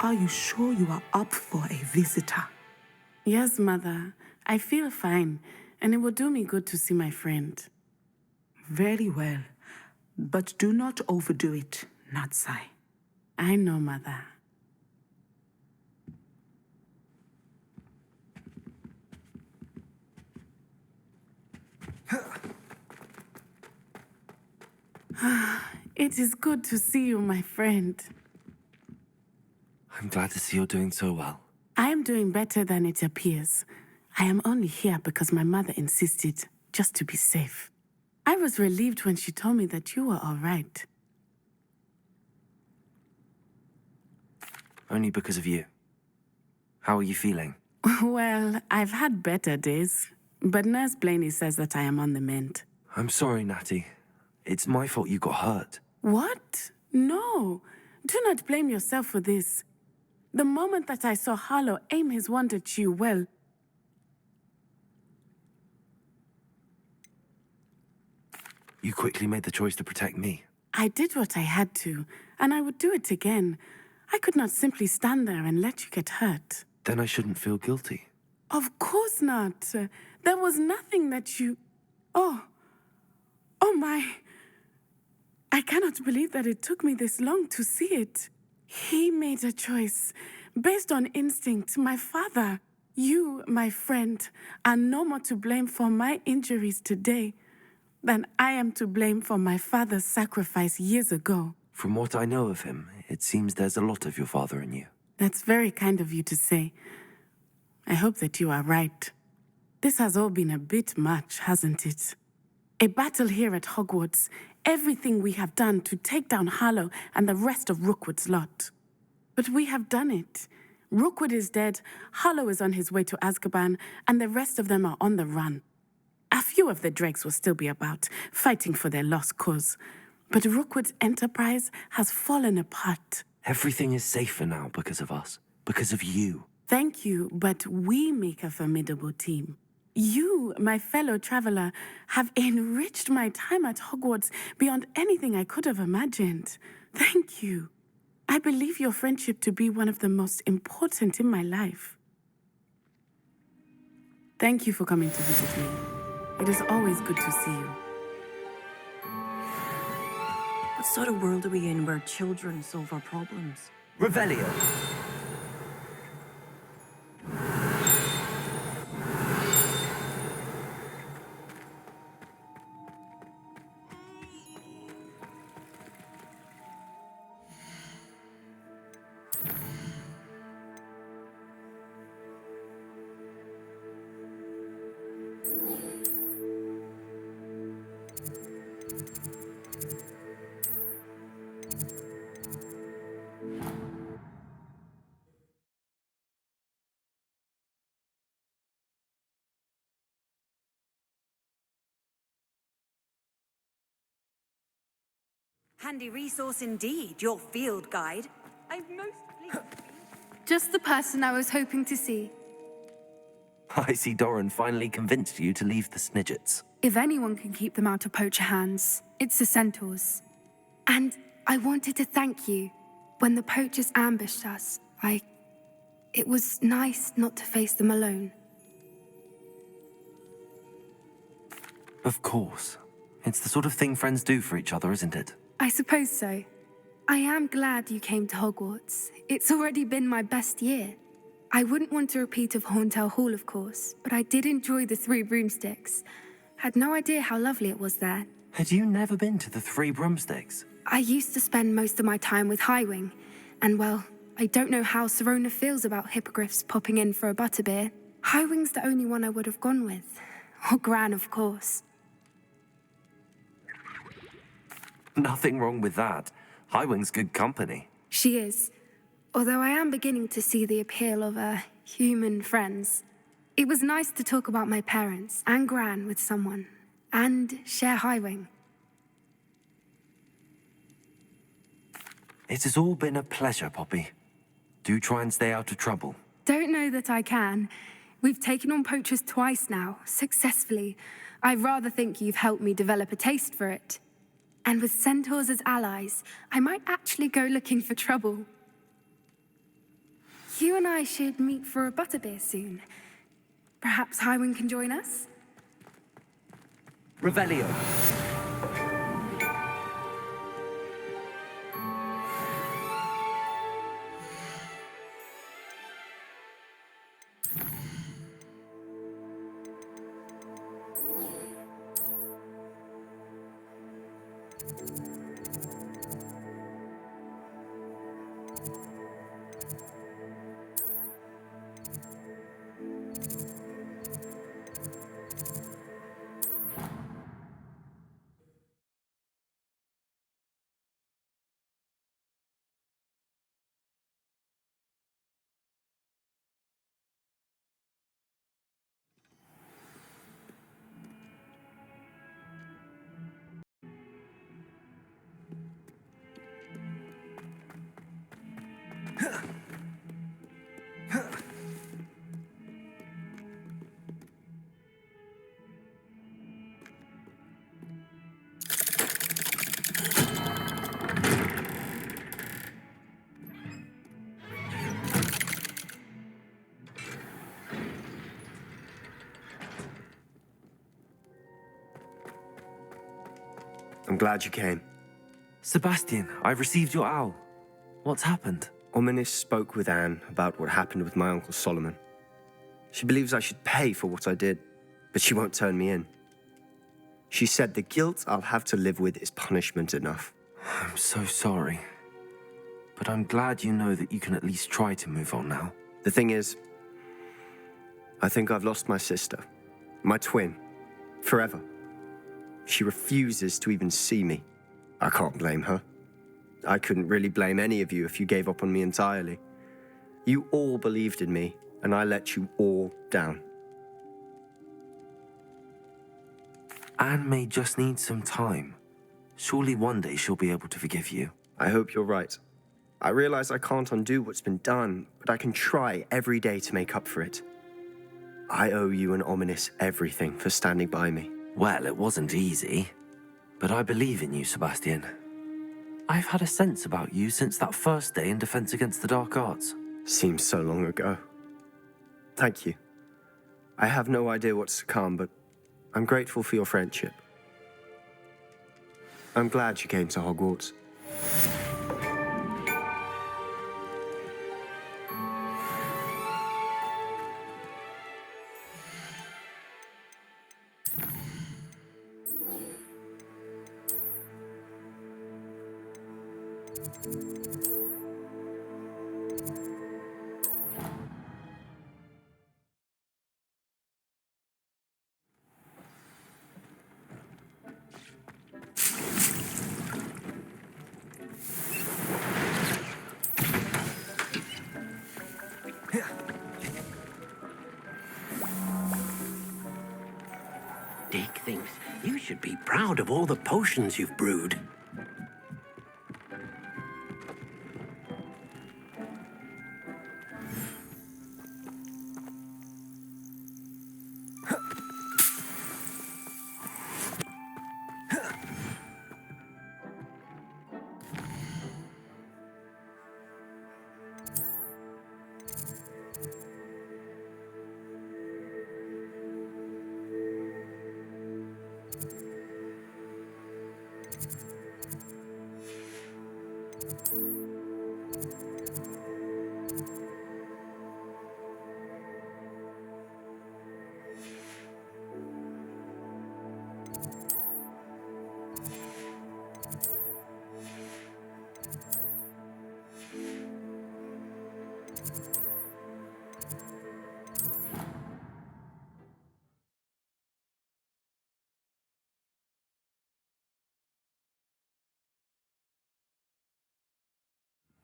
Are you sure you are up for a visitor? Yes, Mother. I feel fine, and it will do me good to see my friend. Very well. But do not overdo it, Natsai. I know, Mother. It is good to see you, my friend. I'm glad to see you're doing so well. I am doing better than it appears. I am only here because my mother insisted, just to be safe. I was relieved when she told me that you were all right. Only because of you. How are you feeling? Well, I've had better days, but Nurse Blaney says that I am on the mend. I'm sorry, Natty. It's my fault you got hurt. What? No. Do not blame yourself for this. The moment that I saw Harlow aim his wand at you, well... You quickly made the choice to protect me. I did what I had to, and I would do it again. I could not simply stand there and let you get hurt. Then I shouldn't feel guilty. Of course not. There was nothing that you... Oh my... I cannot believe that it took me this long to see it. He made a choice based on instinct. My father, you, my friend, are no more to blame for my injuries today than I am to blame for my father's sacrifice years ago. From what I know of him, it seems there's a lot of your father in you. That's very kind of you to say. I hope that you are right. This has all been a bit much, hasn't it? A battle here at Hogwarts, everything we have done to take down Harlow and the rest of Rookwood's lot. But we have done it. Rookwood is dead, Harlow is on his way to Azkaban, and the rest of them are on the run. A few of the dregs will still be about, fighting for their lost cause. But Rookwood's enterprise has fallen apart. Everything is safer now because of us. Because of you. Thank you, but we make a formidable team. You, my fellow traveler, have enriched my time at Hogwarts beyond anything I could have imagined. Thank you. I believe your friendship to be one of the most important in my life. Thank you for coming to visit me. It is always good to see you. What sort of world are we in where children solve our problems? Revelio. Handy resource indeed, your field guide. I'm most pleased. Just the person I was hoping to see. I see Doran finally convinced you to leave the Snidgets. If anyone can keep them out of poacher hands, it's the centaurs. And I wanted to thank you. When the poachers ambushed us, it was nice not to face them alone. Of course. It's the sort of thing friends do for each other, isn't it? I suppose so. I am glad you came to Hogwarts. It's already been my best year. I wouldn't want a repeat of Horntail Hall, of course, but I did enjoy the Three Broomsticks. Had no idea how lovely it was there. Had you never been to the Three Broomsticks? I used to spend most of my time with Highwing, and well, I don't know how Serona feels about hippogriffs popping in for a butterbeer. Highwing's the only one I would have gone with. Or Gran, of course. Nothing wrong with that. Highwing's good company. She is. Although I am beginning to see the appeal of human friends. It was nice to talk about my parents and Gran with someone, and share Highwing. It has all been a pleasure, Poppy. Do try and stay out of trouble. Don't know that I can. We've taken on poachers twice now, successfully. I rather think you've helped me develop a taste for it. And with centaurs as allies, I might actually go looking for trouble. You and I should meet for a butterbeer soon. Perhaps Highwind can join us? Revelio. I'm glad you came. Sebastian, I've received your owl. What's happened? Ominis spoke with Anne about what happened with my Uncle Solomon. She believes I should pay for what I did, but she won't turn me in. She said the guilt I'll have to live with is punishment enough. I'm so sorry. But I'm glad you know that you can at least try to move on now. The thing is, I think I've lost my sister, my twin, forever. She refuses to even see me. I can't blame her. I couldn't really blame any of you if you gave up on me entirely. You all believed in me, and I let you all down. Anne may just need some time. Surely one day she'll be able to forgive you. I hope you're right. I realize I can't undo what's been done, but I can try every day to make up for it. I owe you and Ominis everything for standing by me. Well, it wasn't easy, but I believe in you, Sebastian. I've had a sense about you since that first day in Defense Against the Dark Arts. Seems so long ago. Thank you. I have no idea what's to come, but I'm grateful for your friendship. I'm glad you came to Hogwarts. Dick thinks you should be proud of all the potions you've brewed.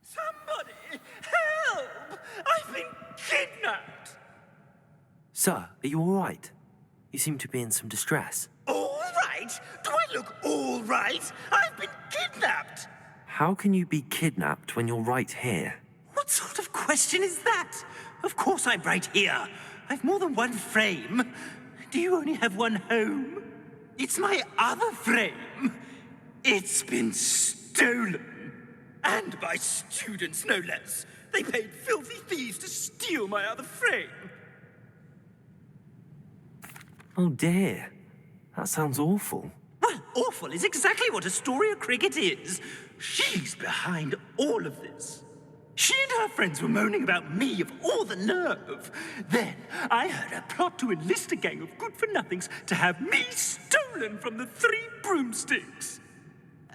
Somebody! Help! I've been kidnapped! Sir, are you all right? You seem to be in some distress. All right? Do I look all right? I've been kidnapped! How can you be kidnapped when you're right here? What sort of question is that? Of course I'm right here. I've more than one frame. Do you only have one home? It's my other frame. It's been stolen. And by students, no less. They paid filthy thieves to steal my other frame. Oh dear. That sounds awful. Well, awful is exactly what Astoria Cricket is. She's behind all of this. She and her friends were moaning about me of all the nerve. Then I heard her plot to enlist a gang of good-for-nothings to have me stolen from the Three Broomsticks.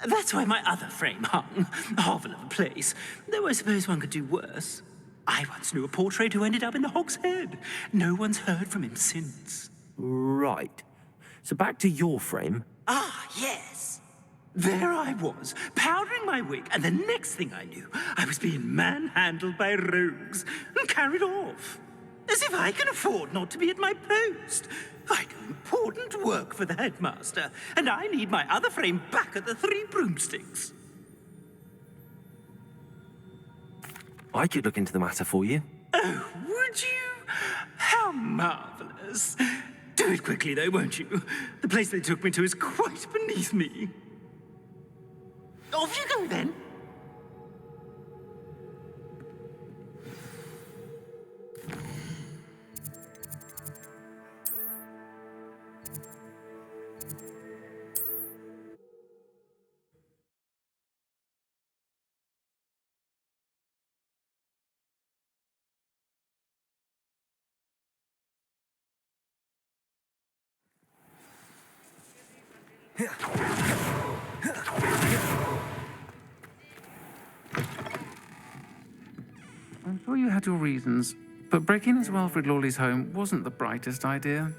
That's why my other frame hung. A hovel of a place. Though I suppose one could do worse. I once knew a portrait who ended up in the Hog's Head. No one's heard from him since. Right. So back to your frame. Ah, yes. There I was, powdering my wig, and the next thing I knew, I was being manhandled by rogues and carried off. As if I can afford not to be at my post. I do important work for the headmaster, and I need my other frame back at the Three Broomsticks. I could look into the matter for you. Oh, would you? How marvelous. Do it quickly, though, won't you? The place they took me to is quite beneath me. Off you go, then. I'm sure you had your reasons, but breaking into Alfred Lawley's home wasn't the brightest idea.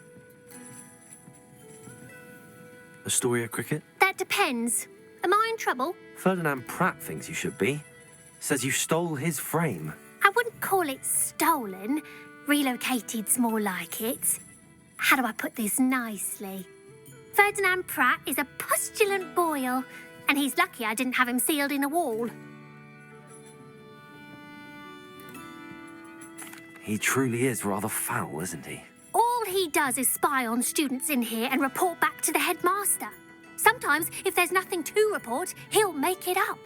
Astoria Cricket? That depends. Am I in trouble? Ferdinand Pratt thinks you should be. Says you stole his frame. I wouldn't call it stolen. Relocated's more like it. How do I put this nicely? Ferdinand Pratt is a postulant boil, and he's lucky I didn't have him sealed in a wall. He truly is rather foul, isn't he? All he does is spy on students in here and report back to the headmaster. Sometimes, if there's nothing to report, he'll make it up.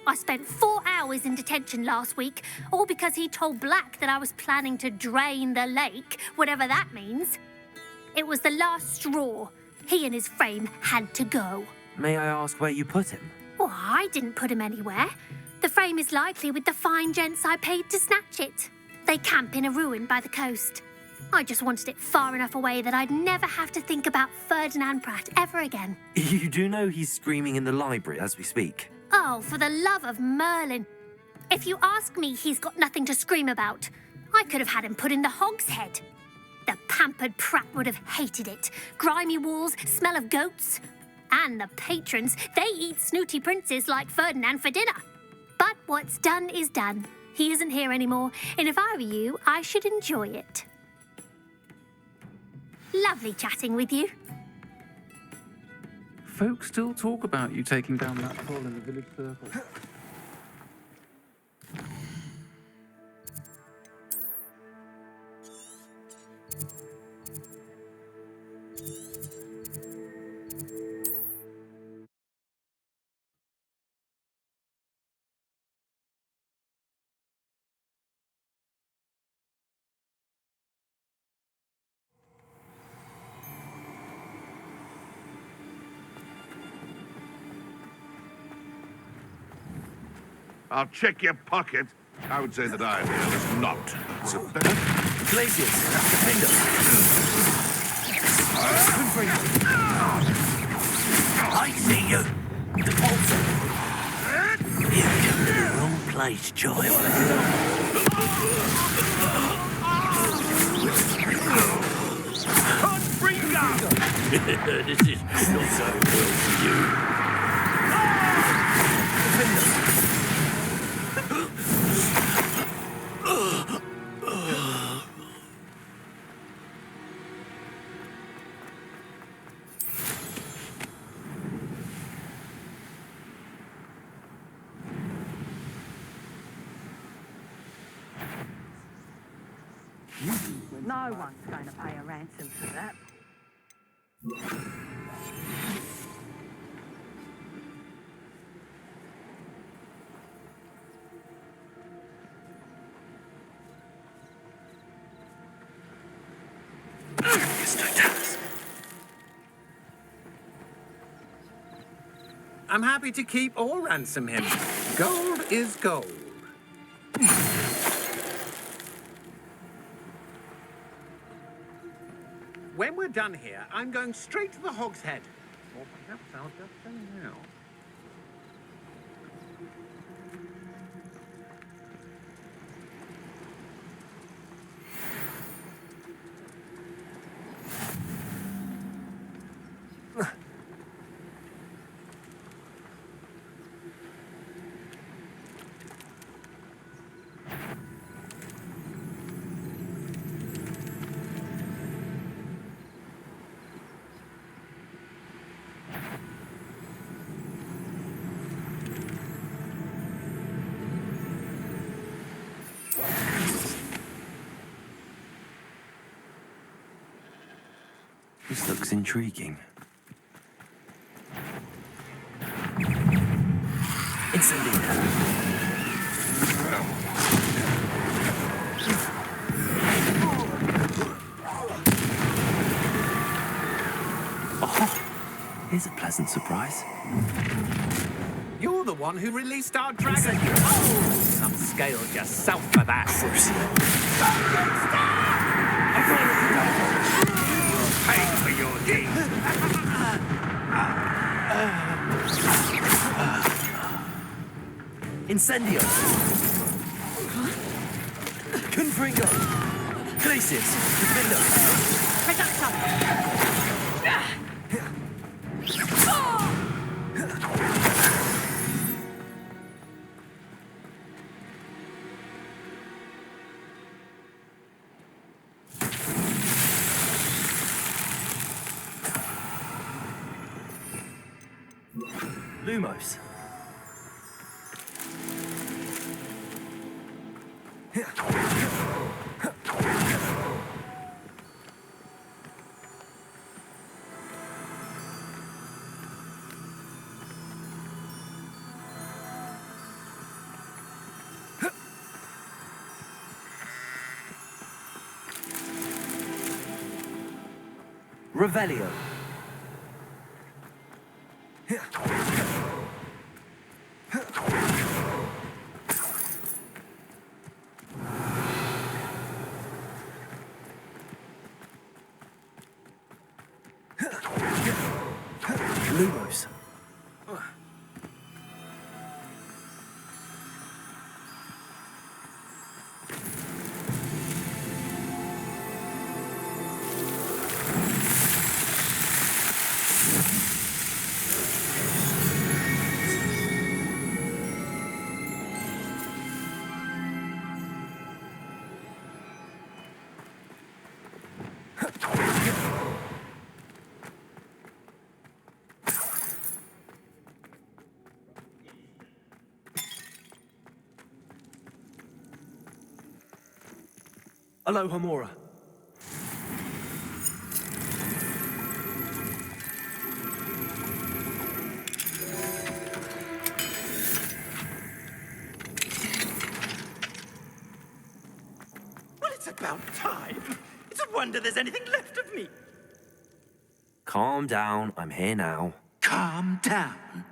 I spent 4 hours in detention last week, all because he told Black that I was planning to drain the lake, whatever that means. It was the last straw. He and his frame had to go. May I ask where you put him? Well, I didn't put him anywhere. The frame is likely with the fine gents I paid to snatch it. They camp in a ruin by the coast. I just wanted it far enough away that I'd never have to think about Ferdinand Pratt ever again. You do know he's screaming in the library as we speak. Oh, for the love of Merlin. If you ask me, he's got nothing to scream about. I could have had him put in the Hog's Head. The pampered Pratt would have hated it. Grimy walls, smell of goats. And the patrons, they eat snooty princes like Ferdinand for dinner. But what's done is done. He isn't here anymore, and if I were you, I should enjoy it. Lovely chatting with you. Folks still talk about you taking down that pole in the village circle. I'll check your pocket. I would say that I was not. So Glaciers, defend us. I see you. The pulse. You've come to the wrong place, child. This is not so well for you. No one's going to pay a ransom for that. I'm happy to keep or ransom him. Gold is gold. When we're done here, I'm going straight to the Hog's Head. Or perhaps I'll just say now. This looks intriguing. Oh, here's a pleasant surprise. You're the one who released our dragon. Oh, some scales yourself for that. Pay for your deeds. Incendio! Confringo! Glacius! Defender! Lumos. Revelio. Lumos. Aloha Mora. Well, it's about time. It's a wonder there's anything left of me. Calm down, I'm here now. Calm down.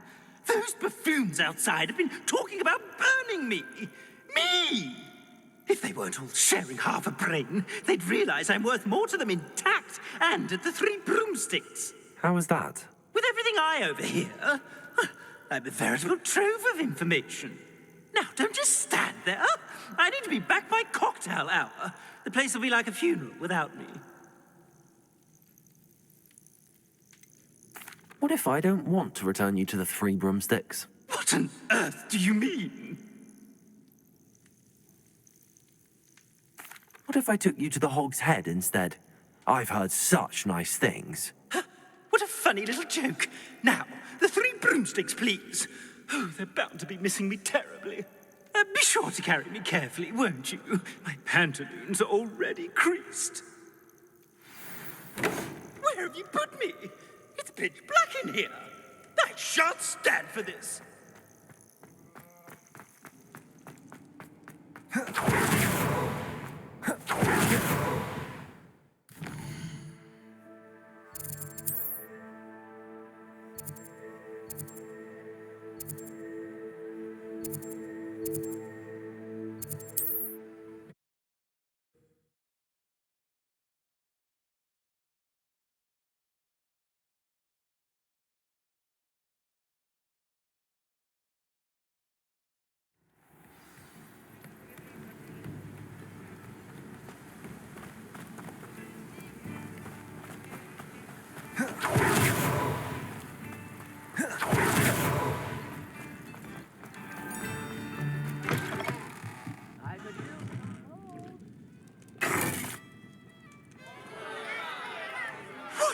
Those buffoons outside have been talking about burning me. Me! If they weren't all sharing half a brain, they'd realize I'm worth more to them intact and at the Three Broomsticks. How was that? With everything I overhear, I'm a veritable trove of information. Now, don't just stand there. I need to be back by cocktail hour. The place will be like a funeral without me. What if I don't want to return you to the Three Broomsticks? What on earth do you mean? What if I took you to the Hog's Head instead? I've heard such nice things. What a funny little joke. Now, the Three Broomsticks, please. Oh, they're bound to be missing me terribly. Be sure to carry me carefully, won't you? My pantaloons are already creased. Where have you put me? It's pitch black in here. I shan't stand for this.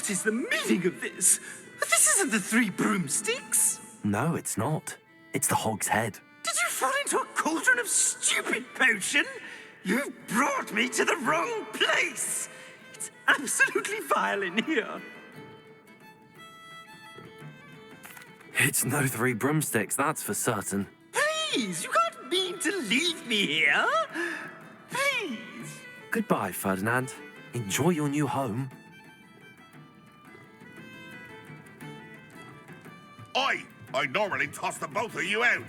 What is the meaning of this? This isn't the Three Broomsticks. No, it's not. It's the Hog's Head. Did you fall into a cauldron of stupid potion? You've brought me to the wrong place. It's absolutely vile in here. It's no Three Broomsticks, that's for certain. Please, you can't mean to leave me here. Please. Goodbye, Ferdinand. Enjoy your new home. I'd normally toss the both of you out.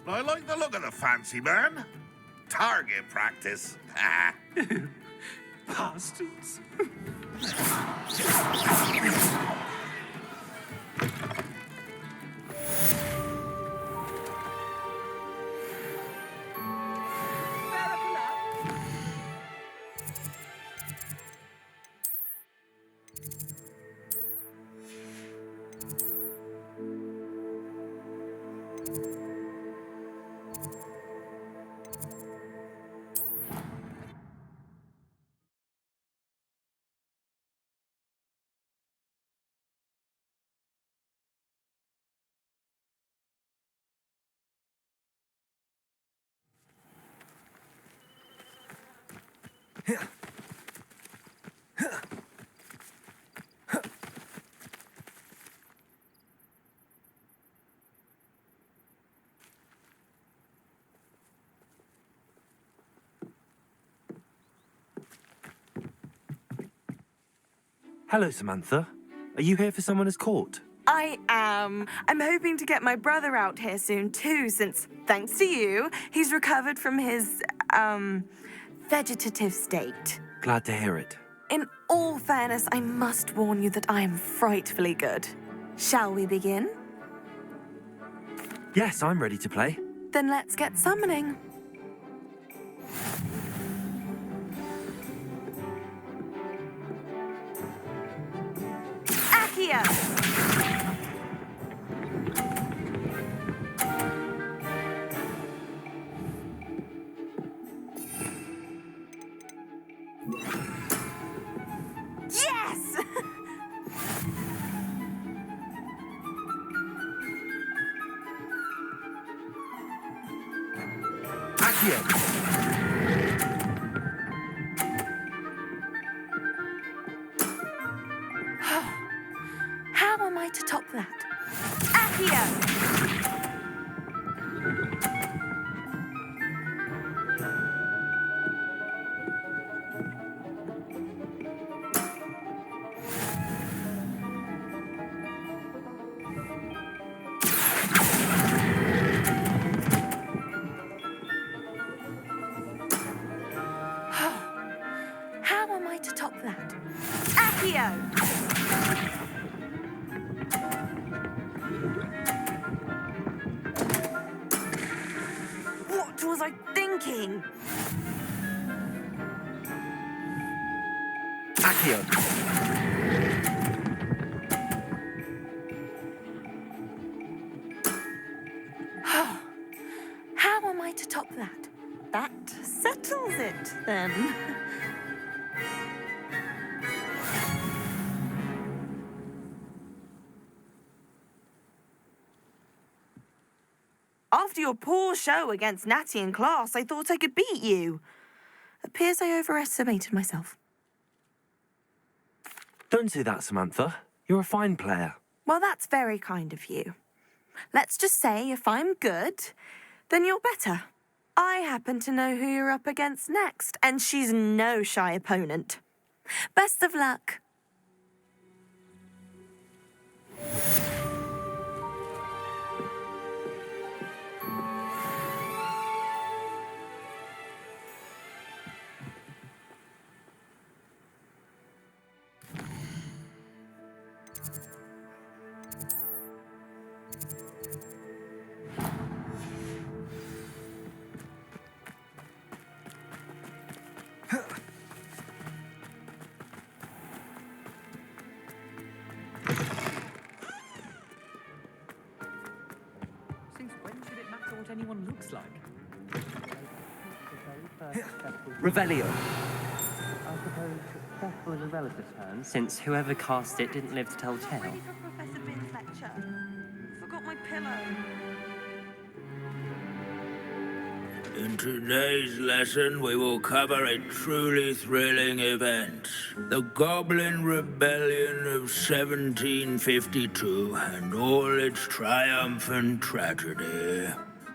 I like the look of the fancy man. Target practice. Bastards. Hello, Samantha. Are you here for Summoner's Court? I am. I'm hoping to get my brother out here soon too, since, thanks to you, he's recovered from his, vegetative state. Glad to hear it. In all fairness, I must warn you that I am frightfully good. Shall we begin? Yes, I'm ready to play. Then let's get summoning. Accio! Yes! Accio! How am I to top that? Accio! How am I to top that? Accio! What was I thinking? Accio! How am I to top that? That settles it, then. After your poor show against Natty in class, I thought I could beat you. Appears I overestimated myself. Don't say that, Samantha. You're a fine player. Well, that's very kind of you. Let's just say if I'm good, then you're better. I happen to know who you're up against next, and she's no shy opponent. Best of luck. Since when should it matter what anyone looks like? Revelio. I suppose was a relative's turn, since whoever cast it didn't live to tell the tale. Ready for Professor Bin's lecture? Forgot my pillow. In today's lesson, we will cover a truly thrilling event. The Goblin Rebellion of 1752 and all its triumph and tragedy.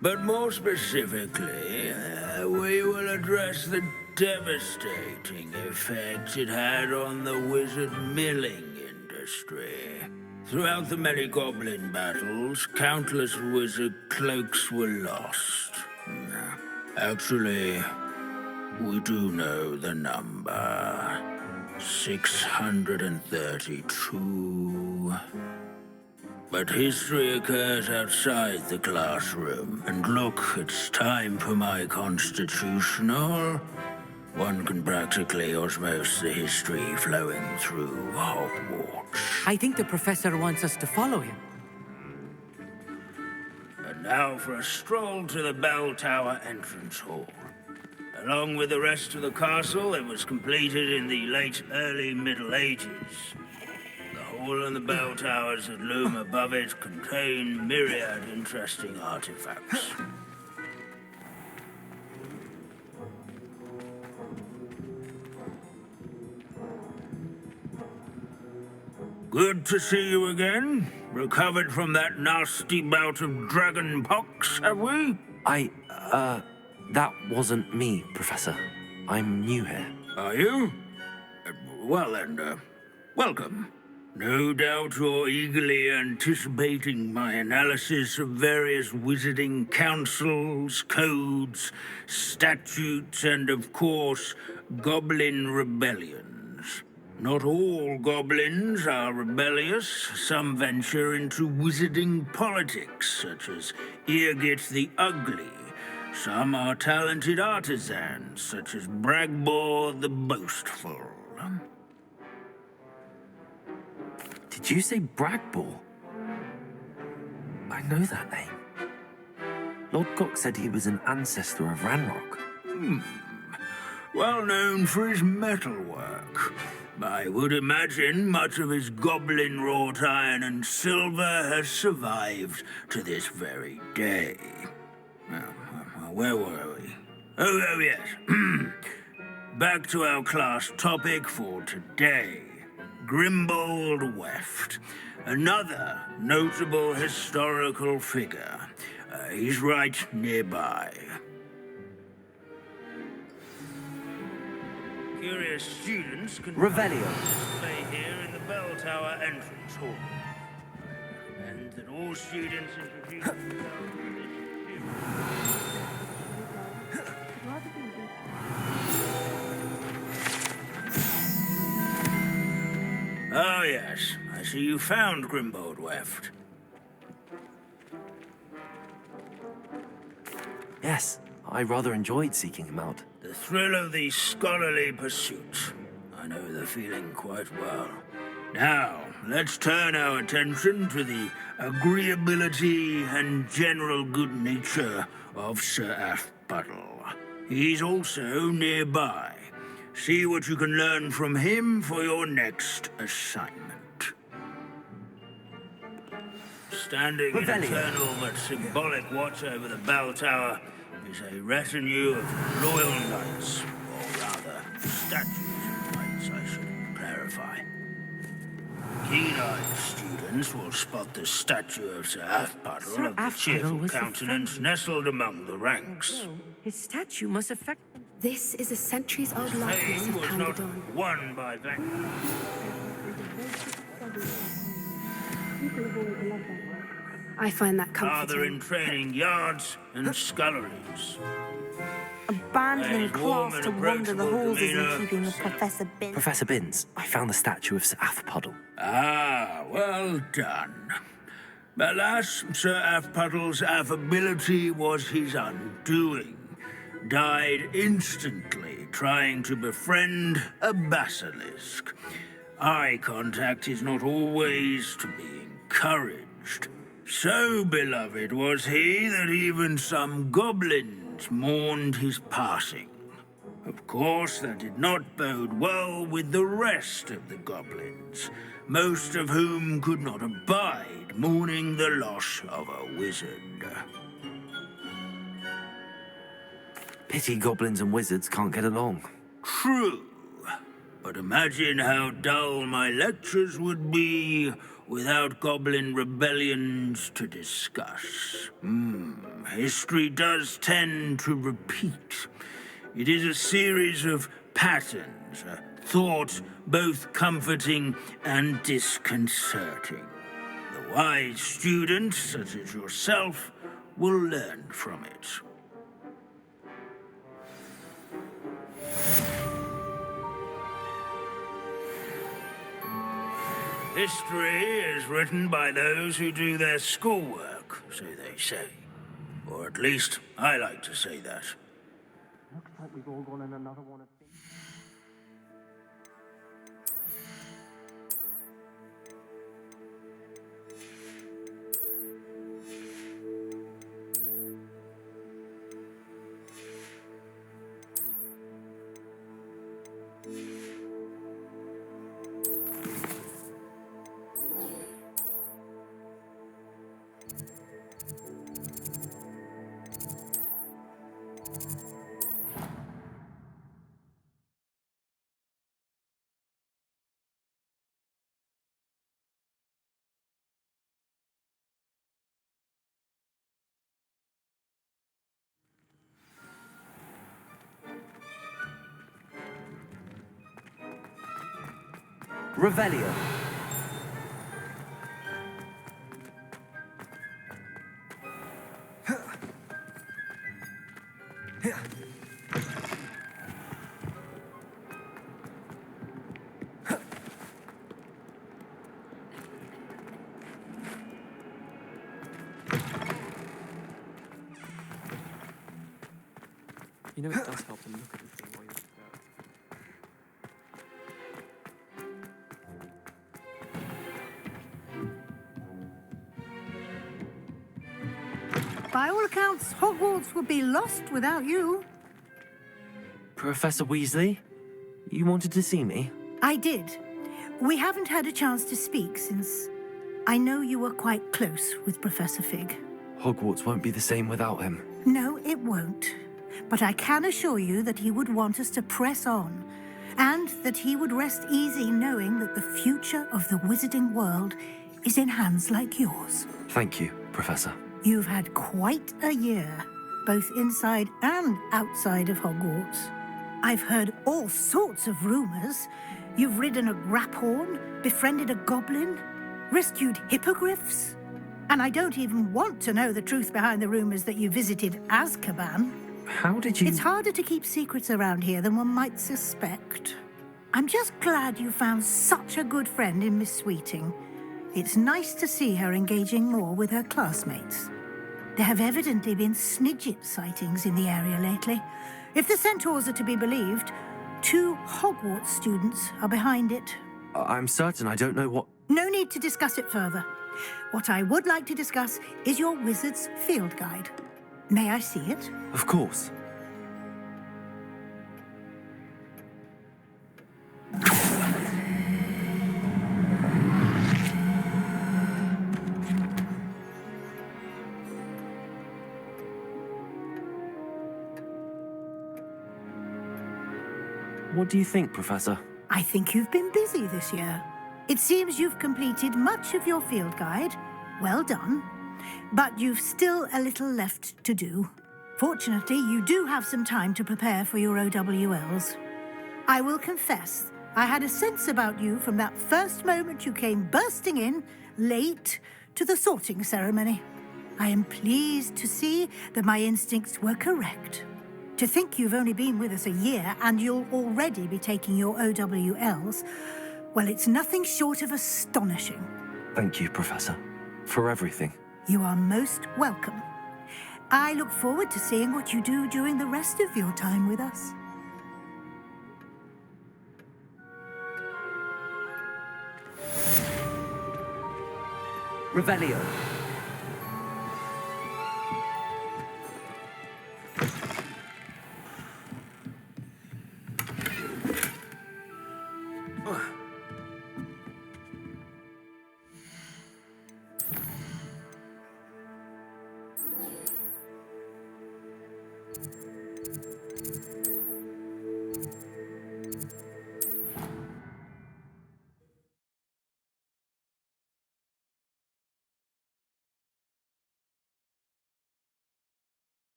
But more specifically, we will address the devastating effect it had on the wizard milling industry. Throughout the many goblin battles, countless wizard cloaks were lost. Actually, we do know the number. 632. But history occurs outside the classroom. And look, it's time for my constitutional. One can practically osmose the history flowing through Hogwarts. I think the professor wants us to follow him. And now for a stroll to the bell tower entrance hall. Along with the rest of the castle, it was completed in the late early Middle Ages. The hall and the bell towers that loom above it contain myriad interesting artifacts. Good to see you again. Recovered from that nasty bout of dragon pox, have we? That wasn't me, Professor. I'm new here. Are you? Well then, welcome. No doubt you're eagerly anticipating my analysis of various wizarding councils, codes, statutes, and of course, goblin rebellions. Not all goblins are rebellious. Some venture into wizarding politics, such as Eargit the Ugly. Some are talented artisans, such as Bragbor the Boastful. Did you say Bragbor? I know that name. Logdok said he was an ancestor of Ranrok. Well known for his metalwork. I would imagine much of his goblin wrought iron and silver has survived to this very day. Where were we? Oh yes. Back to our class topic for today. Grimbold Weft. Another notable historical figure. He's right nearby. Curious students can Revelio. stay here in the bell tower entrance hall. And that all students introduce themselves to this Oh yes, I see you found Grimbold Weft. Yes, I rather enjoyed seeking him out. The thrill of the scholarly pursuit. I know the feeling quite well. Now, let's turn our attention to the agreeability and general good nature of Sir Afpuddle. He's also nearby. See what you can learn from him for your next assignment. Standing in eternal but symbolic watch over the bell tower is a retinue of loyal knights, or rather, statues of knights, I should clarify. Keen-eyed students will spot the statue of Sir Afpuddle of the cheerful countenance nestled among the ranks. His statue must affect... This is a centuries-old likeness Fame of was not Pandadon. won by I find that Father comforting. in training yards and sculleries. Abandoning That is warm class and to wander the halls approachable isn't keeping with Professor Bin. Professor Binns, I found the statue of Sir Afpuddle. Ah, well done. Alas, Sir Afpuddle's affability was his undoing. Died instantly trying to befriend a basilisk. Eye contact is not always to be encouraged. So beloved was he that even some goblins mourned his passing. Of course, that did not bode well with the rest of the goblins, most of whom could not abide mourning the loss of a wizard. Pity goblins and wizards can't get along. True. But imagine how dull my lectures would be without goblin rebellions to discuss. History does tend to repeat. It is a series of patterns, a thought both comforting and disconcerting. The wise student, such as yourself, will learn from it. History is written by those who do their schoolwork, so they say. Or at least, I like to say that. Looks like we've all gone in another one of these. Revelio. You know, it does help to look at the thing while you're By all accounts, Hogwarts would be lost without you. Professor Weasley, you wanted to see me? I did. We haven't had a chance to speak since I know you were quite close with Professor Fig. Hogwarts won't be the same without him. No, it won't. But I can assure you that he would want us to press on, and that he would rest easy knowing that the future of the wizarding world is in hands like yours. Thank you, Professor. You've had quite a year, both inside and outside of Hogwarts. I've heard all sorts of rumors. You've ridden a graphorn, befriended a goblin, rescued hippogriffs. And I don't even want to know the truth behind the rumors that you visited Azkaban. How did you... It's harder to keep secrets around here than one might suspect. I'm just glad you found such a good friend in Miss Sweeting. It's nice to see her engaging more with her classmates. There have evidently been Snidget sightings in the area lately. If the centaurs are to be believed, 2 Hogwarts students are behind it. I'm certain I don't know what... No need to discuss it further. What I would like to discuss is your wizard's field guide. May I see it? Of course. What do you think, Professor? I think you've been busy this year. It seems you've completed much of your field guide. Well done. But you've still a little left to do. Fortunately, you do have some time to prepare for your OWLs. I will confess, I had a sense about you from that first moment you came bursting in, late, to the sorting ceremony. I am pleased to see that my instincts were correct. To think you've only been with us a year and you'll already be taking your OWLs, well, it's nothing short of astonishing. Thank you, Professor, for everything. You are most welcome. I look forward to seeing what you do during the rest of your time with us. Revelio.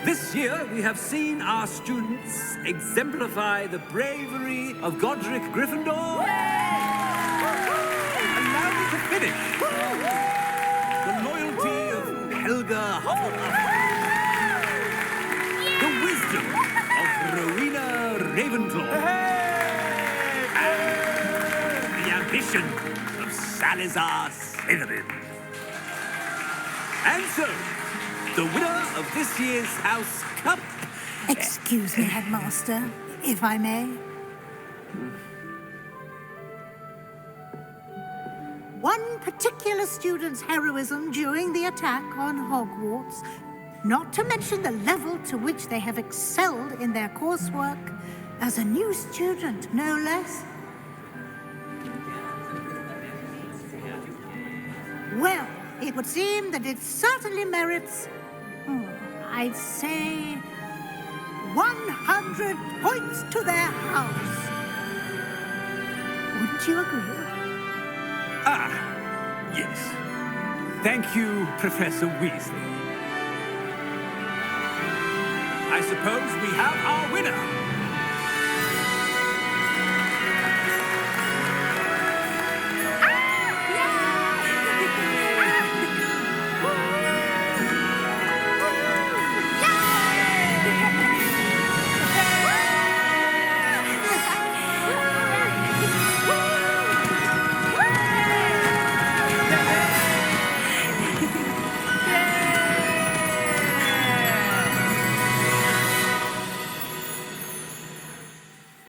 This year, we have seen our students exemplify the bravery of Godric Gryffindor. Allow me to finish. The loyalty of Helga Hufflepuff. The wisdom of Rowena Ravenclaw. And the ambition of Salazar Slytherin. And so, the winner of this year's House Cup... Excuse me, Headmaster, if I may. One particular student's heroism during the attack on Hogwarts, not to mention the level to which they have excelled in their coursework, as a new student, no less. Well, it would seem that it certainly merits... I'd say 100 points to their house. Wouldn't you agree? Ah, yes. Thank you, Professor Weasley. I suppose we have our winner.